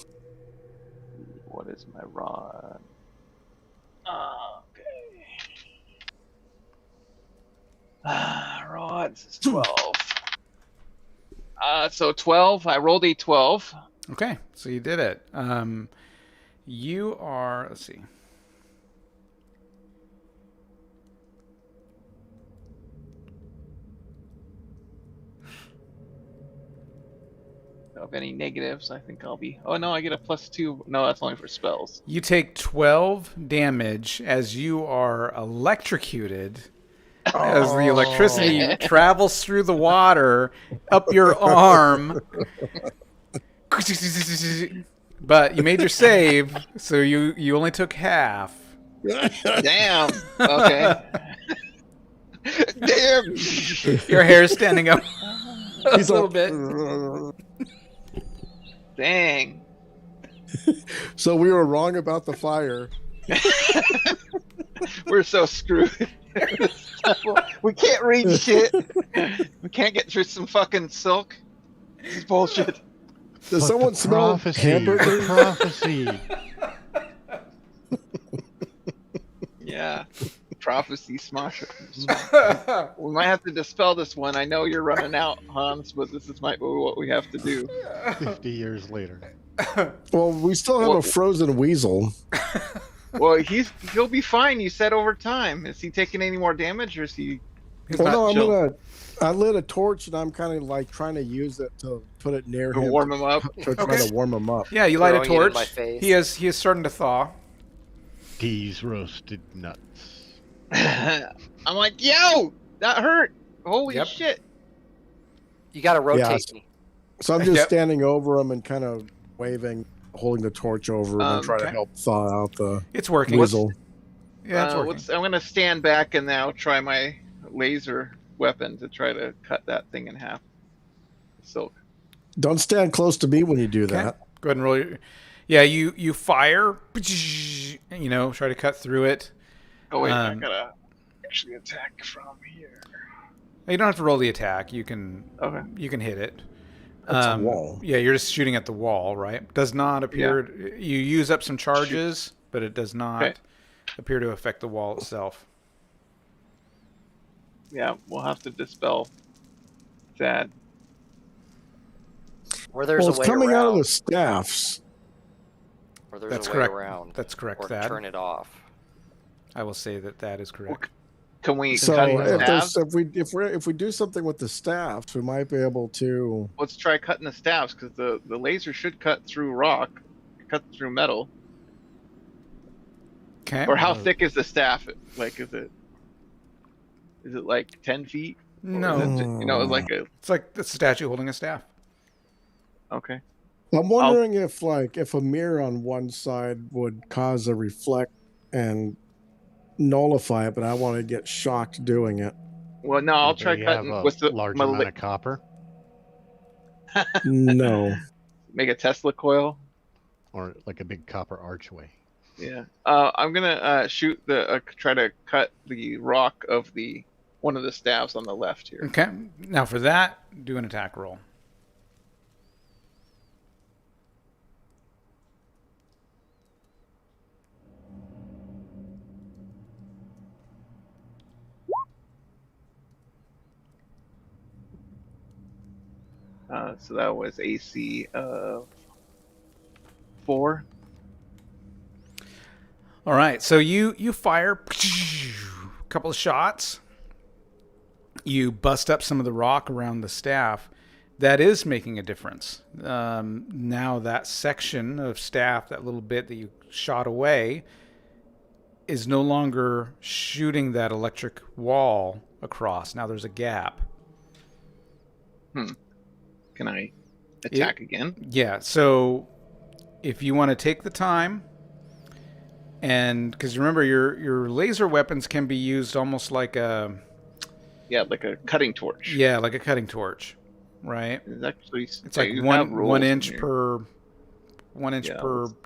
Speaker 3: What is my rod? Okay. Rods is 12. So 12. I rolled a 12.
Speaker 1: Okay, so you did it. You are. Let's see.
Speaker 3: Of any negatives, I think I'll be. Oh no, I get a +2. No, that's only for spells.
Speaker 1: You take 12 damage as you are electrocuted as the electricity travels through the water up your arm. But you made your save, so you only took half.
Speaker 3: Damn. Okay. Damn.
Speaker 1: Your hair is standing up a
Speaker 2: He's
Speaker 1: little
Speaker 2: all-
Speaker 1: bit.
Speaker 3: Dang.
Speaker 2: So we were wrong about the fire.
Speaker 3: We're so screwed. We can't read shit. We can't get through some fucking silk. This is bullshit.
Speaker 2: Does
Speaker 4: But
Speaker 2: someone
Speaker 4: the
Speaker 2: smell
Speaker 4: prophecy,
Speaker 2: hamburger?
Speaker 4: The prophecy.
Speaker 3: Yeah. Prophecy smasher. We might have to dispel this one. I know you're running out, Hans, but this is might be what we have to do.
Speaker 4: 50 years later.
Speaker 2: Well, we still have
Speaker 3: Well-
Speaker 2: a frozen weasel.
Speaker 3: Well, he'll be fine. You said over time. Is he taking any more damage, or is he?
Speaker 1: He's
Speaker 2: Well,
Speaker 1: not
Speaker 2: no,
Speaker 1: chill.
Speaker 2: I lit a torch and I'm kind of like trying to use it to put it near
Speaker 3: To
Speaker 2: him
Speaker 3: warm him up.
Speaker 2: to try
Speaker 1: Okay.
Speaker 2: to warm him up.
Speaker 1: Yeah, you light a
Speaker 5: Throwing it in
Speaker 1: torch.
Speaker 5: my face.
Speaker 1: He is starting to thaw.
Speaker 4: These roasted nuts.
Speaker 3: I'm like, yo, that hurt. Holy
Speaker 1: Yep.
Speaker 3: shit.
Speaker 5: You got to rotate
Speaker 2: Yes.
Speaker 5: me.
Speaker 2: So I'm just
Speaker 1: Yep.
Speaker 2: standing over him and kind of waving, holding the torch over him and trying to
Speaker 1: Okay.
Speaker 2: help thaw out the
Speaker 1: It's working.
Speaker 2: weasel.
Speaker 1: Yeah, it's working.
Speaker 3: I'm gonna stand back and now try my laser weapon to try to cut that thing in half. Silk.
Speaker 2: Don't stand close to me when you do
Speaker 1: Okay.
Speaker 2: that.
Speaker 1: Go ahead and roll your. Yeah, you fire. Try to cut through it.
Speaker 3: Oh wait, I
Speaker 1: Um,
Speaker 3: gotta actually attack from here.
Speaker 1: You don't have to roll the attack. You can
Speaker 3: Okay.
Speaker 1: hit it.
Speaker 2: It's a wall.
Speaker 1: Yeah, you're just shooting at the wall, right? Does not appear. Yeah. You use up some charges, but it does not appear to affect the wall itself.
Speaker 3: Yeah, we'll have to dispel that.
Speaker 5: Or there's
Speaker 2: well,
Speaker 5: a
Speaker 2: it's
Speaker 5: way
Speaker 2: coming
Speaker 5: around.
Speaker 2: out of the staffs.
Speaker 5: Or there's
Speaker 1: That's
Speaker 5: a way
Speaker 1: correct.
Speaker 5: around.
Speaker 1: That's correct,
Speaker 5: or
Speaker 1: Thad.
Speaker 5: turn it off.
Speaker 1: I will say that is correct.
Speaker 3: Can we
Speaker 2: So
Speaker 3: cut the staffs?
Speaker 2: if we do something with the staffs, we might be able to.
Speaker 3: Let's try cutting the staffs because the laser should cut through rock, cut through metal.
Speaker 1: Okay.
Speaker 3: Or how thick is the staff? Like, is it like 10 feet?
Speaker 1: No. It's like the statue holding a staff.
Speaker 3: Okay.
Speaker 2: I'm wondering if a mirror on one side would cause a reflect and nullify it, but I want to get shocked doing it.
Speaker 3: Well, no, I'll try cutting with the
Speaker 4: large amount of copper.
Speaker 2: No.
Speaker 3: Make a Tesla coil.
Speaker 4: Or like a big copper archway.
Speaker 3: Yeah. I'm gonna shoot try to cut the rock of one of the staves on the left here.
Speaker 1: Okay. Now for that, do an attack roll.
Speaker 3: So that was AC 4.
Speaker 1: All right. So you fire a couple of shots. You bust up some of the rock around the staff. That is making a difference. Now that section of staff, that little bit that you shot away, is no longer shooting that electric wall across. Now there's a gap.
Speaker 3: Can I attack again?
Speaker 1: Yeah. So if you want to take the time, and because remember your laser weapons can be used almost like a
Speaker 3: like a cutting torch.
Speaker 1: Yeah, like a cutting torch, right?
Speaker 3: It's
Speaker 1: like one inch per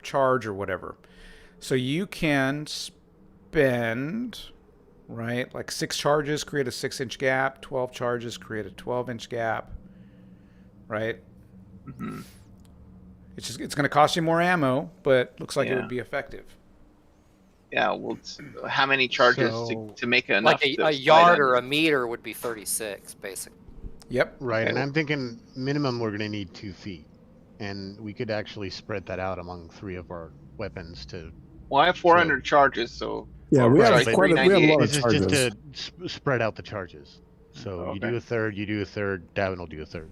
Speaker 1: charge or whatever. So you can spend like 6 charges create a 6-inch gap, 12 charges create a 12-inch gap. Right?
Speaker 3: Mm-hmm.
Speaker 1: It's going to cost you more ammo, but looks like it would be effective.
Speaker 3: Yeah, well, how many charges to make enough?
Speaker 5: Like a yard or a meter would be 36, basically.
Speaker 1: Yep.
Speaker 4: Right, and I'm thinking minimum we're going to need 2 feet, and we could actually spread that out among 3 of our weapons to.
Speaker 3: Well, I have 400 charges, so.
Speaker 2: Yeah, we have a lot of
Speaker 4: charges. This is just to spread out the charges. So you do a third, Davin will do a third.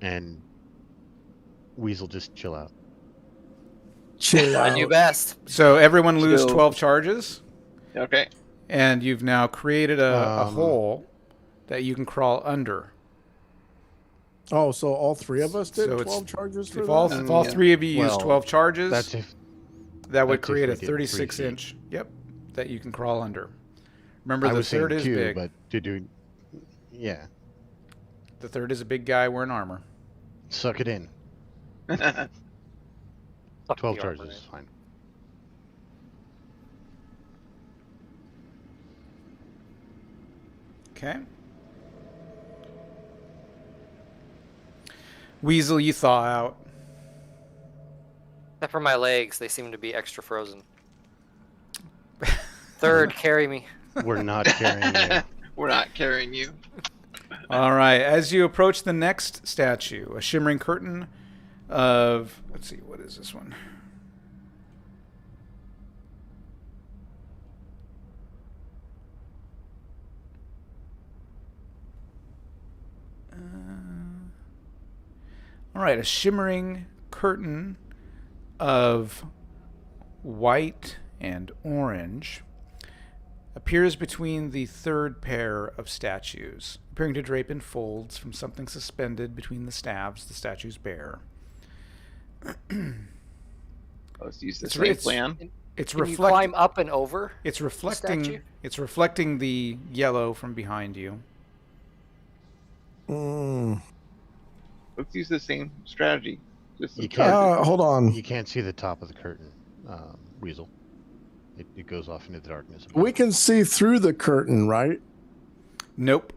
Speaker 4: And Weasel just chill out.
Speaker 2: Chill out.
Speaker 5: I knew best.
Speaker 1: So everyone lose 12 charges.
Speaker 3: Okay.
Speaker 1: And you've now created a hole that you can crawl under.
Speaker 2: Oh, so all 3 of us did 12 charges for
Speaker 1: that? If all 3 of you use 12 charges, that would create a 36-inch. Yep, that you can crawl under. Remember, the third is big.
Speaker 4: But yeah.
Speaker 1: The third is a big guy wearing armor.
Speaker 4: Suck it in. 12 charges is fine.
Speaker 1: Okay. Weasel, you thaw out.
Speaker 5: Except for my legs, they seem to be extra frozen. Third, carry me.
Speaker 4: We're not carrying you.
Speaker 3: We're not carrying you.
Speaker 1: All right. As you approach the next statue, a shimmering curtain of... Let's see, what is this one? All right, a shimmering curtain of white and orange appears between the third pair of statues, appearing to drape in folds from something suspended between the staves the statues bear.
Speaker 3: Let's use the same plan.
Speaker 5: Can you climb up and over?
Speaker 1: It's reflecting. It's reflecting the yellow from behind you.
Speaker 3: Let's use the same strategy.
Speaker 4: You can't.
Speaker 2: Hold on.
Speaker 4: You can't see the top of the curtain, Weasel. It goes off into the darkness.
Speaker 2: We can see through the curtain, right?
Speaker 1: Nope.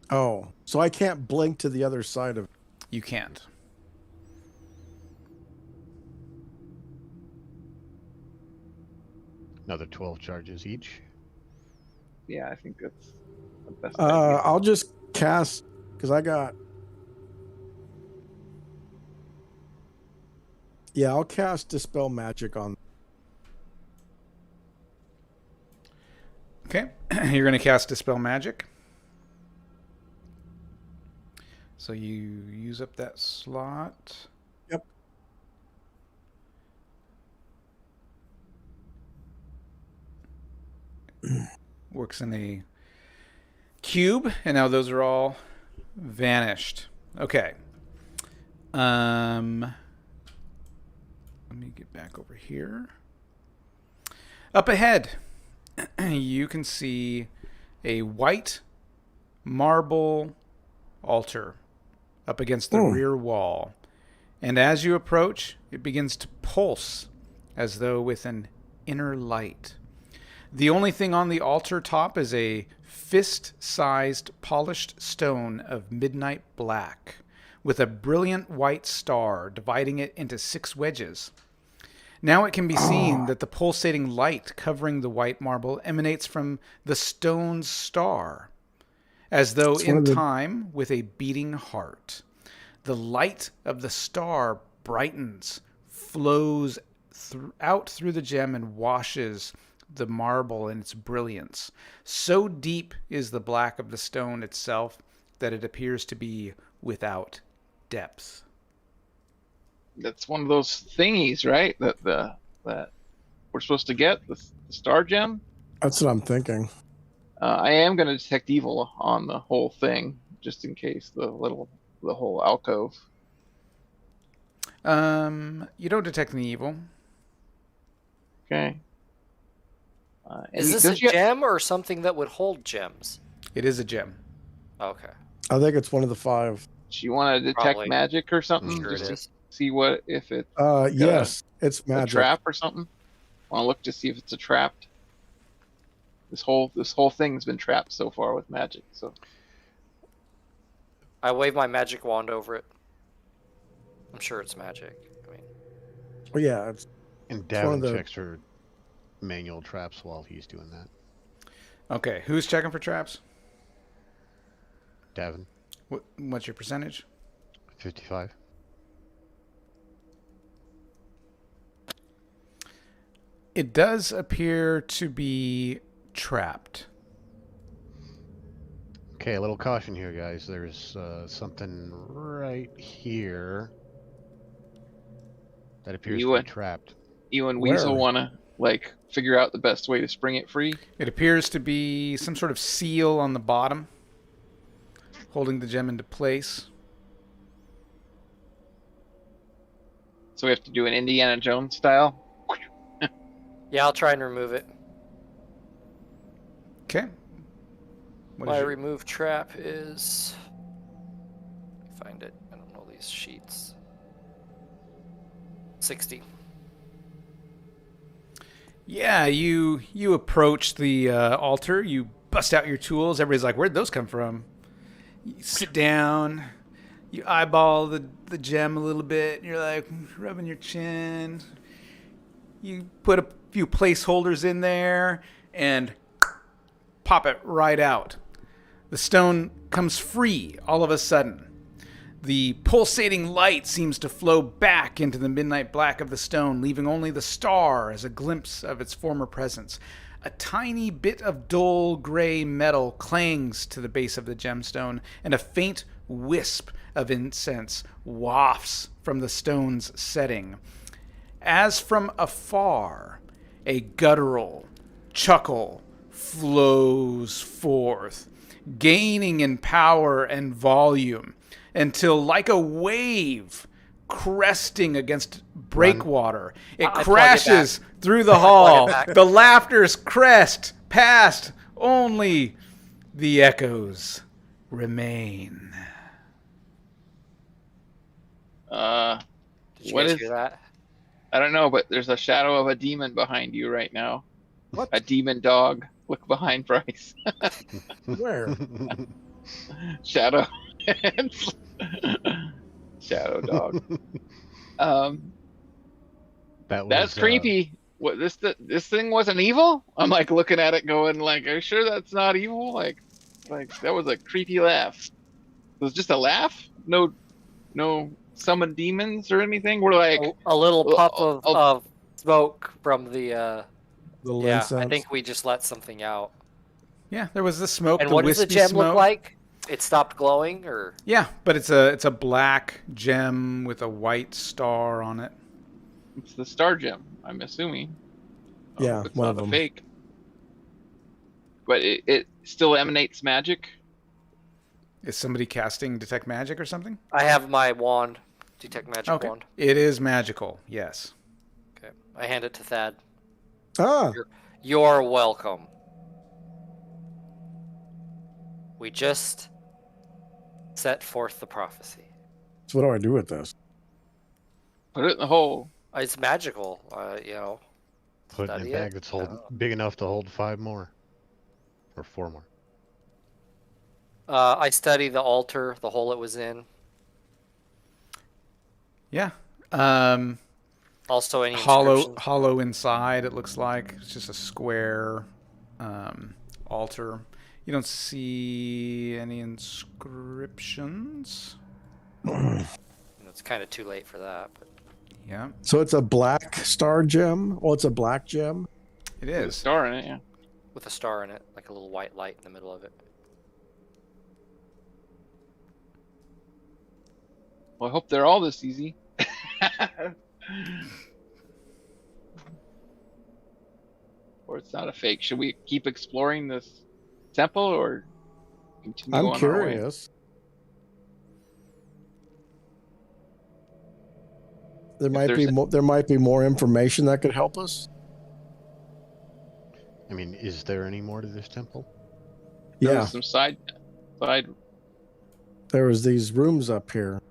Speaker 2: Oh, so I can't blink to the other side of.
Speaker 1: You can't.
Speaker 4: Another 12 charges each.
Speaker 3: Yeah, I think that's the best idea.
Speaker 2: I'll just cast because I got. Yeah, I'll cast Dispel Magic on.
Speaker 1: Okay, you're going to cast Dispel Magic. So you use up that slot.
Speaker 2: Yep.
Speaker 1: Works in a cube, and now those are all vanished. Okay. Let me get back over here. Up ahead, you can see a white marble altar up against the rear wall. And as you approach, it begins to pulse as though with an inner light. The only thing on the altar top is a fist-sized polished stone of midnight black with a brilliant white star dividing it into 6 wedges. Now it can be seen that the pulsating light covering the white marble emanates from the stone's star, as though in time with a beating heart. The light of the star brightens, flows out through the gem and washes the marble in its brilliance. So deep is the black of the stone itself that it appears to be without depth.
Speaker 3: That's one of those thingies, right? That we're supposed to get the star gem.
Speaker 2: That's what I'm thinking.
Speaker 3: I am going to detect evil on the whole thing, just in case the whole alcove.
Speaker 1: You don't detect any evil.
Speaker 3: Okay.
Speaker 5: Is this a gem or something that would hold gems?
Speaker 1: It is a gem.
Speaker 5: Okay.
Speaker 2: I think it's one of the 5.
Speaker 3: Do you want to detect magic or something?
Speaker 5: Sure,
Speaker 3: just
Speaker 5: it is.
Speaker 3: See what if it's
Speaker 2: yes, it's magic.
Speaker 3: a trap or something. Want to look to see if it's a trapped. This whole thing's been trapped so far with magic. So
Speaker 5: I wave my magic wand over it. I'm sure it's magic. I mean,
Speaker 2: well, yeah,
Speaker 4: And Davin checks for manual traps while he's doing that.
Speaker 1: Okay, who's checking for traps?
Speaker 4: Davin.
Speaker 1: What's your percentage?
Speaker 4: 55.
Speaker 1: It does appear to be trapped.
Speaker 4: Okay, a little caution here, guys. There's something right here that appears to be trapped.
Speaker 3: You and Weasel want to figure out the best way to spring it free?
Speaker 1: It appears to be some sort of seal on the bottom, holding the gem into place.
Speaker 3: So we have to do an Indiana Jones style?
Speaker 5: yeah, I'll try and remove it.
Speaker 1: Okay.
Speaker 5: My remove trap is... Let me find it. I don't know these sheets. 60.
Speaker 1: Yeah, you approach the altar. You bust out your tools. Everybody's like, "Where'd those come from?" You sit down. You eyeball the gem a little bit. And you're like rubbing your chin. You put a few placeholders in there and pop it right out. The stone comes free all of a sudden. The pulsating light seems to flow back into the midnight black of the stone, leaving only the star as a glimpse of its former presence. A tiny bit of dull gray metal clangs to the base of the gemstone, and a faint wisp of incense wafts from the stone's setting. As from afar, a guttural chuckle flows forth, gaining in power and volume, until, like a wave cresting against breakwater, it crashes through the hall. The laughter's crest past, only the echoes remain.
Speaker 5: Did you guys hear that?
Speaker 3: I don't know, but there's a shadow of a demon behind you right now.
Speaker 2: What?
Speaker 3: A demon dog. Look behind Bryce.
Speaker 2: Where?
Speaker 3: Shadow. Shadow dog. That's creepy. What this thing wasn't evil? I'm like looking at it, going like, "Are you sure that's not evil?" Like that was a creepy laugh. It was just a laugh. No summon demons or anything. We're like
Speaker 5: a little puff
Speaker 3: oh,
Speaker 5: of smoke from the yeah. I
Speaker 2: incense.
Speaker 5: think we just let something out.
Speaker 1: Yeah, there was the smoke,
Speaker 5: And
Speaker 1: the
Speaker 5: what does the
Speaker 1: wispy
Speaker 5: gem
Speaker 1: smoke.
Speaker 5: look like? It stopped glowing, or
Speaker 1: Yeah, but it's a black gem with a white star on it.
Speaker 3: it's the star gem. I'm assuming.
Speaker 2: Yeah,
Speaker 3: it's
Speaker 2: one
Speaker 3: not
Speaker 2: of
Speaker 3: a
Speaker 2: them.
Speaker 3: fake. But it still emanates magic.
Speaker 1: Is somebody casting detect magic or something?
Speaker 5: I have my wand, detect magic wand.
Speaker 1: It is magical. Yes.
Speaker 5: Okay, I hand it to Thad.
Speaker 2: Ah,
Speaker 5: You're welcome. We just set forth the prophecy.
Speaker 2: so what do I do with this?
Speaker 3: Put it in the hole.
Speaker 5: It's magical, you know.
Speaker 4: Put in a
Speaker 5: Study
Speaker 4: bag
Speaker 5: it.
Speaker 4: that's big enough to hold 5 more. Or 4 more.
Speaker 5: I study the altar, the hole it was in.
Speaker 1: Yeah.
Speaker 5: Also, any inscriptions?
Speaker 1: Hollow inside. It looks like it's just a square altar. You don't see any inscriptions.
Speaker 5: It's kind of too late for that. But
Speaker 1: Yeah,
Speaker 2: So it's a black star gem. Well, it's a black gem.
Speaker 1: it
Speaker 3: There's a
Speaker 1: is.
Speaker 3: star in it. Yeah.
Speaker 5: with a star in it, like a little white light in the middle of it.
Speaker 3: Well, I hope they're all this easy. Or it's not a fake. Should we keep exploring this temple or continue
Speaker 2: I'm
Speaker 3: on our way?
Speaker 2: curious. There might be more information that could help us.
Speaker 4: I mean, is there any more to this temple?
Speaker 3: There
Speaker 2: Yeah,
Speaker 3: was some side.
Speaker 2: there was these rooms up here.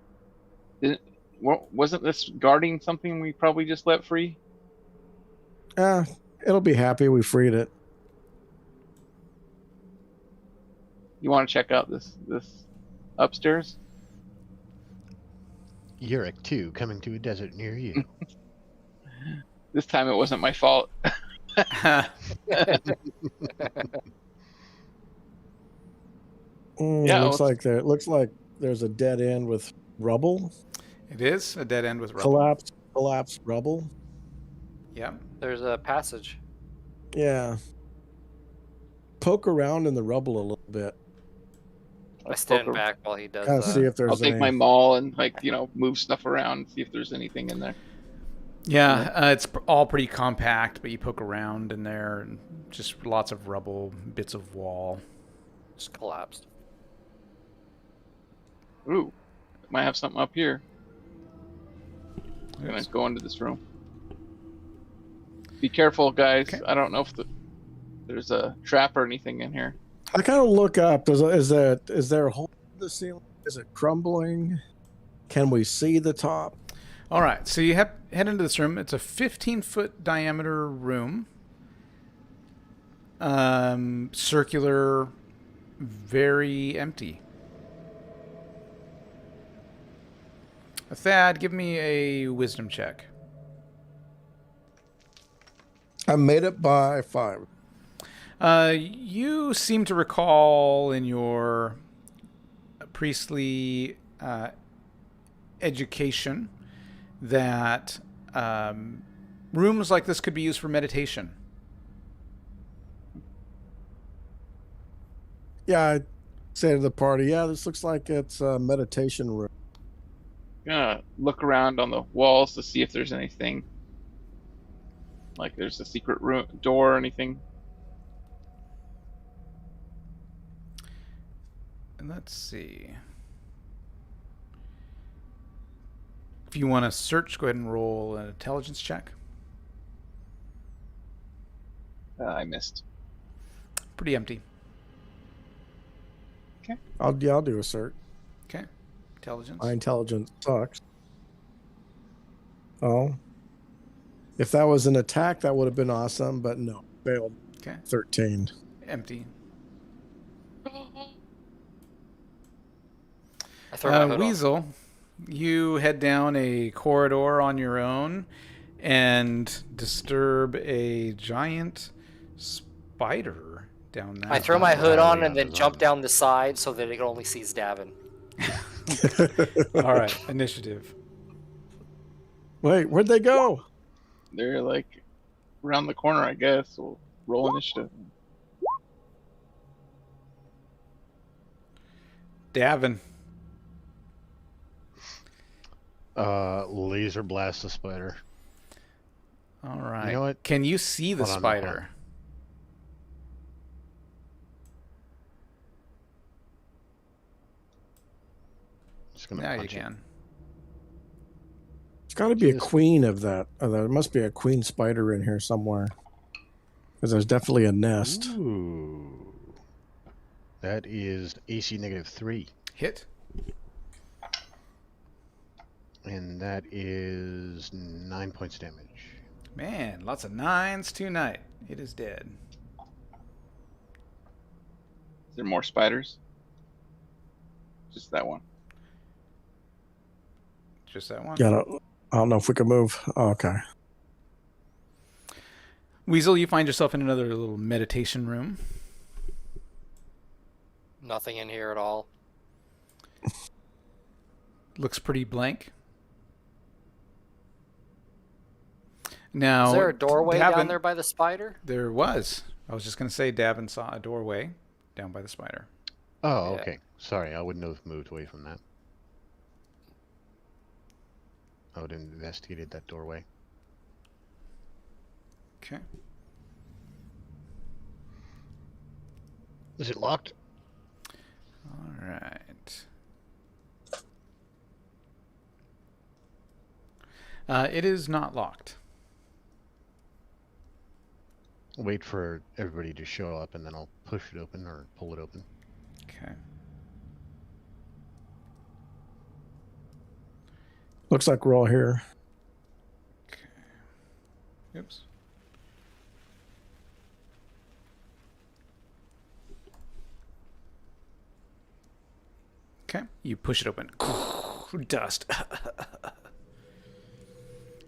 Speaker 3: Wasn't this guarding something we probably just let free?
Speaker 2: It'll be happy we freed it.
Speaker 3: You want to check out this upstairs?
Speaker 4: Uric 2 coming to a desert near you.
Speaker 3: This time it wasn't my fault. Yeah,
Speaker 2: looks like there's a dead end with rubble.
Speaker 1: It is a dead end with rubble.
Speaker 2: Collapsed rubble.
Speaker 1: Yeah.
Speaker 5: There's a passage.
Speaker 2: Yeah. Poke around in the rubble a little bit.
Speaker 5: I stand back while he does
Speaker 2: Kind of
Speaker 5: that.
Speaker 2: see if there's
Speaker 3: I'll take
Speaker 2: any...
Speaker 3: my maul and move stuff around, see if there's anything in there.
Speaker 1: Yeah, it's all pretty compact, but you poke around in there and just lots of rubble, bits of wall.
Speaker 5: Just collapsed.
Speaker 3: Ooh, might have something up here. I'm gonna go into this room. Be careful, guys.
Speaker 1: Okay.
Speaker 3: I don't know if there's a trap or anything in here.
Speaker 2: I kind of look up. Is there a hole in the ceiling? Is it crumbling? Can we see the top?
Speaker 1: All right, so you head into this room. It's a 15-foot diameter room. Circular, very empty. Thad, give me a wisdom check.
Speaker 2: I made it by 5.
Speaker 1: You seem to recall in your priestly education that rooms like this could be used for meditation.
Speaker 2: Yeah, I say to the party, yeah, this looks like it's a meditation room.
Speaker 3: Gonna look around on the walls to see if there's anything. Like there's a secret room door or anything.
Speaker 1: And let's see. If you want to search, go ahead and roll an intelligence check.
Speaker 3: I missed.
Speaker 1: Pretty empty.
Speaker 3: Okay.
Speaker 2: I'll do a search.
Speaker 1: Okay. Intelligence.
Speaker 2: My intelligence sucks. Oh. If that was an attack, that would have been awesome, but no. Failed.
Speaker 1: Okay.
Speaker 2: 13.
Speaker 1: Empty.
Speaker 5: I throw my hood on.
Speaker 1: Weasel, you head down a corridor on your own and disturb a giant spider down that.
Speaker 5: I throw my hood
Speaker 4: entirely
Speaker 5: on and
Speaker 4: on
Speaker 5: then
Speaker 4: his
Speaker 5: jump
Speaker 4: own.
Speaker 5: down the side so that it only sees Davin.
Speaker 1: All right, initiative.
Speaker 2: Wait, where'd they go?
Speaker 3: They're like around the corner, I guess. We'll roll initiative.
Speaker 1: Davin.
Speaker 4: Laser blast the spider.
Speaker 1: All right.
Speaker 4: You know what?
Speaker 1: Can you see the
Speaker 4: Hold on, hold on.
Speaker 1: spider?
Speaker 4: Just gonna
Speaker 1: Now you
Speaker 4: punch it.
Speaker 1: can.
Speaker 2: It's got to be a
Speaker 4: Just-
Speaker 2: queen of that. There must be a queen spider in here somewhere. Because there's definitely a nest.
Speaker 4: Ooh. That is AC -3.
Speaker 1: Hit.
Speaker 4: And that is 9 points damage.
Speaker 1: Man, lots of 9s tonight. It is dead.
Speaker 3: Is there more spiders? Just that one.
Speaker 1: Just that one.
Speaker 2: Yeah, I don't know if we can move. Oh, okay.
Speaker 1: Weasel, you find yourself in another little meditation room.
Speaker 5: Nothing in here at all.
Speaker 1: Looks pretty blank. Now,
Speaker 5: Is there a doorway down
Speaker 1: Davin-
Speaker 5: there by the spider?
Speaker 1: There was. I was just going to say Davin saw a doorway down by the spider.
Speaker 4: Oh,
Speaker 5: Yeah.
Speaker 4: okay. Sorry, I wouldn't have moved away from that. I would have investigated that doorway.
Speaker 1: Okay.
Speaker 4: Is it locked?
Speaker 1: All right. It is not locked.
Speaker 4: Wait for everybody to show up, and then I'll push it open or pull it open.
Speaker 1: Okay.
Speaker 2: Looks like we're all here.
Speaker 1: Oops. Okay. You push it open. Dust.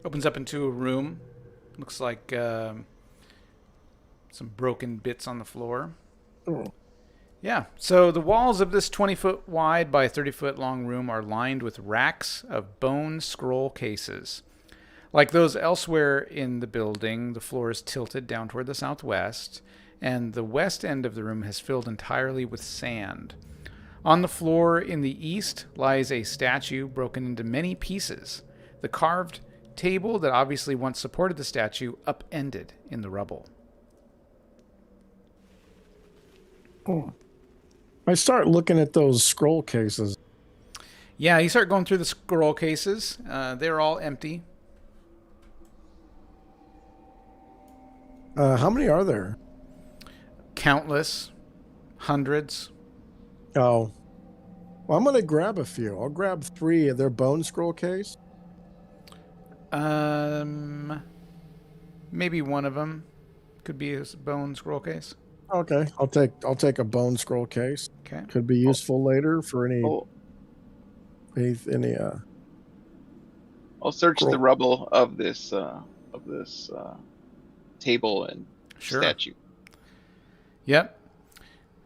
Speaker 1: Opens up into a room. Looks like some broken bits on the floor.
Speaker 2: Oh.
Speaker 1: Yeah. So the walls of this 20-foot wide by 30-foot long room are lined with racks of bone scroll cases. Like those elsewhere in the building, the floor is tilted down toward the southwest, and the west end of the room has filled entirely with sand. On the floor in the east lies a statue broken into many pieces. The carved table that obviously once supported the statue upended in the rubble.
Speaker 2: Oh. I start looking at those scroll cases.
Speaker 1: Yeah, you start going through the scroll cases. They're all empty.
Speaker 2: How many are there?
Speaker 1: Countless. Hundreds.
Speaker 2: Oh. Well, I'm going to grab a few. I'll grab 3 of their bone scroll case.
Speaker 1: Maybe one of them could be a bone scroll case.
Speaker 2: Okay. I'll take a bone scroll case.
Speaker 1: Okay.
Speaker 2: Could be useful later for any
Speaker 3: Oh, I'll search
Speaker 2: Scroll.
Speaker 3: the rubble of this table and
Speaker 1: Sure.
Speaker 3: statue.
Speaker 1: Yep.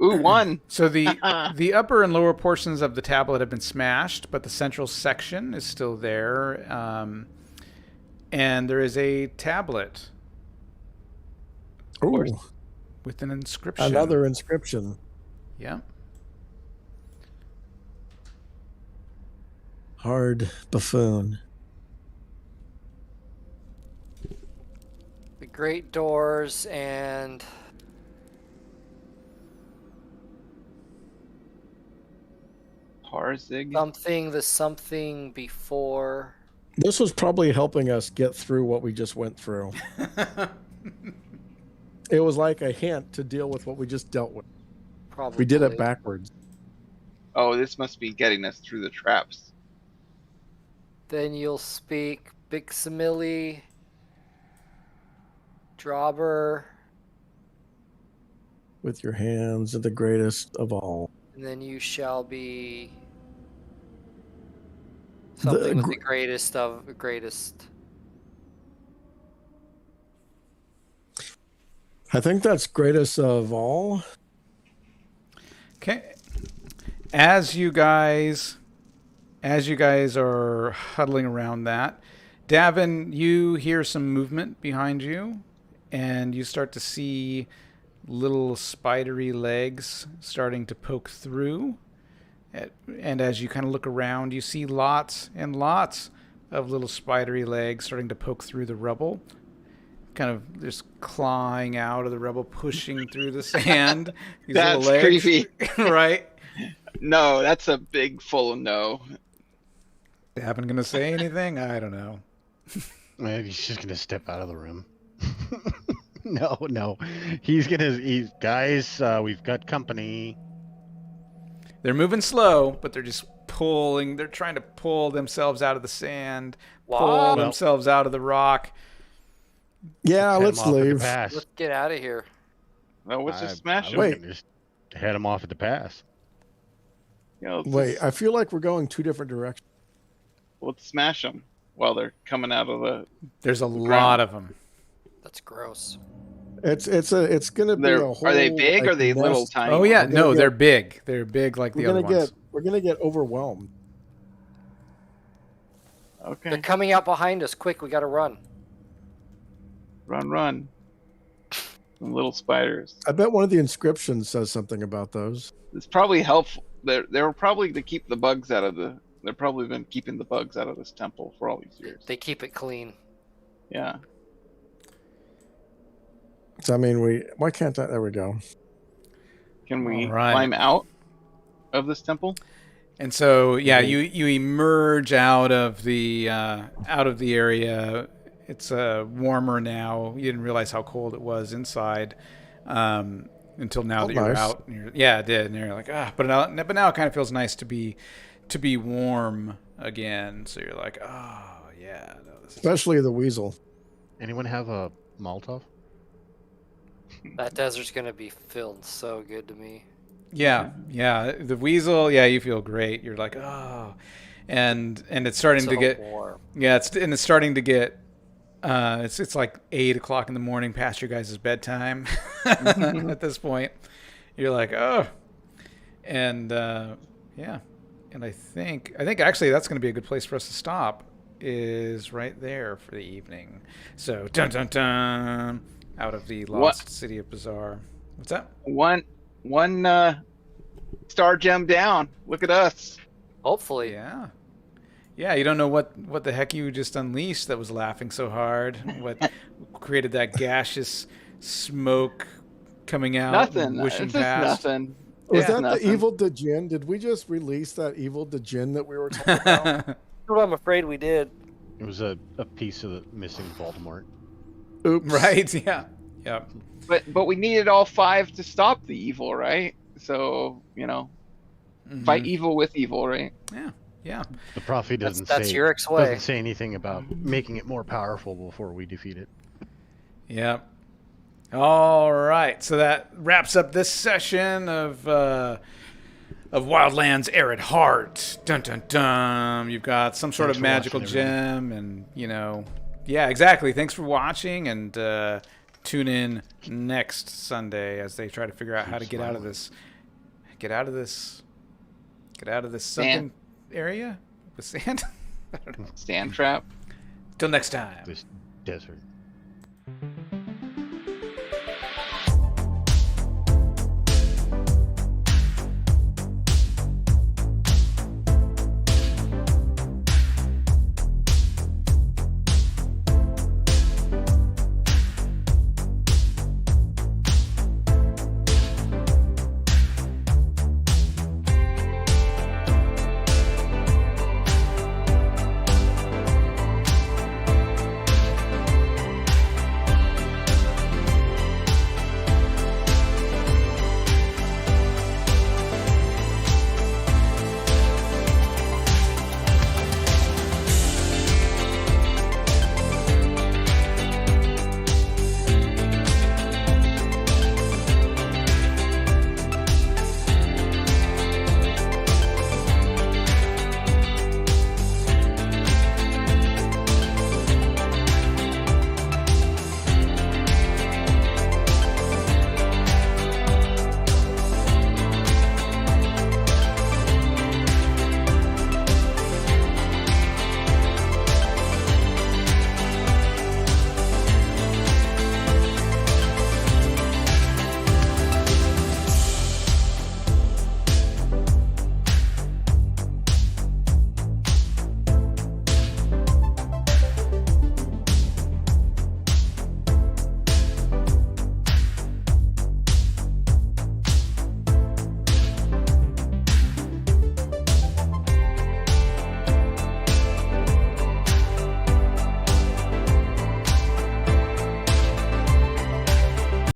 Speaker 3: Ooh, one.
Speaker 1: So the upper and lower portions of the tablet have been smashed, but the central section is still there. And there is a tablet
Speaker 2: Ooh,
Speaker 1: with an inscription.
Speaker 2: another inscription.
Speaker 1: Yep.
Speaker 2: Hard buffoon.
Speaker 5: The great doors and
Speaker 3: Parzig.
Speaker 5: something before.
Speaker 2: This was probably helping us get through what we just went through. It was like a hint to deal with what we just dealt with.
Speaker 5: Probably.
Speaker 2: We did it backwards.
Speaker 3: Oh, this must be getting us through the traps.
Speaker 5: Then you'll speak Bixamili, Drawber,
Speaker 2: With your hands are the greatest of all.
Speaker 5: and then you shall be Something with the greatest of greatest.
Speaker 2: I think that's greatest of all.
Speaker 1: Okay. As you guys are huddling around that, Davin, you hear some movement behind you, and you start to see little spidery legs starting to poke through. And as you kind of look around, you see lots and lots of little spidery legs starting to poke through the rubble, kind of just clawing out of the rubble, pushing through the sand. These
Speaker 3: That's
Speaker 1: little legs,
Speaker 3: creepy.
Speaker 1: right?
Speaker 3: No, that's a big full no.
Speaker 1: Davin gonna say anything? I don't know.
Speaker 4: Maybe he's just gonna step out of the room. No. He's guys, we've got company.
Speaker 1: They're moving slow, but they're just pulling. They're trying to pull themselves out of the sand, pull themselves out of the rock.
Speaker 2: Yeah, let's leave.
Speaker 5: Let's get out of here.
Speaker 3: Well, let's just smash them.
Speaker 2: Wait.
Speaker 4: Just head them off at the pass.
Speaker 2: Wait, I feel like we're going two different directions.
Speaker 3: Let's smash them while they're coming out of the.
Speaker 1: There's a lot of them.
Speaker 5: That's gross.
Speaker 2: It's gonna be a whole.
Speaker 3: Are they big or are they little tiny?
Speaker 1: Oh yeah, no, they're big. They're big like the other ones.
Speaker 2: We're gonna get overwhelmed.
Speaker 3: Okay.
Speaker 5: They're coming out behind us. Quick, we gotta run.
Speaker 3: Run. Some little spiders.
Speaker 2: I bet one of the inscriptions says something about those.
Speaker 3: It's probably helpful. They're probably to keep the bugs out of the. They've probably been keeping the bugs out of this temple for all these years.
Speaker 5: They keep it clean.
Speaker 3: Yeah.
Speaker 2: So I mean, why can't that? There we go.
Speaker 3: Can we climb out of this temple?
Speaker 1: And so, yeah, you emerge out of the area. It's warmer now. You didn't realize how cold it was inside until now that you're out. And yeah, it did. And you're like, but now it kind of feels nice to be warm again. So you're like, oh yeah. No,
Speaker 2: especially the weasel.
Speaker 4: Anyone have a Molotov?
Speaker 5: That desert's gonna be filled so good to me.
Speaker 1: Yeah. The weasel, yeah, you feel great. You're like, oh, and it's starting to get
Speaker 5: warm.
Speaker 1: Yeah, it's starting to get it's like 8 o'clock in the morning, past your guys' bedtime. At this point, you're like, oh, and yeah, and I think actually that's going to be a good place for us to stop. Is right there for the evening. So dun dun dun. Out of the lost city of Bazaar. What's that?
Speaker 3: One star gem down. Look at us.
Speaker 5: Hopefully.
Speaker 1: Yeah, you don't know what the heck you just unleashed that was laughing so hard. What created that gaseous smoke coming out?
Speaker 3: Nothing.
Speaker 1: Whooshing
Speaker 3: It's just
Speaker 1: past.
Speaker 3: nothing.
Speaker 2: Was that the evil Djinn? Did we just release that evil Djinn that we were talking about?
Speaker 5: That's what I'm afraid we did.
Speaker 4: It was a piece of the missing Voldemort.
Speaker 2: Oops.
Speaker 1: Right, yeah.
Speaker 3: But we needed all 5 to stop the evil, right? So, fight evil with evil, right?
Speaker 1: Yeah.
Speaker 4: The prophet doesn't say anything about making it more powerful before we defeat it.
Speaker 1: Yeah. All right. So that wraps up this session of Wildlands Arid Heart. Dun dun dun. You've got some sort of magical gem, and yeah, exactly. Thanks for watching, and tune in next Sunday as they try to figure out how to get out of this sunken area with sand. I don't know.
Speaker 3: Sand trap.
Speaker 1: Till next time.
Speaker 4: This desert.